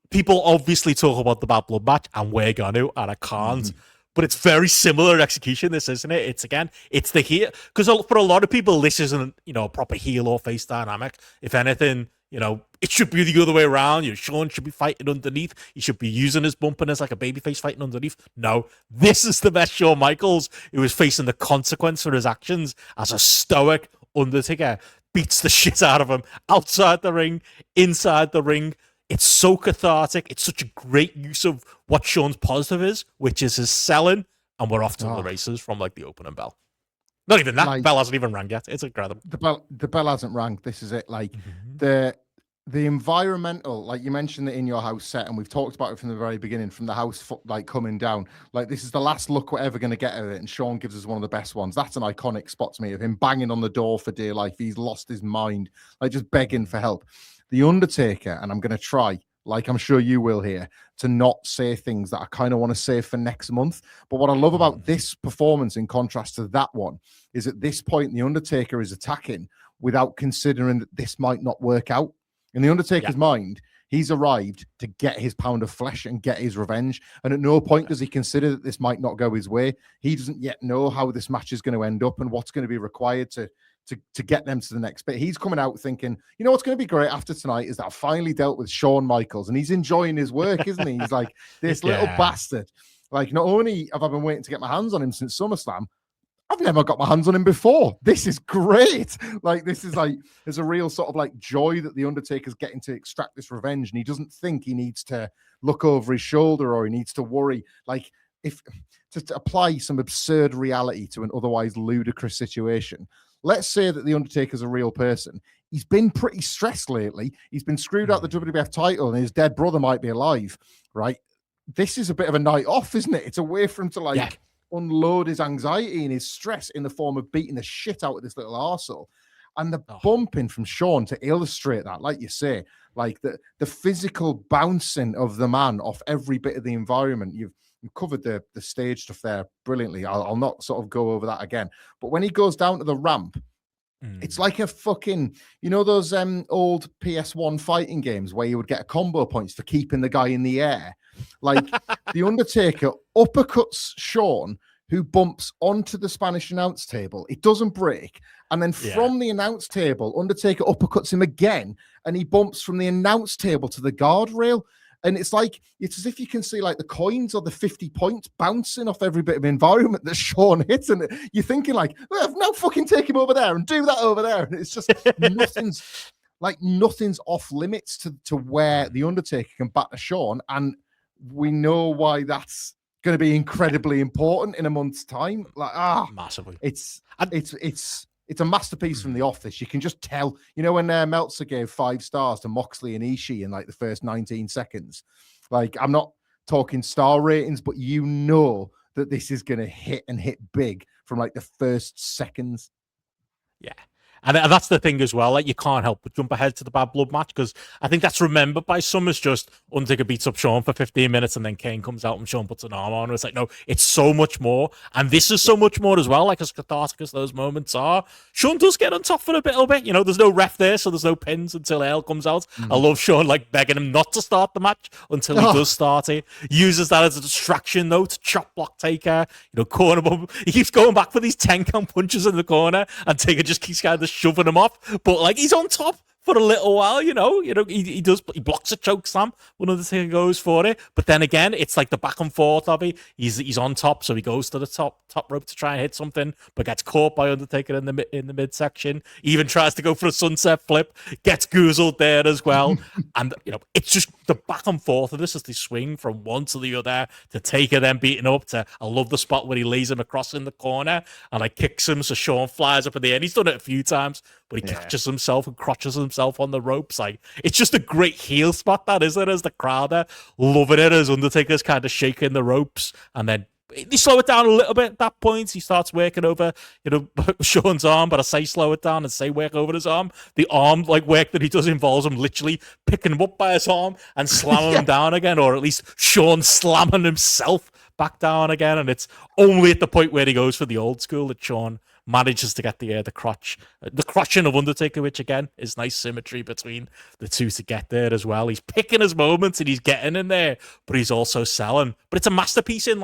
people obviously talk about the Bad Blood match, and we're going to, and I can't. But it's very similar execution, this, isn't it? It's the heel. Because for a lot of people, this isn't, a proper heel or face dynamic. If anything, it should be the other way around. Shawn should be fighting underneath. He should be using his bumping as like a babyface fighting underneath. No, this is the best Shawn Michaels, who is facing the consequence for his actions as a stoic Undertaker. Beats the shit out of him outside the ring, inside the ring. It's so cathartic. It's such a great use of what Shawn's positive is, which is his selling, and we're off to the races from like the opening bell. Not even that. Bell hasn't even rang yet. It's incredible. The bell hasn't rang. This is it. Like the environmental, like you mentioned, the In Your House set, and we've talked about it from the very beginning, from the house like coming down. Like, this is the last look we're ever going to get of it, and Shawn gives us one of the best ones. That's an iconic spot to me, of him banging on the door for dear life. He's lost his mind, like just begging for help. The Undertaker, and I'm going to try, like I'm sure you will here, to not say things that I kind of want to say for next month. But what I love about this performance, in contrast to that one, is at this point, the Undertaker is attacking without considering that this might not work out. In the Undertaker's mind, he's arrived to get his pound of flesh and get his revenge. And at no point does he consider that this might not go his way. He doesn't yet know how this match is going to end up and what's going to be required to get them to the next bit. He's coming out thinking, what's going to be great after tonight is that I finally dealt with Shawn Michaels, and he's enjoying his work, isn't he? He's like, this little bastard. Like, not only have I been waiting to get my hands on him since SummerSlam, I've never got my hands on him before. This is great. Like, this is like, there's a real sort of like joy that the Undertaker's getting to extract this revenge, and he doesn't think he needs to look over his shoulder or he needs to worry. Like, if to apply some absurd reality to an otherwise ludicrous situation, let's say that the Undertaker's a real person. He's been pretty stressed lately. He's been screwed out the WWF title, and his dead brother might be alive, right? This is a bit of a night off, isn't it? It's a way for him to unload his anxiety and his stress in the form of beating the shit out of this little arsehole. And the bumping from Shawn to illustrate that, like you say, like the physical bouncing of the man off every bit of the environment. You've covered the stage stuff there brilliantly. I'll not sort of go over that again. But when he goes down to the ramp, it's like a fucking, those old PS1 fighting games where you would get combo points for keeping the guy in the air. Like, the Undertaker uppercuts Shawn, who bumps onto the Spanish announce table. It doesn't break. And then from the announce table, Undertaker uppercuts him again, and he bumps from the announce table to the guardrail. And it's as if you can see like the coins or the 50 points bouncing off every bit of environment that Shawn hits. And you're thinking like, well, now fucking take him over there and do that over there. And it's just nothing's off limits to where the Undertaker can batter Shawn. And we know why that's going to be incredibly important in a month's time. Like, massively. It's a masterpiece from the office. You can just tell, when Meltzer gave 5 stars to Moxley and Ishii in like the first 19 seconds, like, I'm not talking star ratings, but that this is going to hit big from like the first seconds. Yeah. And that's the thing as well. Like, you can't help but jump ahead to the Bad Blood match, because I think that's remembered by some as just Undertaker beats up Shawn for 15 minutes and then Kane comes out and Shawn puts an arm on. And it's like, no, it's so much more. And this is so much more as well. Like, as cathartic as those moments are, Shawn does get on top for a little bit. There's no ref there, so there's no pins until Ale comes out. I love Shawn like begging him not to start the match until he does start it. Uses that as a distraction, though, to chop block Taker. Corner bump. He keeps going back for these 10 count punches in the corner, and Taker just keeps kind of shoving him off, but like, he's on top for a little while, he blocks a choke slam when Undertaker goes for it, but then again, it's like the back and forth of it. He's on top, so he goes to the top rope to try and hit something, but gets caught by Undertaker in the midsection. Even tries to go for a sunset flip, gets goozled there as well, and it's just the back and forth of this as they swing from one to the other. To Taker then beating up to, I love the spot where he lays him across in the corner and like kicks him, so Shawn flies up in the end. He's done it a few times, but he catches himself and crotches himself on the ropes. Like, it's just a great heel spot, that, isn't it? As the crowd are loving it, as Undertaker's kind of shaking the ropes, and then they slow it down a little bit at that point. He starts working over, Shawn's arm, but I say slow it down and say work over his arm. The arm work that he does involves him literally picking him up by his arm and slamming him down again, or at least Shawn slamming himself back down again. And it's only at the point where he goes for the old school that Shawn manages to get the crotching of Undertaker, which again is nice symmetry between the two to get there as well. He's picking his moments and he's getting in there, but he's also selling. But it's a masterpiece in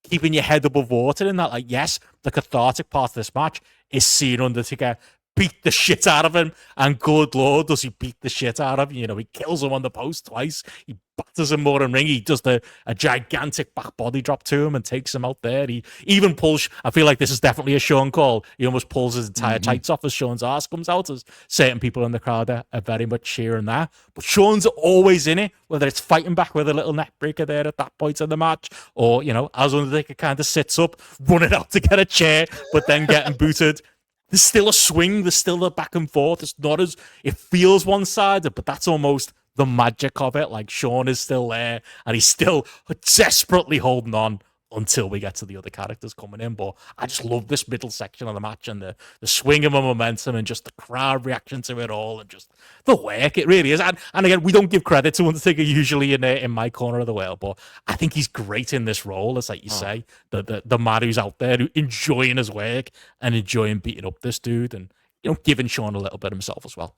keeping your head above water in that, yes, the cathartic part of this match is seeing Undertaker beat the shit out of him, and good lord, does he beat the shit out of him. He kills him on the post twice, he batters him more than ring, he does a gigantic back body drop to him and takes him out there. He even pulls, I feel like this is definitely a Shawn call, he almost pulls his entire tights off as Shawn's arse comes out, as certain people in the crowd are very much cheering that. But Shawn's always in it, whether it's fighting back with a little neck breaker there at that point in the match, or as Undertaker kind of sits up, running out to get a chair, but then getting booted. There's still a swing, there's still a back and forth. It's not as, it feels one-sided, but that's almost the magic of it. Shawn is still there, and he's still desperately holding on until we get to the other characters coming in. But I just love this middle section of the match, and the swing of a momentum, and just the crowd reaction to it all, and just the work. It really is. And again, we don't give credit to Undertaker usually in my corner of the world, but I think he's great in this role, as you say, the man who's out there enjoying his work and enjoying beating up this dude, and giving Shawn a little bit himself as well.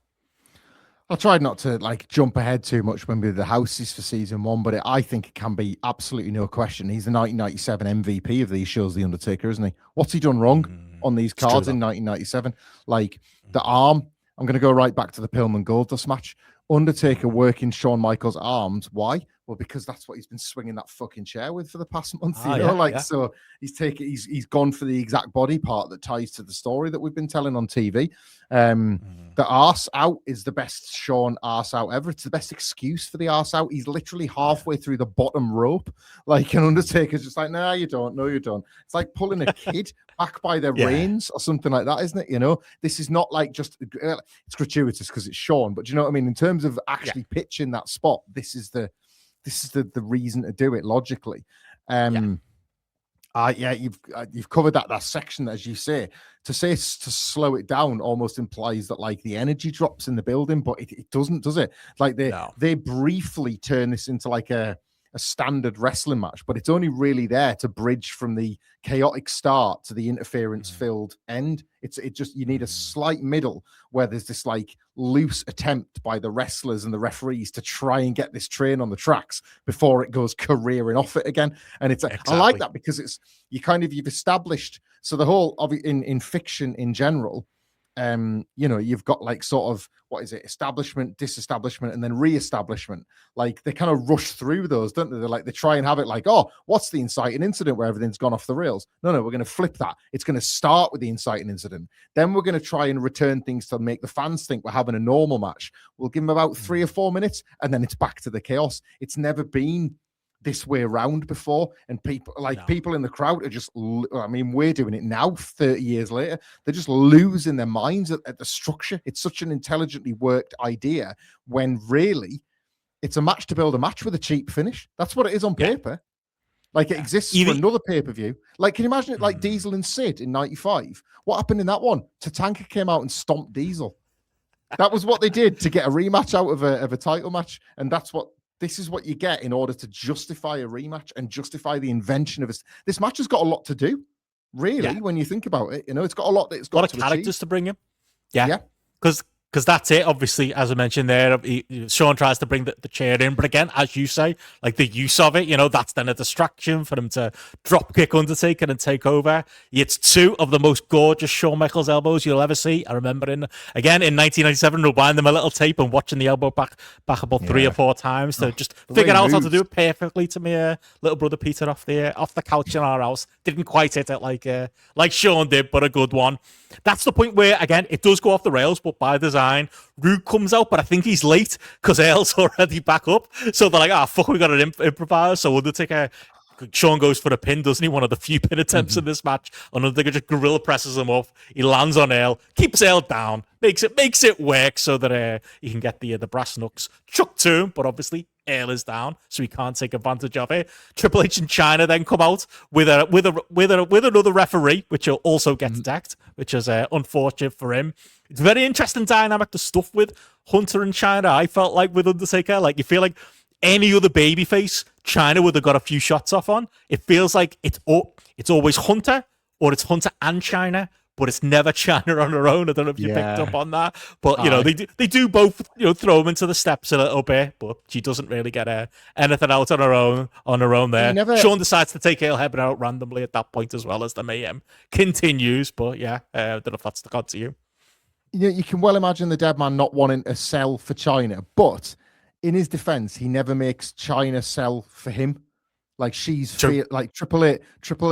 I tried not to jump ahead too much when we did the houses for season one, but I think it can be absolutely no question. He's the 1997 MVP of these shows, The Undertaker, isn't he? What's he done wrong on these cards in 1997? The arm, I'm going to go right back to the Pillman Goldust match. Undertaker working Shawn Michaels' arms. Why? Well, because that's what he's been swinging that fucking chair with for the past month. So he's gone for the exact body part that ties to the story that we've been telling on TV. The arse out is the best Shawn arse out ever. It's the best excuse for the arse out. He's literally halfway through the bottom rope. an Undertaker's just no, you don't. No, you don't. It's like pulling a kid back by their reins or something like that, isn't it? This is not just, it's gratuitous because it's Shawn, but do you know what I mean? In terms of actually pitching that spot, this is the reason to do it logically. You've covered that section, as you say. To slow it down almost implies that the energy drops in the building, but it doesn't, does it? They briefly turn this into a standard wrestling match, but it's only really there to bridge from the chaotic start to the interference filled end. You need a slight middle where there's this loose attempt by the wrestlers and the referees to try and get this train on the tracks before it goes careering off it again. And exactly. I like that because you've established, so the whole of in fiction in general, you've got what is it, establishment, disestablishment, and then re-establishment. They kind of rush through those, don't they? They try and have it oh, what's the inciting incident where everything's gone off the rails? No, we're going to flip that. It's going to start with the inciting incident. Then we're going to try and return things to make the fans think we're having a normal match. We'll give them about 3 or 4 minutes, and then it's back to the chaos. It's never been this way around before, and people in the crowd are just, we're doing it now 30 years later. They're just losing their minds at the structure. It's such an intelligently worked idea when really it's a match to build a match with a cheap finish. That's what it is on paper. It exists for another pay-per-view. Can you imagine it Diesel and Sid in 95? What happened in that one? Tatanka came out and stomped Diesel. That was what they did to get a rematch out of a title match, and this is what you get in order to justify a rematch and justify the invention of this match has got a lot to do, really, when you think about it. It's got a lot that it's got a lot of characters to bring in. Because because that's it. Obviously, as I mentioned there, Shawn tries to bring the chair in, but again, as you say, like the use of it, that's then a distraction for him to drop kick Undertaker and take over. It's two of the most gorgeous Shawn Michaels elbows you'll ever see. I remember in 1997, rewinding them a little tape and watching the elbow back about 3 or 4 times to just figure out how to do it perfectly. To me, little brother Peter off the couch in our house didn't quite hit it like Shawn did, but a good one. That's the point where, again, it does go off the rails, but by design, Rude comes out, but I think he's late because Earl's already back up. So they're like, fuck, we got an improvise. So Undertaker, Shawn goes for a pin, doesn't he? One of the few pin attempts in this match. And Undertaker just gorilla presses him off. He lands on Earl, keeps Earl down, makes it work so that he can get the brass knucks chucked to him, but obviously Earl is down, so he can't take advantage of it. Triple H and China then come out with another referee, which also gets decked, which is unfortunate for him. It's very interesting dynamic, the stuff with Hunter and China. I felt like with Undertaker, like you feel like any other babyface, China would have got a few shots off on. It feels like it's always Hunter, or it's Hunter and China, but it's never China on her own. I don't know if you picked up on that, but they do both throw him into the steps a little bit, but she doesn't really get anything out on her own there. Shawn decides to take Earl Hebner out randomly at that point as well as the mayhem continues. But I don't know if that's the cut to you. You can well imagine the dead man not wanting to sell for China, but in his defense, he never makes China sell for him. Like like Triple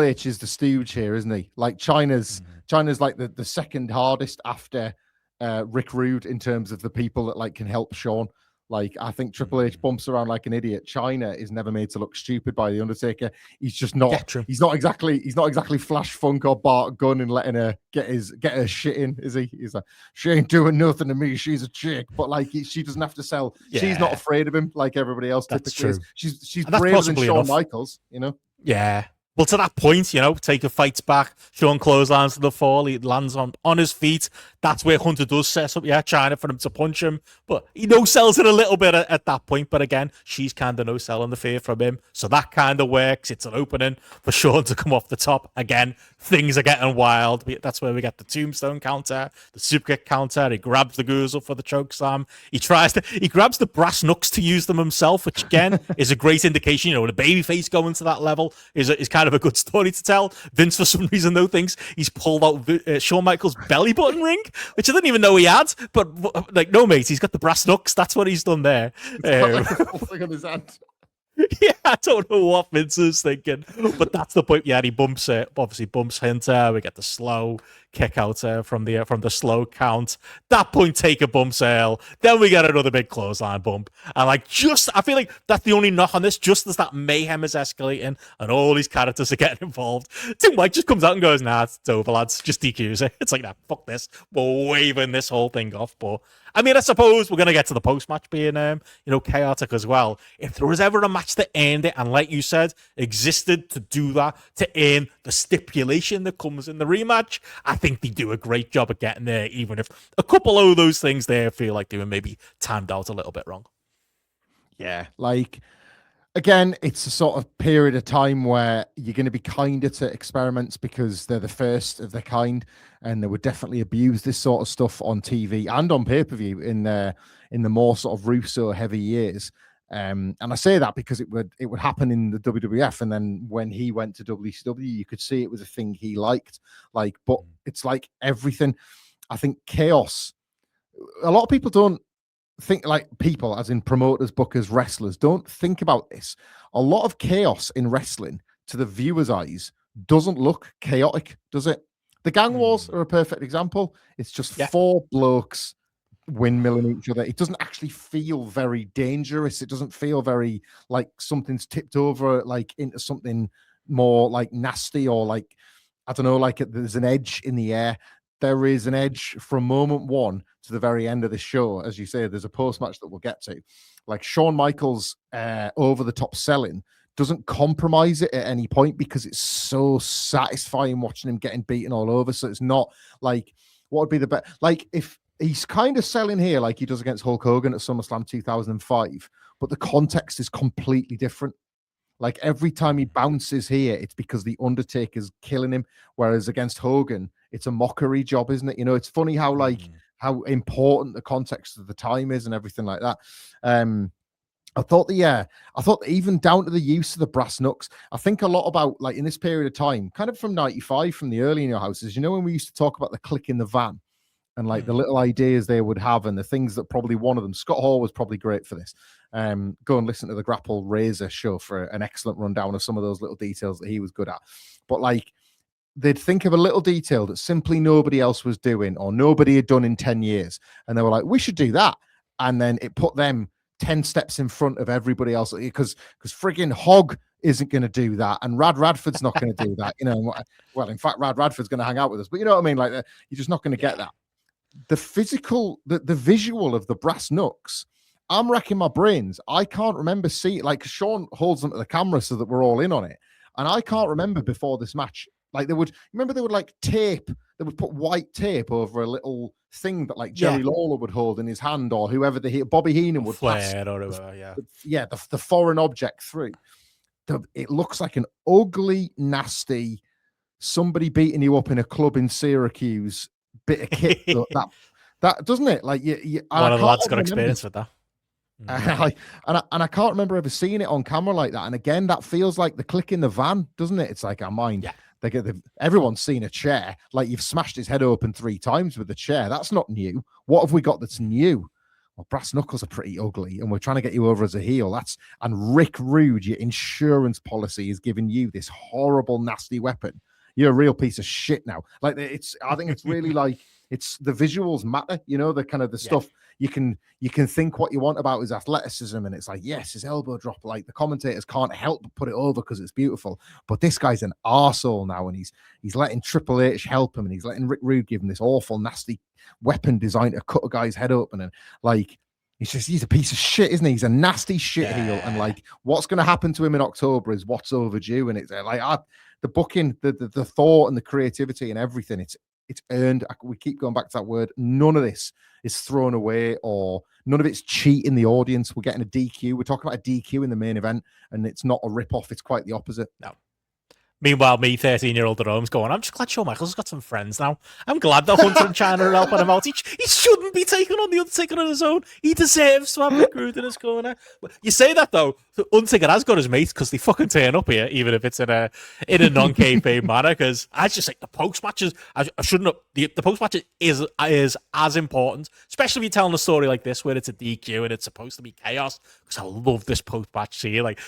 H is the stooge here, isn't he? Like China's like the second hardest after Rick Rude in terms of the people that like can help Shawn. Like I think Triple H bumps around like an idiot. China is never made to look stupid by the Undertaker. He's just not. Yeah, he's not exactly Flash Funk or Bart Gunn and letting her get her shit in, is he? He's like, she ain't doing nothing to me. She's a chick, but like she doesn't have to sell. Yeah. She's not afraid of him like everybody else typically is. She's braver than Shawn Michaels, Yeah. Well, to that point, Taker fights back. Shawn clotheslines to the fall. He lands on his feet. That's where Hunter does set up, China for him to punch him. But he no-sells it a little bit at that point. But again, she's kind of no-selling the fear from him. So that kind of works. It's an opening for Shawn to come off the top. Again, things are getting wild. That's where we get the tombstone counter, the superkick counter. He grabs the Goozle for the chokeslam. He grabs the brass knucks to use them himself, which again is a great indication. The babyface going to that level is kind of a good story to tell. Vince, for some reason, though, thinks he's pulled out Shawn Michaels' belly button ring, which I didn't even know he had. But like, no, mate, he's got the brass knucks. That's what he's done there. Like on his hand. Yeah, I don't know what Vince is thinking, but that's the point. Yeah, he bumps it. Obviously, bumps Hunter. We get the slow kick out from the slow count. That point, Taker bumps Earl. Then we get another big clothesline bump, and I feel like that's the only knock on this. Just as that mayhem is escalating and all these characters are getting involved, Tim White just comes out and goes, "Nah, it's over, lads. Just DQs it." It's like, nah, fuck this. We're waving this whole thing off, but. I mean, I suppose we're going to get to the post-match being, chaotic as well. If there was ever a match that earned it, and like you said, existed to do that, to earn the stipulation that comes in the rematch, I think they do a great job of getting there, even if a couple of those things there feel like they were maybe timed out a little bit wrong. Yeah, like... Again, it's a sort of period of time where you're going to be kinder to experiments because they're the first of their kind, and they would definitely abuse this sort of stuff on TV and on pay-per-view in the more sort of Russo heavy years. And I say that because it would happen in the WWF, and then when he went to WCW, you could see it was a thing he liked. Like, but it's like everything. I think chaos. A lot of people don't think, like people as in promoters, bookers, wrestlers, don't think about this. A lot of chaos in wrestling to the viewer's eyes doesn't look chaotic, does it? The gang wars are a perfect example. It's just 4 blokes windmilling each other. It doesn't actually feel very dangerous. It doesn't feel very like something's tipped over like into something more like nasty, or like, I don't know, like there's an edge in the air. There is an edge from moment one to the very end of the show. As you say, there's a post-match that we'll get to. Like Shawn Michaels over-the-top selling doesn't compromise it at any point because it's so satisfying watching him getting beaten all over. So it's not like, what would be the best? Like if he's kind of selling here like he does against Hulk Hogan at SummerSlam 2005, but the context is completely different. Like every time he bounces here, it's because the Undertaker's killing him. Whereas against Hogan, it's a mockery job, isn't it? It's funny how how important the context of the time is and everything like that. I thought even down to the use of the brass knucks, I think a lot about, like, in this period of time, kind of from 95, from the early in your houses, when we used to talk about the click in the van and like the little ideas they would have and the things that probably one of them, Scott Hall was probably great for this. Go and listen to the Grapple Razor show for an excellent rundown of some of those little details that he was good at. But like, they'd think of a little detail that simply nobody else was doing or nobody had done in 10 years. And they were like, we should do that. And then it put them 10 steps in front of everybody else, because friggin' Hog isn't going to do that, and Rad Radford's not going to do that. Well, in fact, Rad Radford's going to hang out with us, but you know what I mean? Like, you're just not going to get that. The physical, the visual of the brass knucks, I'm racking my brains. I can't remember seeing, like, Shawn holds them to the camera so that we're all in on it, and I can't remember before this match. Like, they would like tape. They would put white tape over a little thing that, like, Jerry Lawler would hold in his hand, or whoever Bobby Heenan would pass. The foreign object through. It looks like an ugly, nasty, somebody beating you up in a club in Syracuse bit of kit. that doesn't it? Like, one of the lads got experience with that. And I can't remember ever seeing it on camera like that. And again, that feels like the click in the van, doesn't it? It's like our mind. Yeah. Everyone's seen a chair. Like, you've smashed his head open 3 times with the chair. That's not new. What have we got that's new? Well, brass knuckles are pretty ugly, and we're trying to get you over as a heel. And Rick Rude, your insurance policy, is giving you this horrible, nasty weapon. You're a real piece of shit now. Like, I think it's really like, it's the visuals matter, the kind of the stuff you can think what you want about his athleticism, and it's like, yes, his elbow drop, like, the commentators can't help but put it over because it's beautiful. But this guy's an arsehole now, and he's letting Triple H help him, and he's letting Rick Rude give him this awful, nasty weapon designed to cut a guy's head open, and like, he's a piece of shit, isn't he? He's a nasty shit heel, and like, what's going to happen to him in October is what's overdue. And it's like, the booking, the thought and the creativity and everything, it's earned. We keep going back to that word. None of this is thrown away, or none of it's cheating the audience. We're getting a DQ. We're talking about a DQ in the main event, and it's not a rip-off. It's quite the opposite. No. Meanwhile, me, 13-year-old at home's going, I'm just glad Shawn Michaels has got some friends now. I'm glad that Hunter and China are helping him out. He shouldn't be taking on the Undertaker on his own. He deserves to have Rick Rude in his corner. You say that, though. The Undertaker has got his mates because they fucking turn up here, even if it's in a non-kayfabe manner. Because I just think the post-matches, the post-match is as important, especially if you're telling a story like this where it's a DQ and it's supposed to be chaos. Because I love this post-match here. Like,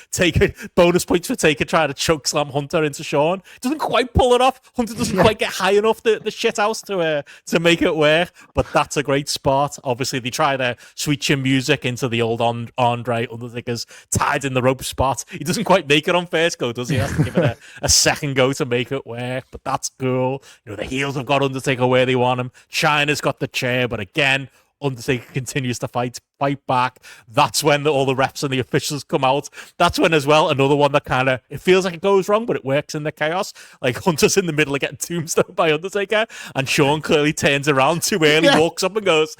bonus points for Taker trying to choke slam Hunter into Shawn. Doesn't quite pull it off. Hunter doesn't quite get high enough the shit house to make it work. But that's a great spot. Obviously, they try to sweet chin music into the old Andre Undertaker's tied in the rope spot. He doesn't quite make it on first go, does he? He has to give it a second go to make it work. But that's cool. The heels have got Undertaker where they want him. Chyna's got the chair, but again, Undertaker continues to fight back. That's when all the refs and the officials come out. That's when, as well, another one that kind of, it feels like it goes wrong, but it works in the chaos. Like, Hunter's in the middle of getting tombstoned by Undertaker, and Shawn clearly turns around too early, walks up and goes,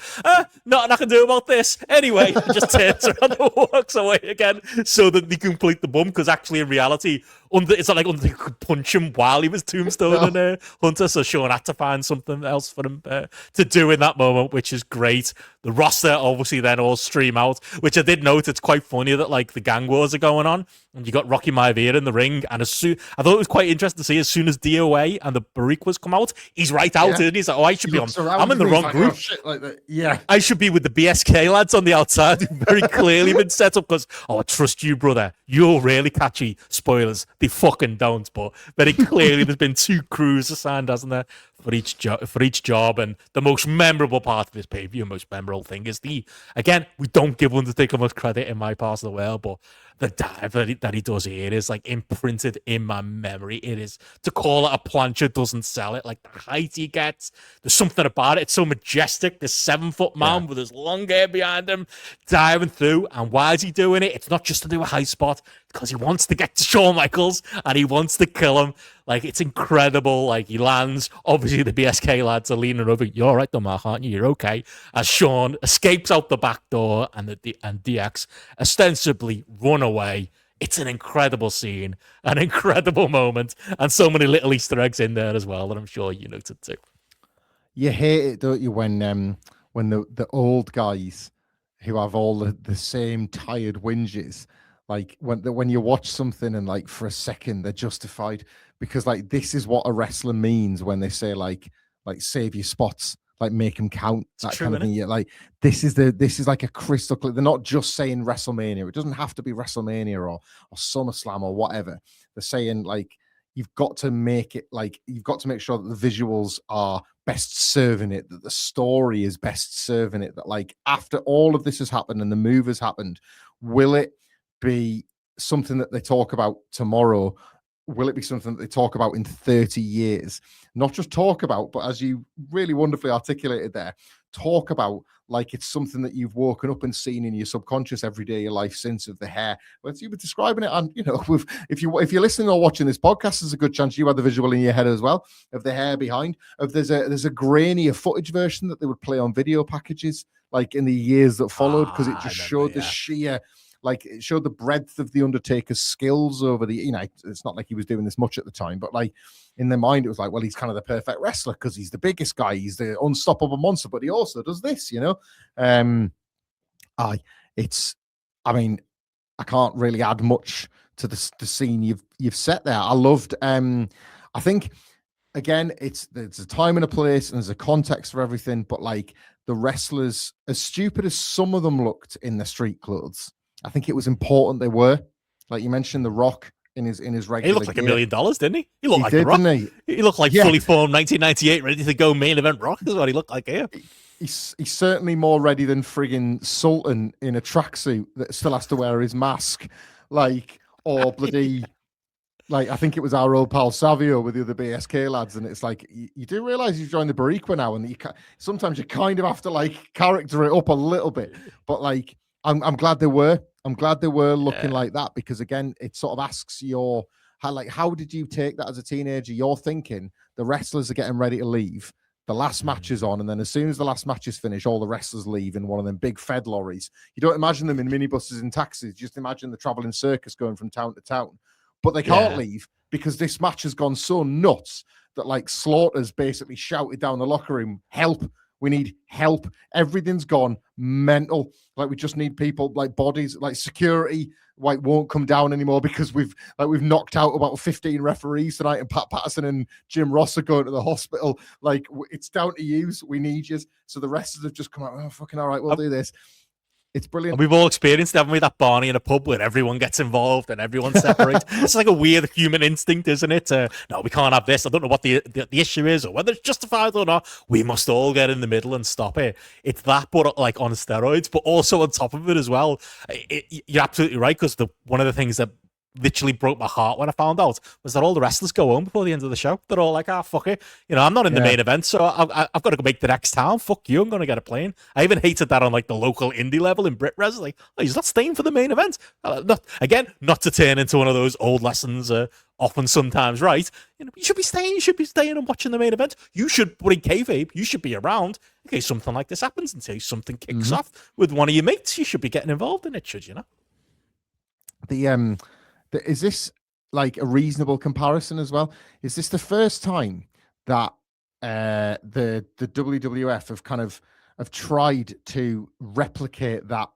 nothing I can do about this. Anyway, just turns around and walks away again so that they complete the bump, because actually, in reality, it's not like Undertaker could punch him while he was tombstoning Hunter, so Shawn had to find something else for him to do in that moment, which is great. The roster obviously then all stream out, which I did note. It's quite funny that, like, the gang wars are going on, and you got Rocky Maivia in the ring, and I thought it was quite interesting to see, as soon as DOA and the Bariquas come out, he's right out, and he's like, I should be on. I'm in the wrong group. Shit like that. I should be with the BSK lads on the outside, who've very clearly been set up because, I trust you, brother. You're really catchy. Spoilers, they fucking don't, but very clearly there's been 2 crews assigned, hasn't there, for each job. And the most memorable part of this pay-per-view, most memorable thing is again, we don't give Undertaker much credit in my part of the world, but the dive that he does here is like imprinted in my memory. It is, to call it a plancha doesn't sell it. Like, the height he gets, there's something about it. It's so majestic. This 7-foot man with his long hair behind him diving through. And why is he doing it? It's not just to do a high spot, because he wants to get to Shawn Michaels and he wants to kill him. Like, it's incredible. Like, he lands. Obviously, the BSK lads are leaning over. You're all right, though, Mark, aren't you? You're okay. As Shawn escapes out the back door, and DX ostensibly run away. It's an incredible scene, an incredible moment, and so many little Easter eggs in there as well that I'm sure you noted too. You hate it, don't you, when when the old guys who have all the same tired whinges, like when you watch something and like for a second they're justified, because like this is what a wrestler means when they say like save your spots, like make them count, that true, kind of innit? thing. Yeah, like this is like a crystal clear. They're not just saying WrestleMania. It doesn't have to be WrestleMania or SummerSlam or whatever. They're saying like you've got to make it, like you've got to make sure that the visuals are best serving it, that the story is best serving it, that like after all of this has happened and the move has happened, will it be something that they talk about tomorrow? Will it be something that they talk about in 30 years? Not just talk about, but as you really wonderfully articulated there, talk about like it's something that you've woken up and seen in your subconscious every day of your life since, of the hair. But you were describing it, and you know, if you're listening or watching this podcast, there's a good chance you had the visual in your head as well of the hair behind. Of there's a grainier footage version that they would play on video packages like in the years that followed, because it just showed the sheer, like it showed the breadth of the Undertaker's skills over the, you know, it's not like he was doing this much at the time, but like in their mind, it was like, well, he's kind of the perfect wrestler because he's the biggest guy, he's the unstoppable monster, but he also does this, you know. I mean, I can't really add much to the scene you've set there. I loved, I think, again, there's a time and a place and there's a context for everything, but like the wrestlers, as stupid as some of them looked in their street clothes, I think it was important they were. Like you mentioned, The Rock in his regular He looked like gear. $1 million, didn't he? He looked like did, The Rock. Didn't he looked like fully formed 1998, ready to go main event Rock is what he looked like here. He's certainly more ready than friggin' Sultan in a tracksuit that still has to wear his mask, like, or bloody, like I think it was our old pal Savio with the other BSK lads, and it's like you do realize you've joined the Barriqua now, and sometimes you kind of have to like character it up a little bit, but like I'm glad they were. I'm glad they were looking like that, because again, it sort of asks how did you take that as a teenager? You're thinking the wrestlers are getting ready to leave. The last match is on, and then as soon as the last match is finished, all the wrestlers leave in one of them big Fed lorries. You don't imagine them in minibuses and taxis. Just imagine the traveling circus going from town to town. But they can't leave because this match has gone so nuts that like Slaughter's basically shouted down the locker room, help. We need help. Everything's gone mental. Like we just need people, like bodies, like security, like won't come down anymore because we've knocked out about 15 referees tonight, and Pat Patterson and Jim Ross are going to the hospital. Like it's down to you. We need you. So the rest have just come out. Oh, fucking all right, we'll do this. It's brilliant. And we've all experienced, haven't we, that Barney in a pub where everyone gets involved and everyone separates. It's like a weird human instinct, isn't it? No, we can't have this. I don't know what the issue is or whether it's justified or not. We must all get in the middle and stop it. It's that, but like on steroids, but also on top of it as well. You're absolutely right, because one of the things that literally broke my heart when I found out was that all the wrestlers go home before the end of the show. They're all like, fuck it. You know, I'm not in the main event, so I've got to go make the next town. Fuck you, I'm going to get a plane. I even hated that on like the local indie level in Brit Wrestling. Oh, he's not staying for the main event. Not to turn into one of those old lessons, often sometimes right. You know, you should be staying and watching the main event. You should put in kayfabe. You should be around in case something like this happens, in case something kicks off with one of your mates. You should be getting involved in it, should you know? Is this like a reasonable comparison as well? Is this the first time that the WWF have tried to replicate that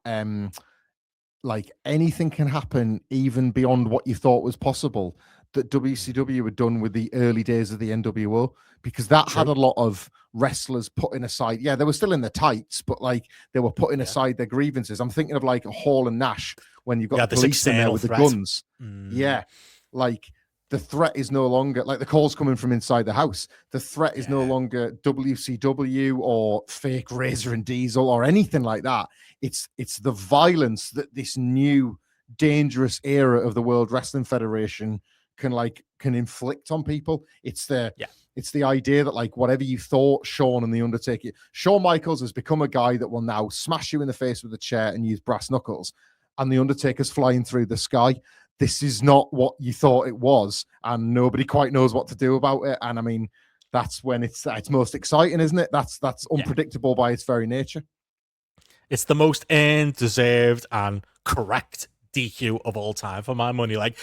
like anything can happen even beyond what you thought was possible, that WCW had done with the early days of the NWO? Because that had a lot of wrestlers putting aside, they were still in the tights, but like they were putting aside their grievances. I'm thinking of like Hall and Nash when you've got the police in there with the guns. Like the threat is no longer like the calls coming from inside the house. The threat is no longer WCW or fake Razor and Diesel or anything like that. It's the violence that this new dangerous era of the World Wrestling Federation can inflict on people. It's the idea that like whatever you thought Shawn and the Undertaker, Shawn Michaels has become a guy that will now smash you in the face with a chair and use brass knuckles, and the Undertaker's flying through the sky. This is not what you thought it was, and nobody quite knows what to do about it. And I mean, that's when it's most exciting, isn't it? That's unpredictable by its very nature. It's the most earned, deserved, and correct DQ of all time for my money. Like,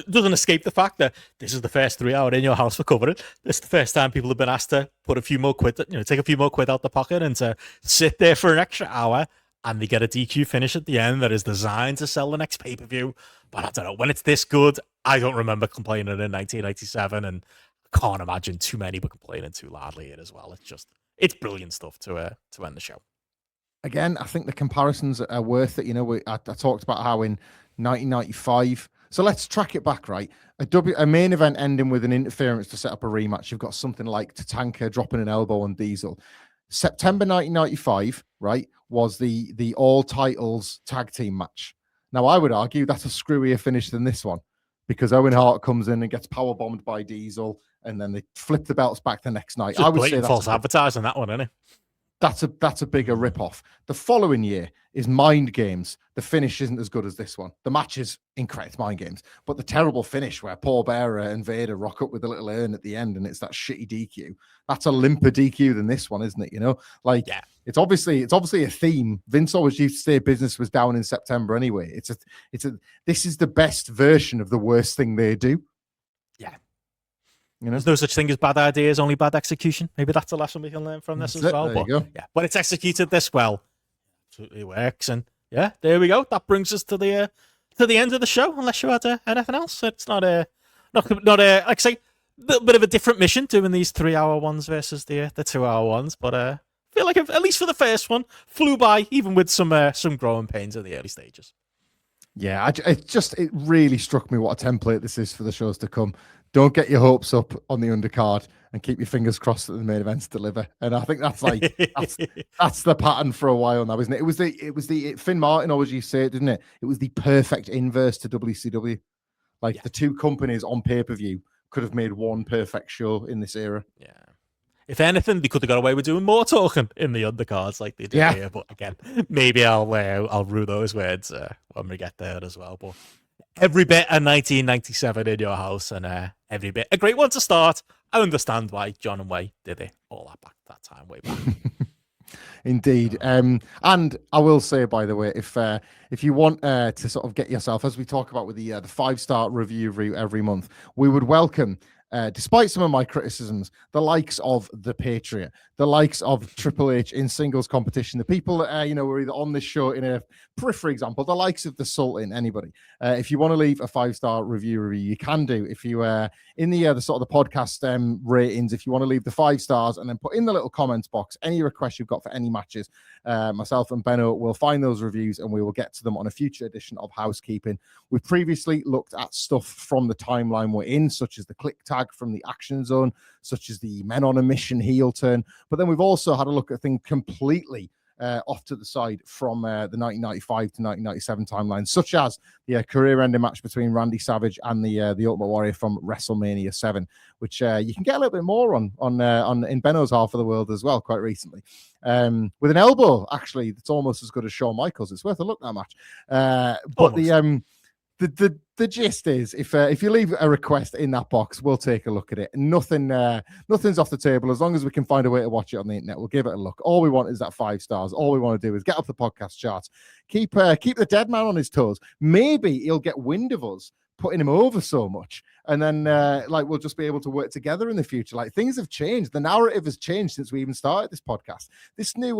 doesn't escape the fact that this is the first 3 hour in your house for covering. This is the first time people have been asked to put a few more quid, take a few more quid out the pocket and to sit there for an extra hour, and they get a DQ finish at the end that is designed to sell the next pay-per-view. But I don't know, when it's this good, I don't remember complaining in 1987, and I can't imagine too many were complaining too loudly here as well. It's brilliant stuff to end the show. Again, I think the comparisons are worth it. I talked about how in 1995. So let's track it back, right? A main event ending with an interference to set up a rematch. You've got something like Tatanka dropping an elbow on Diesel. September 1995, right, was the all titles tag team match. Now, I would argue that's a screwier finish than this one, because Owen Hart comes in and gets power bombed by Diesel, and then they flip the belts back the next night. Just I would say that's false advertising, that one, isn't it? That's a bigger rip-off. The following year is Mind Games. The finish isn't as good as this one. The match is incorrect, Mind Games, but the terrible finish where Paul Bearer and Vader rock up with a little urn at the end, and it's that shitty DQ. That's a limper DQ than this one, isn't it? Yeah. It's obviously a theme. Vince always used to say business was down in September anyway. This is the best version of the worst thing they do. Yeah. There's no such thing as bad ideas, only bad execution. Maybe that's a lesson we can learn from this as well. But yeah, when it's executed this well, absolutely works. And yeah, there we go. That brings us to the end of the show. Unless you had anything else, it's not like I say, a little bit of a different mission doing these 3 hour ones versus the 2 hour ones. But I feel like at least for the first one, flew by, even with some growing pains in the early stages. Yeah, it really struck me what a template this is for the shows to come. Don't get your hopes up on the undercard and keep your fingers crossed that the main events deliver. And I think that's that's the pattern for a while now, isn't it? It was the Finn Martin always used to say it, didn't it? It was the perfect inverse to WCW. The two companies on pay-per-view could have made one perfect show in this era. Yeah. If anything, they could have got away with doing more talking in the undercards like they did here. But again, maybe I'll rue those words when we get there as well. But every bit of 1997 in your house, and every bit a great one to start. I understand why John and Way did it all that time way back. Indeed. And I will say, by the way, if you want to sort of get yourself, as we talk about with the 5-star review every month, we would welcome, despite some of my criticisms, the likes of the Patriot, the likes of Triple H in singles competition, the people that were either on this show in a periphery example, the likes of the Sultan, anybody. If you want to leave a 5-star review, you can do. If you in the sort of the podcast ratings, if you want to leave the 5 stars and then put in the little comments box any requests you've got for any matches, myself and Benno will find those reviews and we will get to them on a future edition of Housekeeping. We've previously looked at stuff from the timeline we're in, such as the click tag from the Action Zone, such as the Men on a Mission heel turn. But then we've also had a look at things completely off to the side from the 1995 to 1997 timeline, such as the career-ending match between Randy Savage and the Ultimate Warrior from WrestleMania 7, which you can get a little bit more on in Benno's half of the world as well, quite recently, with an elbow actually that's almost as good as Shawn Michaels. It's worth a look, that match. But the gist is, if you leave a request in that box, we'll take a look at it. Nothing's off the table. As long as we can find a way to watch it on the internet, we'll give it a look. All we want is that 5 stars. All we want to do is get up the podcast charts, keep the dead man on his toes. Maybe he'll get wind of us putting him over so much, and then we'll just be able to work together in the future. Things have changed. The narrative has changed since we even started this podcast. This new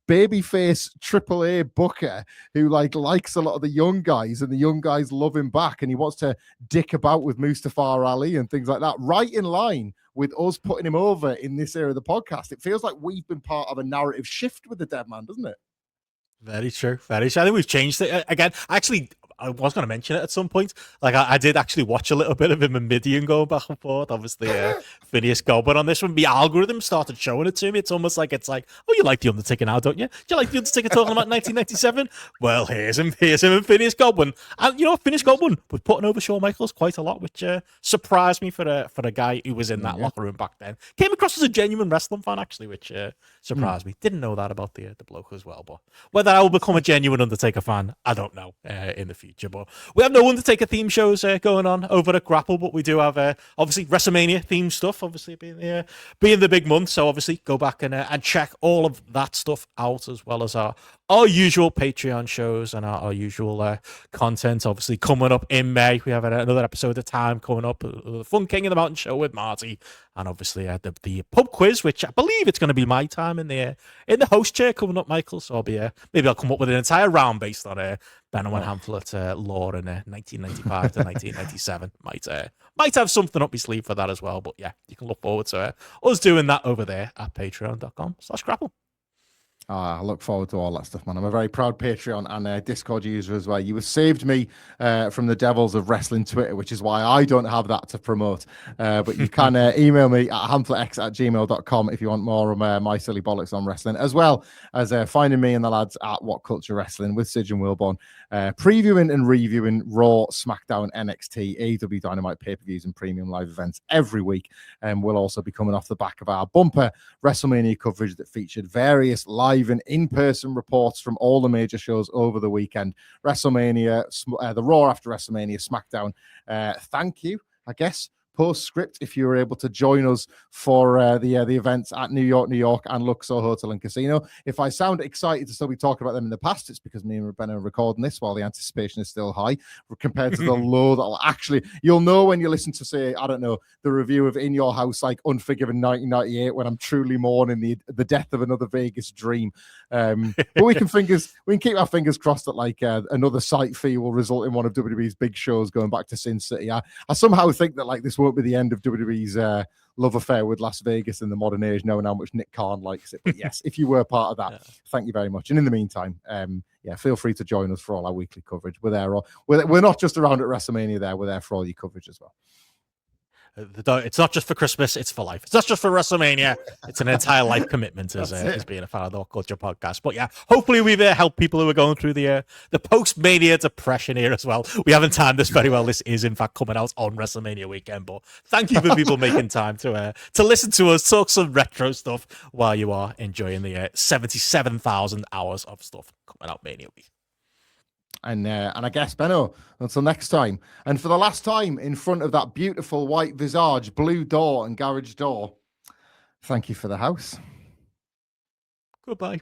babyface AAA booker who likes a lot of the young guys, and the young guys love him back, and he wants to dick about with Mustafa Ali and things like that, right in line with us putting him over in this era of the podcast. It feels like we've been part of a narrative shift with the dead man, doesn't it? Very true. Very true. I think we've changed it again. Actually, I was going to mention it at some point. I did actually watch a little bit of him and Midian going back and forth. Obviously, Phineas Goldberg on this one. The algorithm started showing it to me. It's almost like oh, you like The Undertaker now, don't you? Do you like The Undertaker talking about 1997? Well, here's him and Phineas Goldberg. And you know what? Phineas Goldberg was putting over Shawn Michaels quite a lot, which surprised me for a guy who was in that locker room back then. Came across as a genuine wrestling fan, actually, which surprised me. Didn't know that about the bloke as well. But whether I will become a genuine Undertaker fan, I don't know in the future. But we have no Undertaker theme shows going on over at Grapple, but we do have obviously WrestleMania theme stuff, obviously being the big month. So obviously go back and check all of that stuff out, as well as our our usual Patreon shows and our usual content. Obviously, coming up in May, we have another episode of Time coming up, the Fun King of the Mountain show with Marty, and obviously the pub quiz, which I believe it's going to be my time in the host chair coming up, Michael. So I'll be maybe I'll come up with an entire round based on Benno and Hamflett lore in 1995 to 1997. Might have something up my sleeve for that as well. But yeah, you can look forward to us doing that over there at patreon.com/grapple. I look forward to all that stuff, man. I'm a very proud Patreon and Discord user as well. You have saved me from the devils of wrestling Twitter, which is why I don't have that to promote. But you can email me at hamflettx@gmail.com if you want more of my silly bollocks on wrestling, as well as finding me and the lads at What Culture Wrestling with Sid and Wilborn, previewing and reviewing Raw, SmackDown, NXT, AEW Dynamite pay-per-views and premium live events every week. And we'll also be coming off the back of our bumper WrestleMania coverage that featured various live and in-person reports from all the major shows over the weekend. WrestleMania, the Raw after WrestleMania, SmackDown. Thank you, I guess. Postscript, if you were able to join us for the events at New York, and Luxor Hotel and Casino. If I sound excited to still be talking about them in the past, it's because me and Benno are recording this while the anticipation is still high compared to the low that'll actually, you'll know when you listen to, say, I don't know, the review of In Your House, like Unforgiven 1998, when I'm truly mourning the death of another Vegas dream. But we can keep our fingers crossed that like another site fee will result in one of WWE's big shows going back to Sin City. I somehow think that like this won't be the end of WWE's love affair with Las Vegas in the modern age, knowing how much Nick Khan likes it. But yes, if you were part of that, thank you very much. And in the meantime, feel free to join us for all our weekly coverage. We're there. We're not just around at WrestleMania there. We're there for all your coverage as well. It's not just for Christmas, it's for life. It's not just for WrestleMania, it's an entire life commitment as being a fan of the Culture podcast. But yeah, hopefully we've helped people who are going through the post-Mania depression here as well. We haven't timed this very well. This is in fact coming out on WrestleMania weekend, but thank you for people making time to listen to us talk some retro stuff while you are enjoying the 77,000 hours of stuff coming out Mania week. And I guess, Benno, until next time. And for the last time in front of that beautiful white visage, blue door and garage door, thank you for the house. Goodbye.